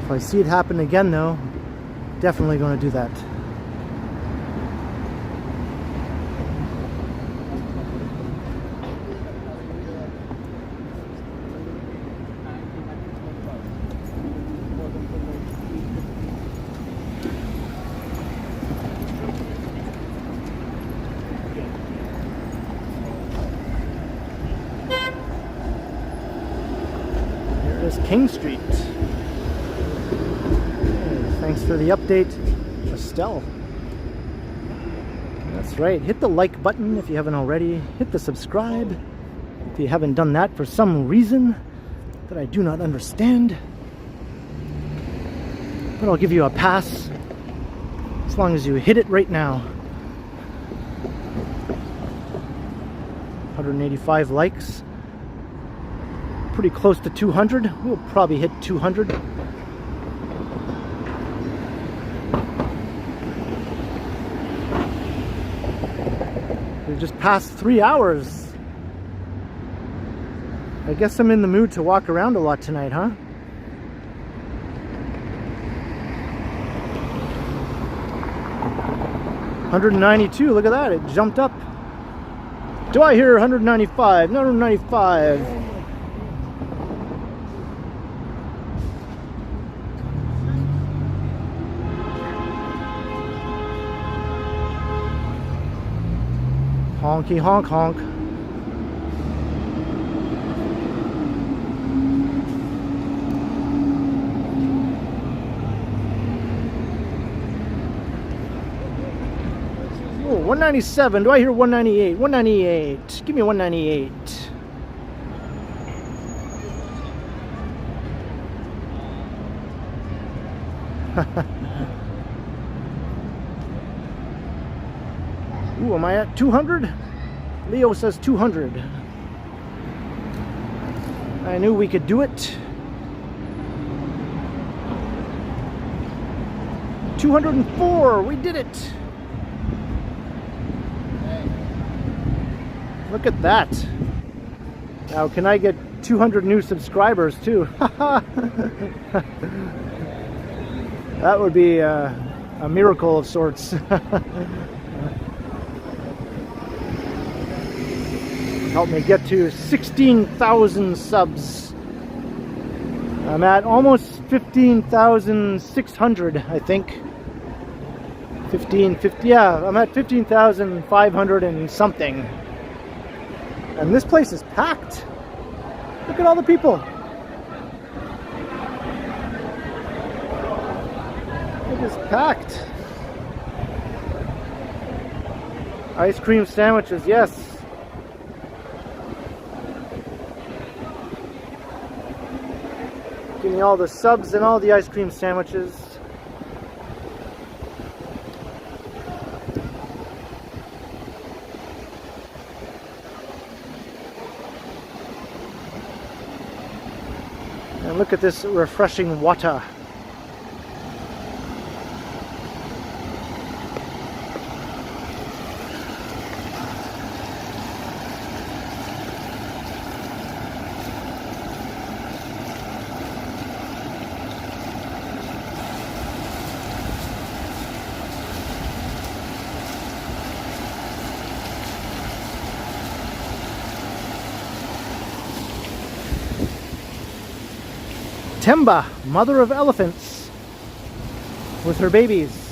If I see it happen again, though, definitely going to do that. King Street. Thanks for the update, Estelle. That's right. Hit the like button if you haven't already. Hit the subscribe if you haven't done that for some reason that I do not understand. But I'll give you a pass as long as you hit it right now. 185 likes. Pretty close to 200. We'll probably hit 200. We've just passed 3 hours. I guess I'm in the mood to walk around a lot tonight, huh? $192, look at that, it jumped up. Do I hear 195? No, 195. Honky honk honk. Oh, 197. Do I hear 198? 198. Give me 198. Ooh, am I at 200? Leo says 200. I knew we could do it. 204, we did it. Look at that. Now, can I get 200 new subscribers too? That would be a miracle of sorts. Help me get to 16,000 subs. I'm at almost 15,600, I think. 50, yeah, I'm at 15,500 and something. And this place is packed. Look at all the people. It is packed. Ice cream sandwiches, yes. Give me all the subs and all the ice cream sandwiches. And look at this refreshing water. Temba, mother of elephants, with her babies.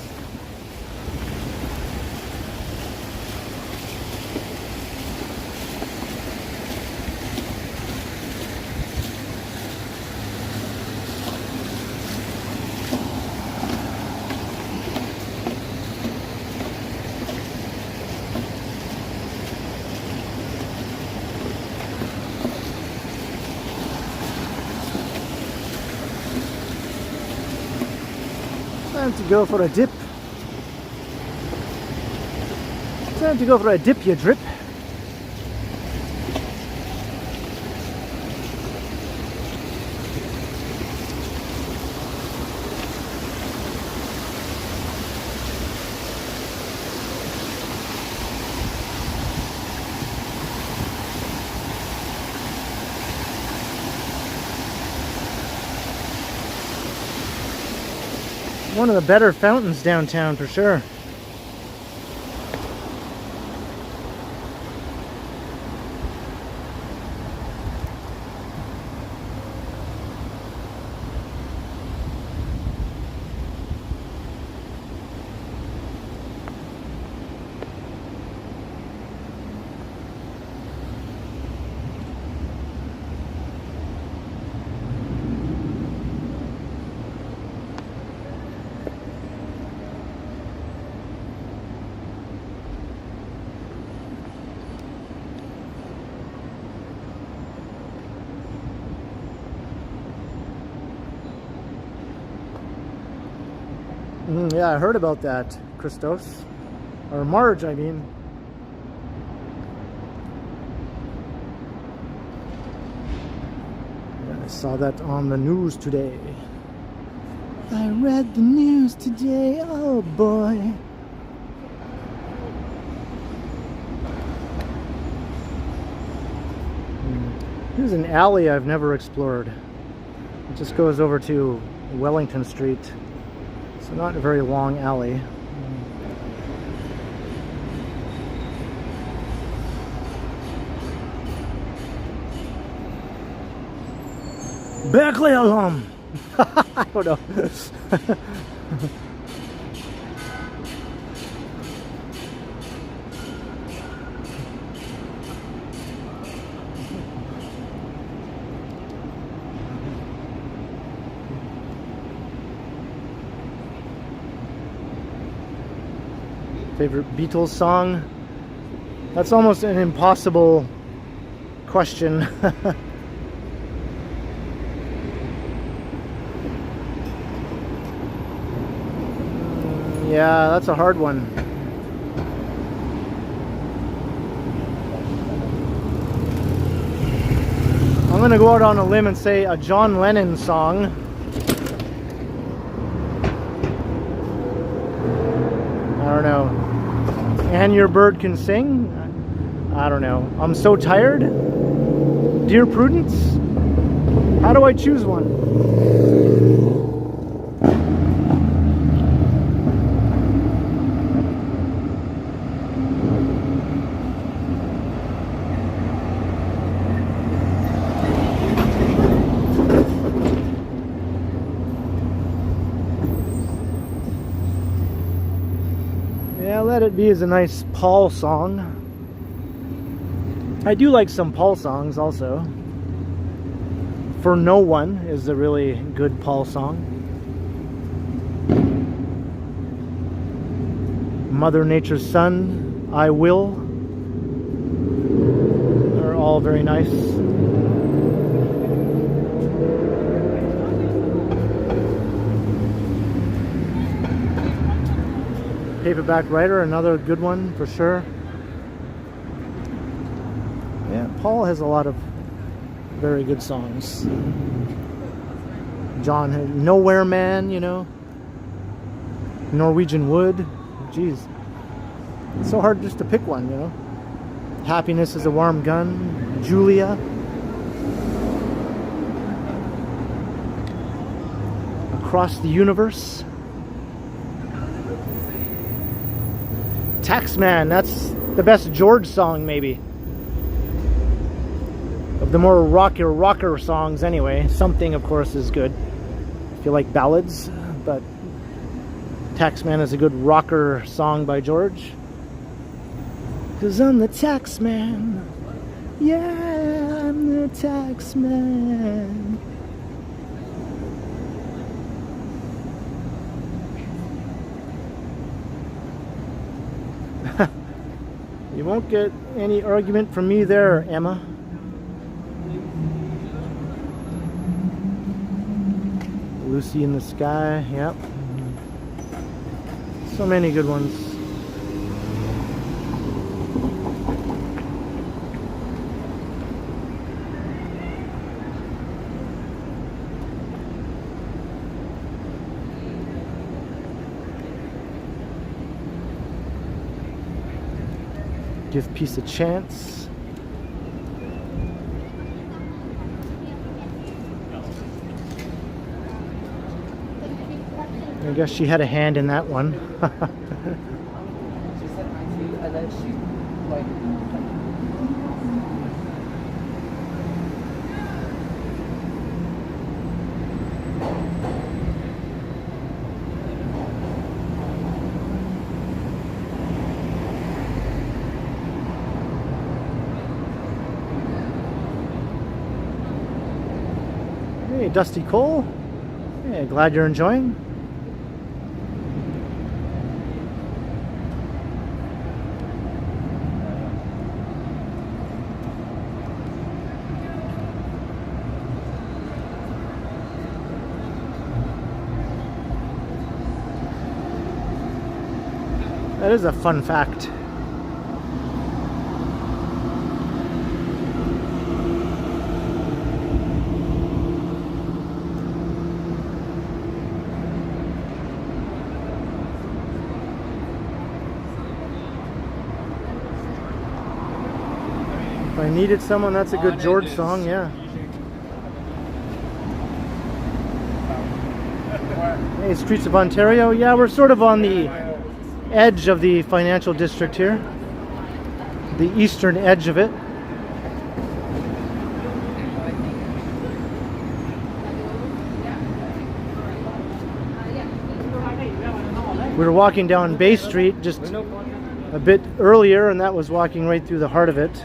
Time to go for a dip. Time to go for a dip, you drip. One of the better fountains downtown for sure. Yeah, I heard about that, Christos. Or Marge, I mean. Yeah, I saw that on the news today. I read the news today, oh boy. Here's an alley I've never explored. It just goes over to Wellington Street. So not a very long alley. Berkeley alum! I don't know. Favorite Beatles song? That's almost an impossible question. Yeah, that's a hard one. I'm gonna go out on a limb and say a John Lennon song. I don't know. And Your Bird Can Sing? I don't know. I'm so tired. Dear Prudence? How do I choose one? Let It Be is a nice Paul song. I do like some Paul songs also. For No One is a really good Paul song. Mother Nature's Son, I Will, are all very nice. Paperback Writer, another good one for sure. Yeah, Paul has a lot of very good songs. John, Nowhere Man, you know. Norwegian Wood. Jeez. It's so hard just to pick one, you know. Happiness is a Warm Gun. Julia. Across the Universe. Taxman, that's the best George song maybe. Of the more rocker songs anyway. Something of course is good if you like ballads, but Taxman is a good rocker song by George. 'Cause I'm the taxman. Yeah, I'm the taxman. You won't get any argument from me there, Emma. Lucy in the Sky, yep. So many good ones. Give Peace a Chance. I guess she had a hand in that one. She said I see, and then she like. Hey, Dusty Cole. Hey, glad you're enjoying. That is a fun fact. If I needed someone, that's a good George song, yeah. Hey, Streets of Ontario. Yeah, we're sort of on the edge of the financial district here. The eastern edge of it. We were walking down Bay Street just a bit earlier, and that was walking right through the heart of it.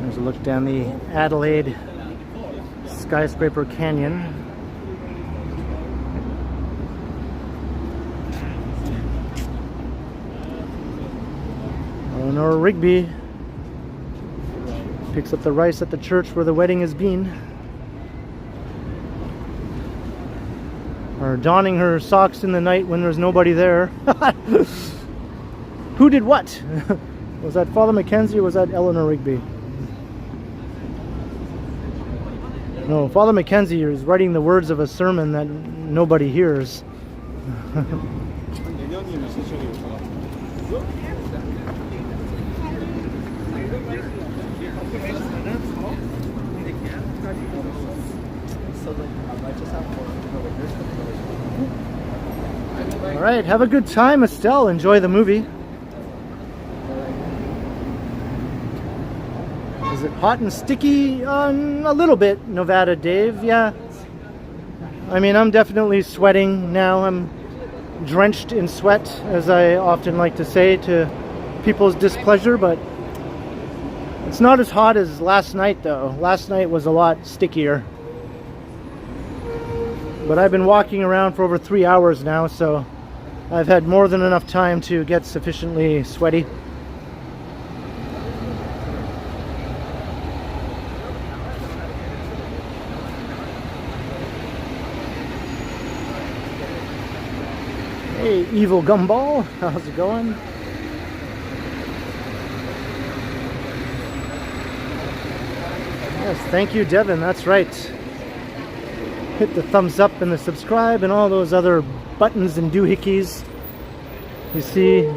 There's a look down the Adelaide Skyscraper Canyon. Eleanor Rigby picks up the rice at the church where the wedding has been. Or donning her socks in the night when there's nobody there. Who did what? Was that Father Mackenzie or was that Eleanor Rigby? No, Father Mackenzie is writing the words of a sermon that nobody hears. All right, have a good time, Estelle. Enjoy the movie. Is it hot and sticky? A little bit, Nevada Dave, yeah. I mean, I'm definitely sweating now. I'm drenched in sweat, as I often like to say to people's displeasure, but it's not as hot as last night, though. Last night was a lot stickier. But I've been walking around for over 3 hours now, so I've had more than enough time to get sufficiently sweaty. Hey, Evil Gumball, how's it going? Yes, thank you, Devin, that's right. Hit the thumbs up and the subscribe and all those other buttons and doohickeys you see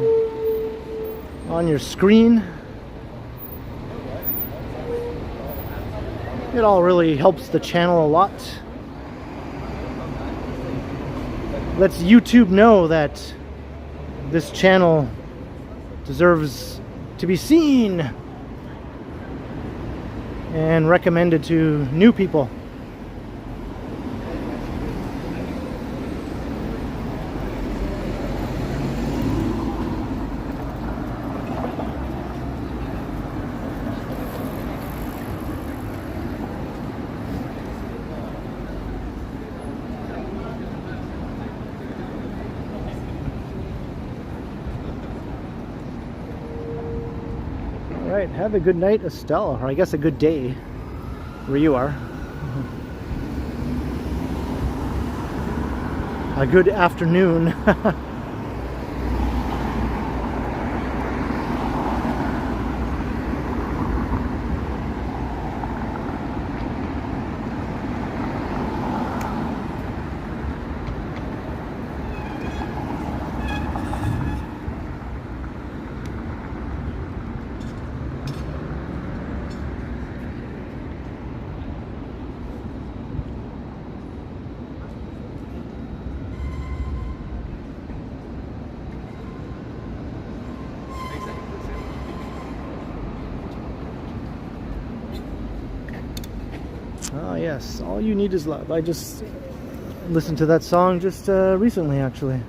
on your screen. It all really helps the channel a lot. Lets YouTube know that this channel deserves to be seen and recommended to new people. Alright, have a good night, Estelle, or I guess a good day where you are. A good afternoon. Oh yes, all you need is love. I just listened to that song just recently, actually.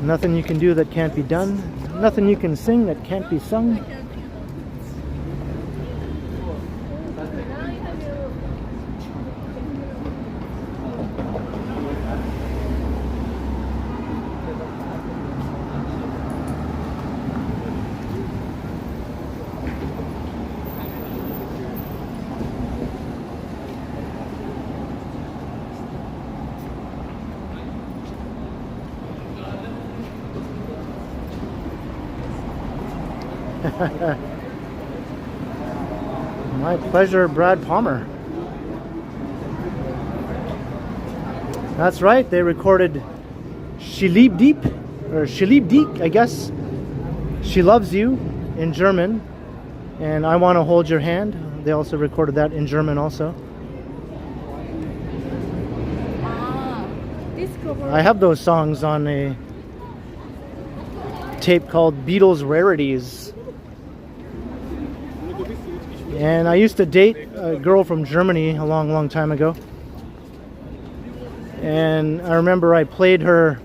Nothing you can do that can't be done. Nothing you can sing that can't be sung. My pleasure, Brad Palmer. That's right, they recorded She Lieb Deep, or She Lieb Diek, I guess. She Loves You in German, and I Want to Hold Your Hand. They also recorded that in German also. I have those songs on a tape called Beatles Rarities. And I used to date a girl from Germany a long time ago. And I remember I played her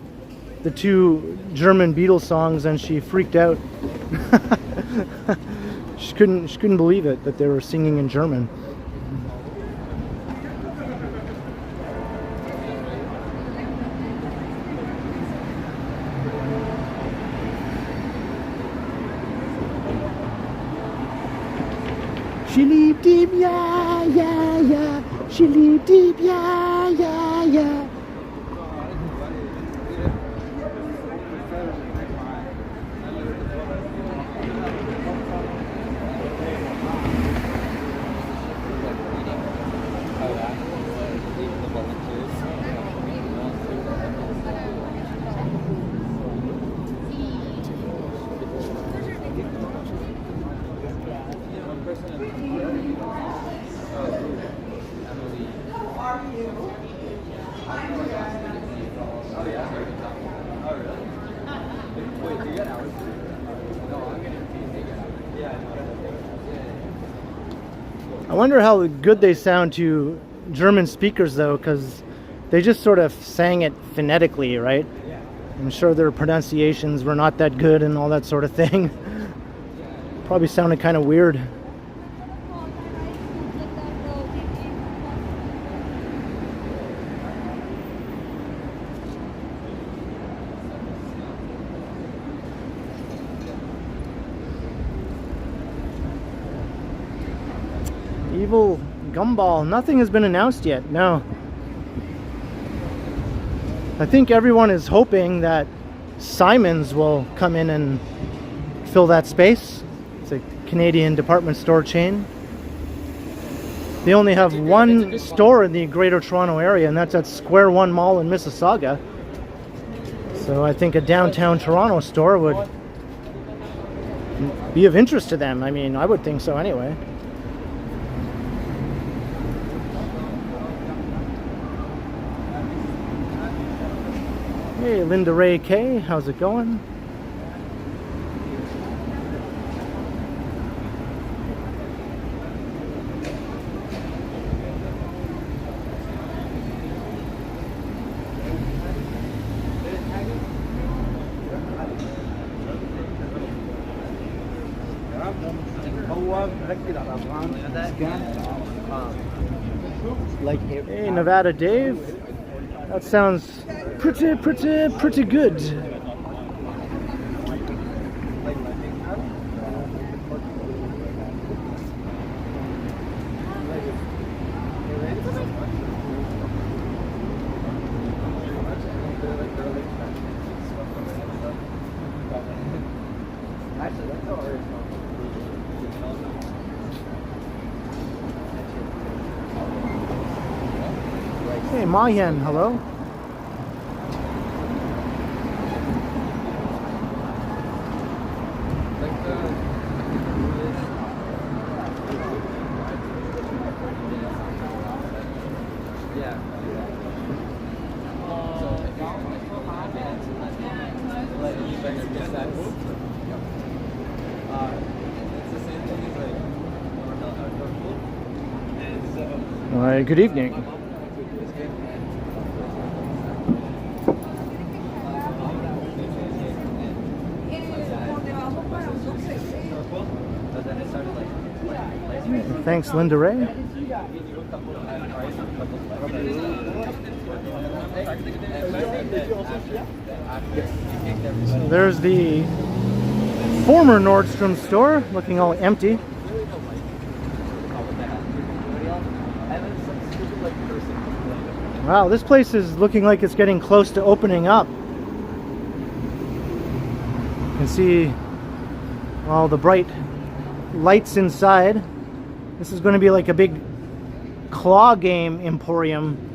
the two German Beatles songs and she freaked out. She couldn't believe it that they were singing in German. She lieb deep, yeah, yeah, yeah. She lieb deep, yeah, yeah, yeah. I wonder how good they sound to German speakers though, because they just sort of sang it phonetically, right? I'm sure their pronunciations were not that good and all that sort of thing. Probably sounded kind of weird. Evil Gumball. Nothing has been announced yet. No. I think everyone is hoping that Simon's will come in and fill that space. It's a Canadian department store chain. They only have one store in the Greater Toronto area, and that's at Square One Mall in Mississauga. So I think a downtown Toronto store would be of interest to them. I mean, I would think so anyway. Hey, Linda Ray K, how's it going? Hey, Nevada Dave. That sounds pretty good. Hey, Mayan, hello. Good evening. Thanks, Linda Ray. So there's the former Nordstrom store, looking all empty. Wow, this place is looking like it's getting close to opening up. You can see all the bright lights inside. This is going to be like a big claw game emporium.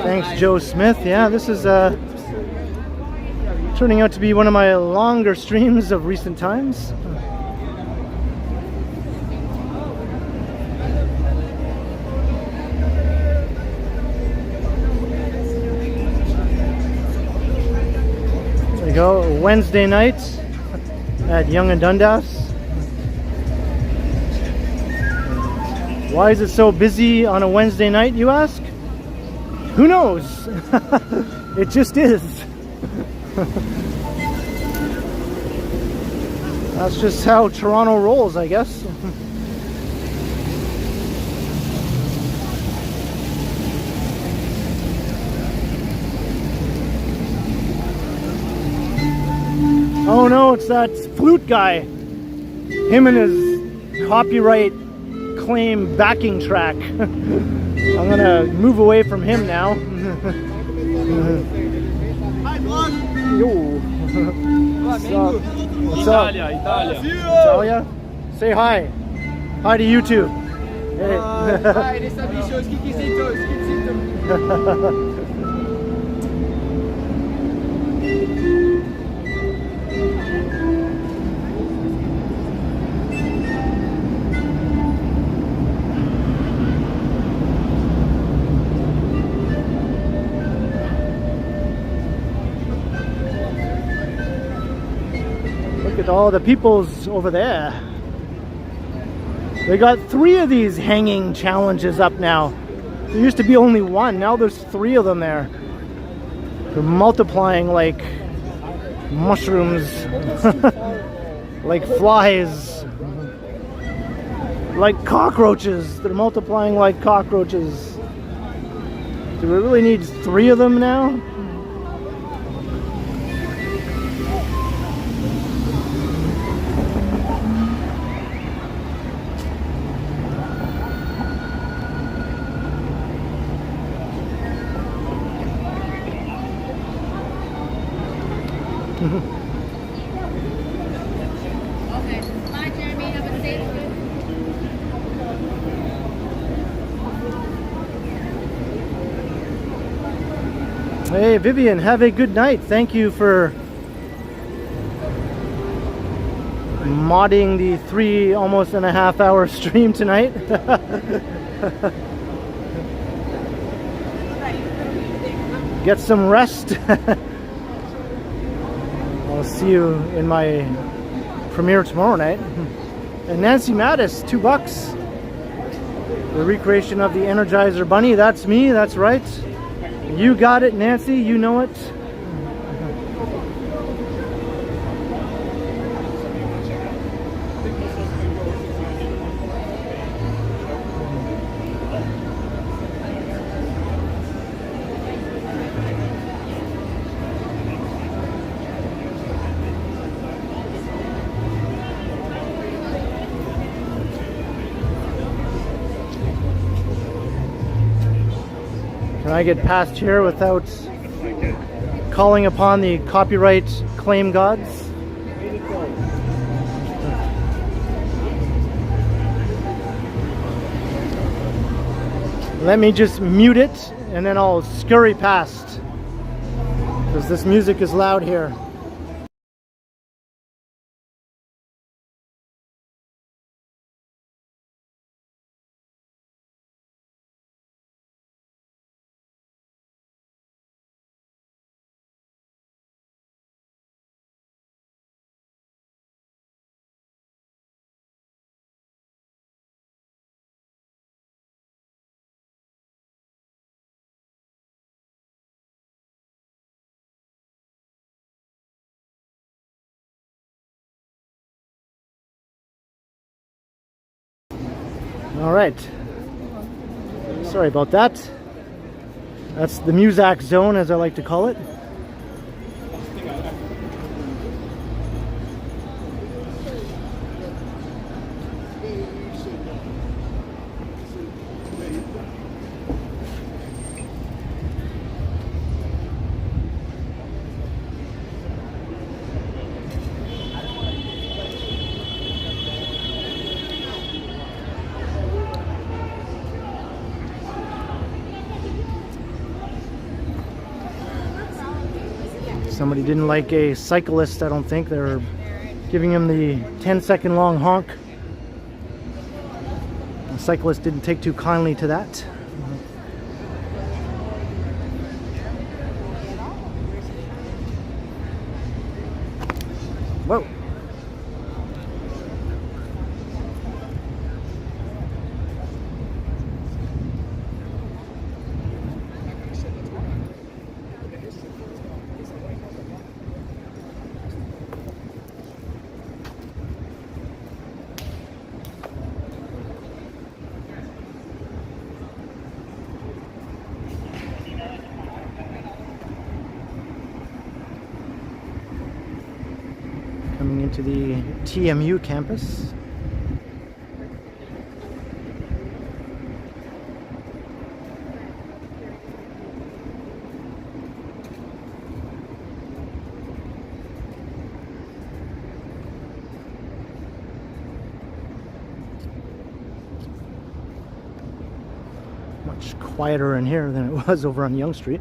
Thanks, Joe Smith. Yeah, this is turning out to be one of my longer streams of recent times. There we go, Wednesday night at Yonge and Dundas. Why is it so busy on a Wednesday night, you ask? Who knows? It just is. That's just how Toronto rolls, I guess. Oh no, it's that flute guy. Him and his copyright claim backing track. I'm gonna move away from him now. Hi, vlog. Yo. What's up? What's up? Italia. Italia? Say hi. Hi to you too. Hey. Ai, nessa bicha, esquecitos. Look at all the peoples over there. They got 3 of these hanging challenges up now. There used to be only 1, now there's 3 of them there. They're multiplying like mushrooms, like flies, like cockroaches. They're multiplying like cockroaches. Do we really need 3 of them now? Okay. Bye, Jeremy. Have a safe trip. Hey Vivian, have a good night. Thank you for modding the 3 almost and a half hour stream tonight. Get some rest. I'll see you in my premiere tomorrow night. And Nancy Mattis, $2. The recreation of the Energizer Bunny. That's me, that's right. You got it, Nancy, you know it. Can I get past here without calling upon the copyright claim gods? Let me just mute it and then I'll scurry past because this music is loud here. All right. Sorry about that. That's the Muzak zone, as I like to call it. Somebody didn't like a cyclist, I don't think. They're giving him the 10-second long honk. The cyclist didn't take too kindly to that. Whoa. Coming into the TMU campus. much quieter in here than it was over on Yonge Street.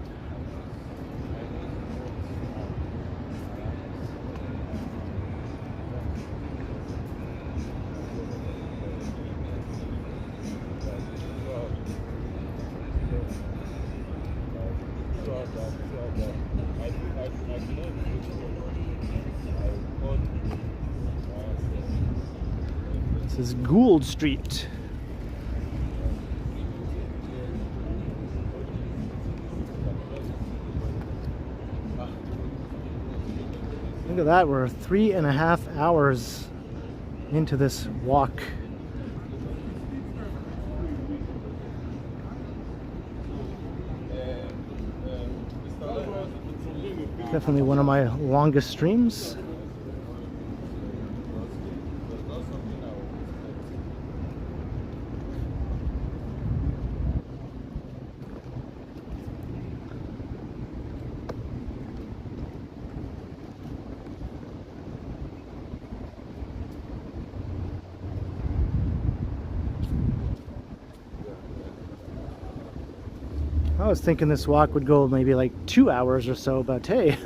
This is Gould Street. Look at that, we're 3.5 hours into this walk. Definitely one of my longest streams. I was thinking this walk would go maybe like 2 hours or so, but hey,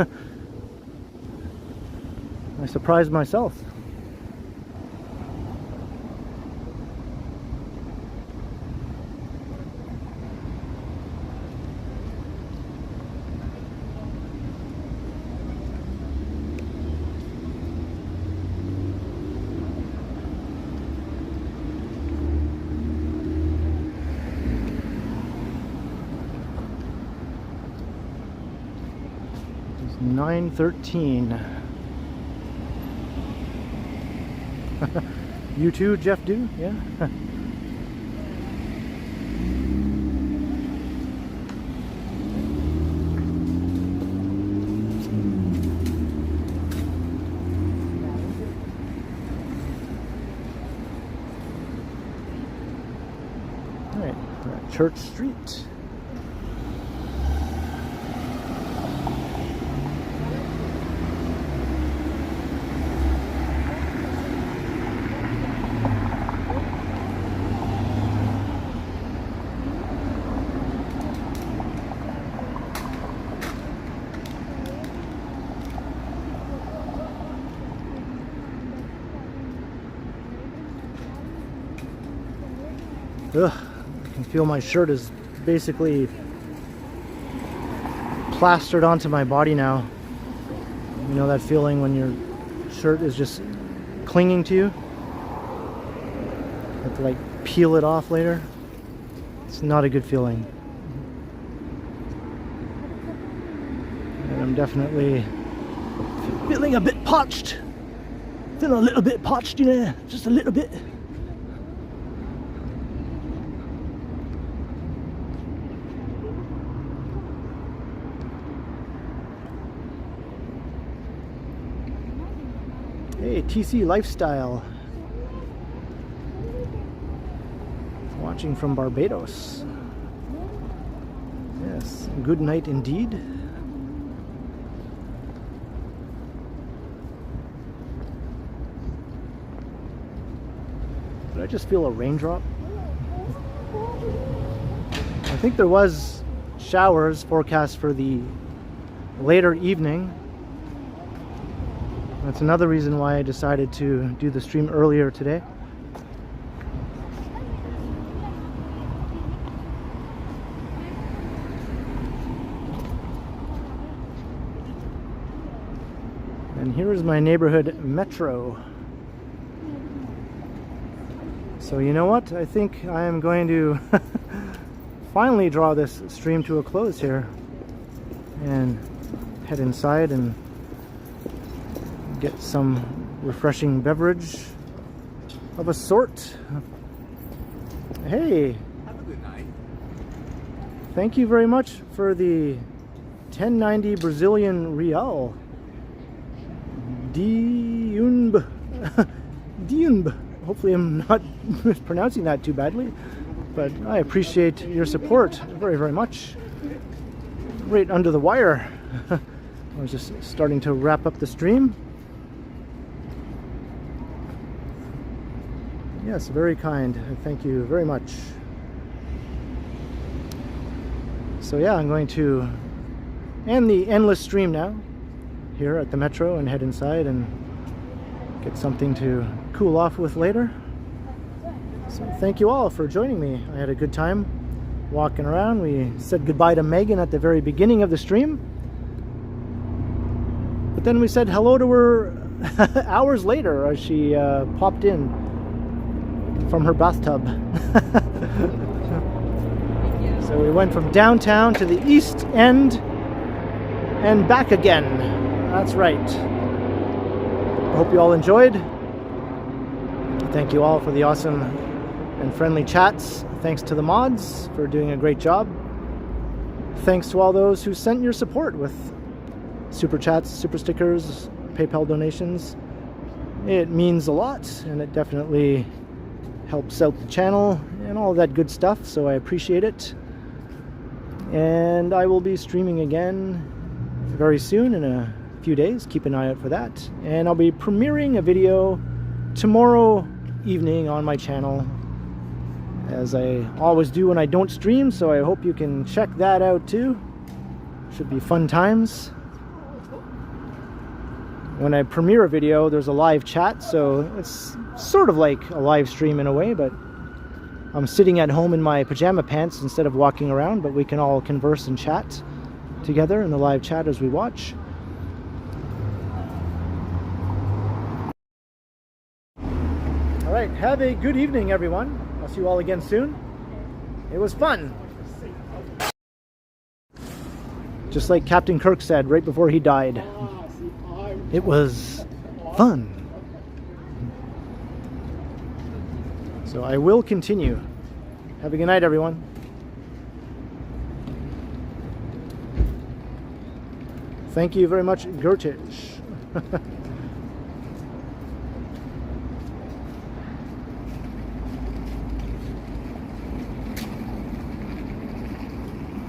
I surprised myself. It's 9:13. You too, Jeff Do? Yeah. All right, we're at Church Street. Ugh, I can feel my shirt is basically plastered onto my body now. You know that feeling when your shirt is just clinging to you? You have to like peel it off later. It's not a good feeling. And I'm definitely feeling a bit parched. Feeling a little bit parched, you know, just a little bit. Hey, TC Lifestyle. Watching from Barbados. Yes, good night indeed. Did I just feel a raindrop? I think there was showers forecast for the later evening. That's another reason why I decided to do the stream earlier today. And here is my neighborhood metro. So you know what? I think I am going to finally draw this stream to a close here and head inside and get some refreshing beverage of a sort. Hey! Have a good night. Thank you very much for the 1090 Brazilian real. Diunb. Diunb. Hopefully I'm not mispronouncing that too badly, but I appreciate your support very, very much. Right under the wire. I was just starting to wrap up the stream. Yes, very kind. Thank you very much. So yeah, I'm going to end the endless stream now here at the Metro and head inside and get something to cool off with later. So thank you all for joining me. I had a good time walking around. We said goodbye to Megan at the very beginning of the stream, but then we said hello to her hours later as she popped in from her bathtub. So we went from downtown to the East End and back again. That's right. I hope you all enjoyed. Thank you all for the awesome and friendly chats. Thanks to the mods for doing a great job. Thanks to all those who sent your support with super chats, super stickers, PayPal donations. It means a lot, and it definitely helps out the channel and all that good stuff, so I appreciate it. And I will be streaming again very soon in a few days. Keep an eye out for that. And I'll be premiering a video tomorrow evening on my channel, as I always do when I don't stream, so I hope you can check that out too. Should be fun times. When I premiere a video, there's a live chat, so it's sort of like a live stream in a way, but I'm sitting at home in my pajama pants instead of walking around, but we can all converse and chat together in the live chat as we watch. All right, have a good evening, everyone. I'll see you all again soon. It was fun. Just like Captain Kirk said right before he died. It was fun. So I will continue. Have a good night, everyone. Thank you very much, Gertich.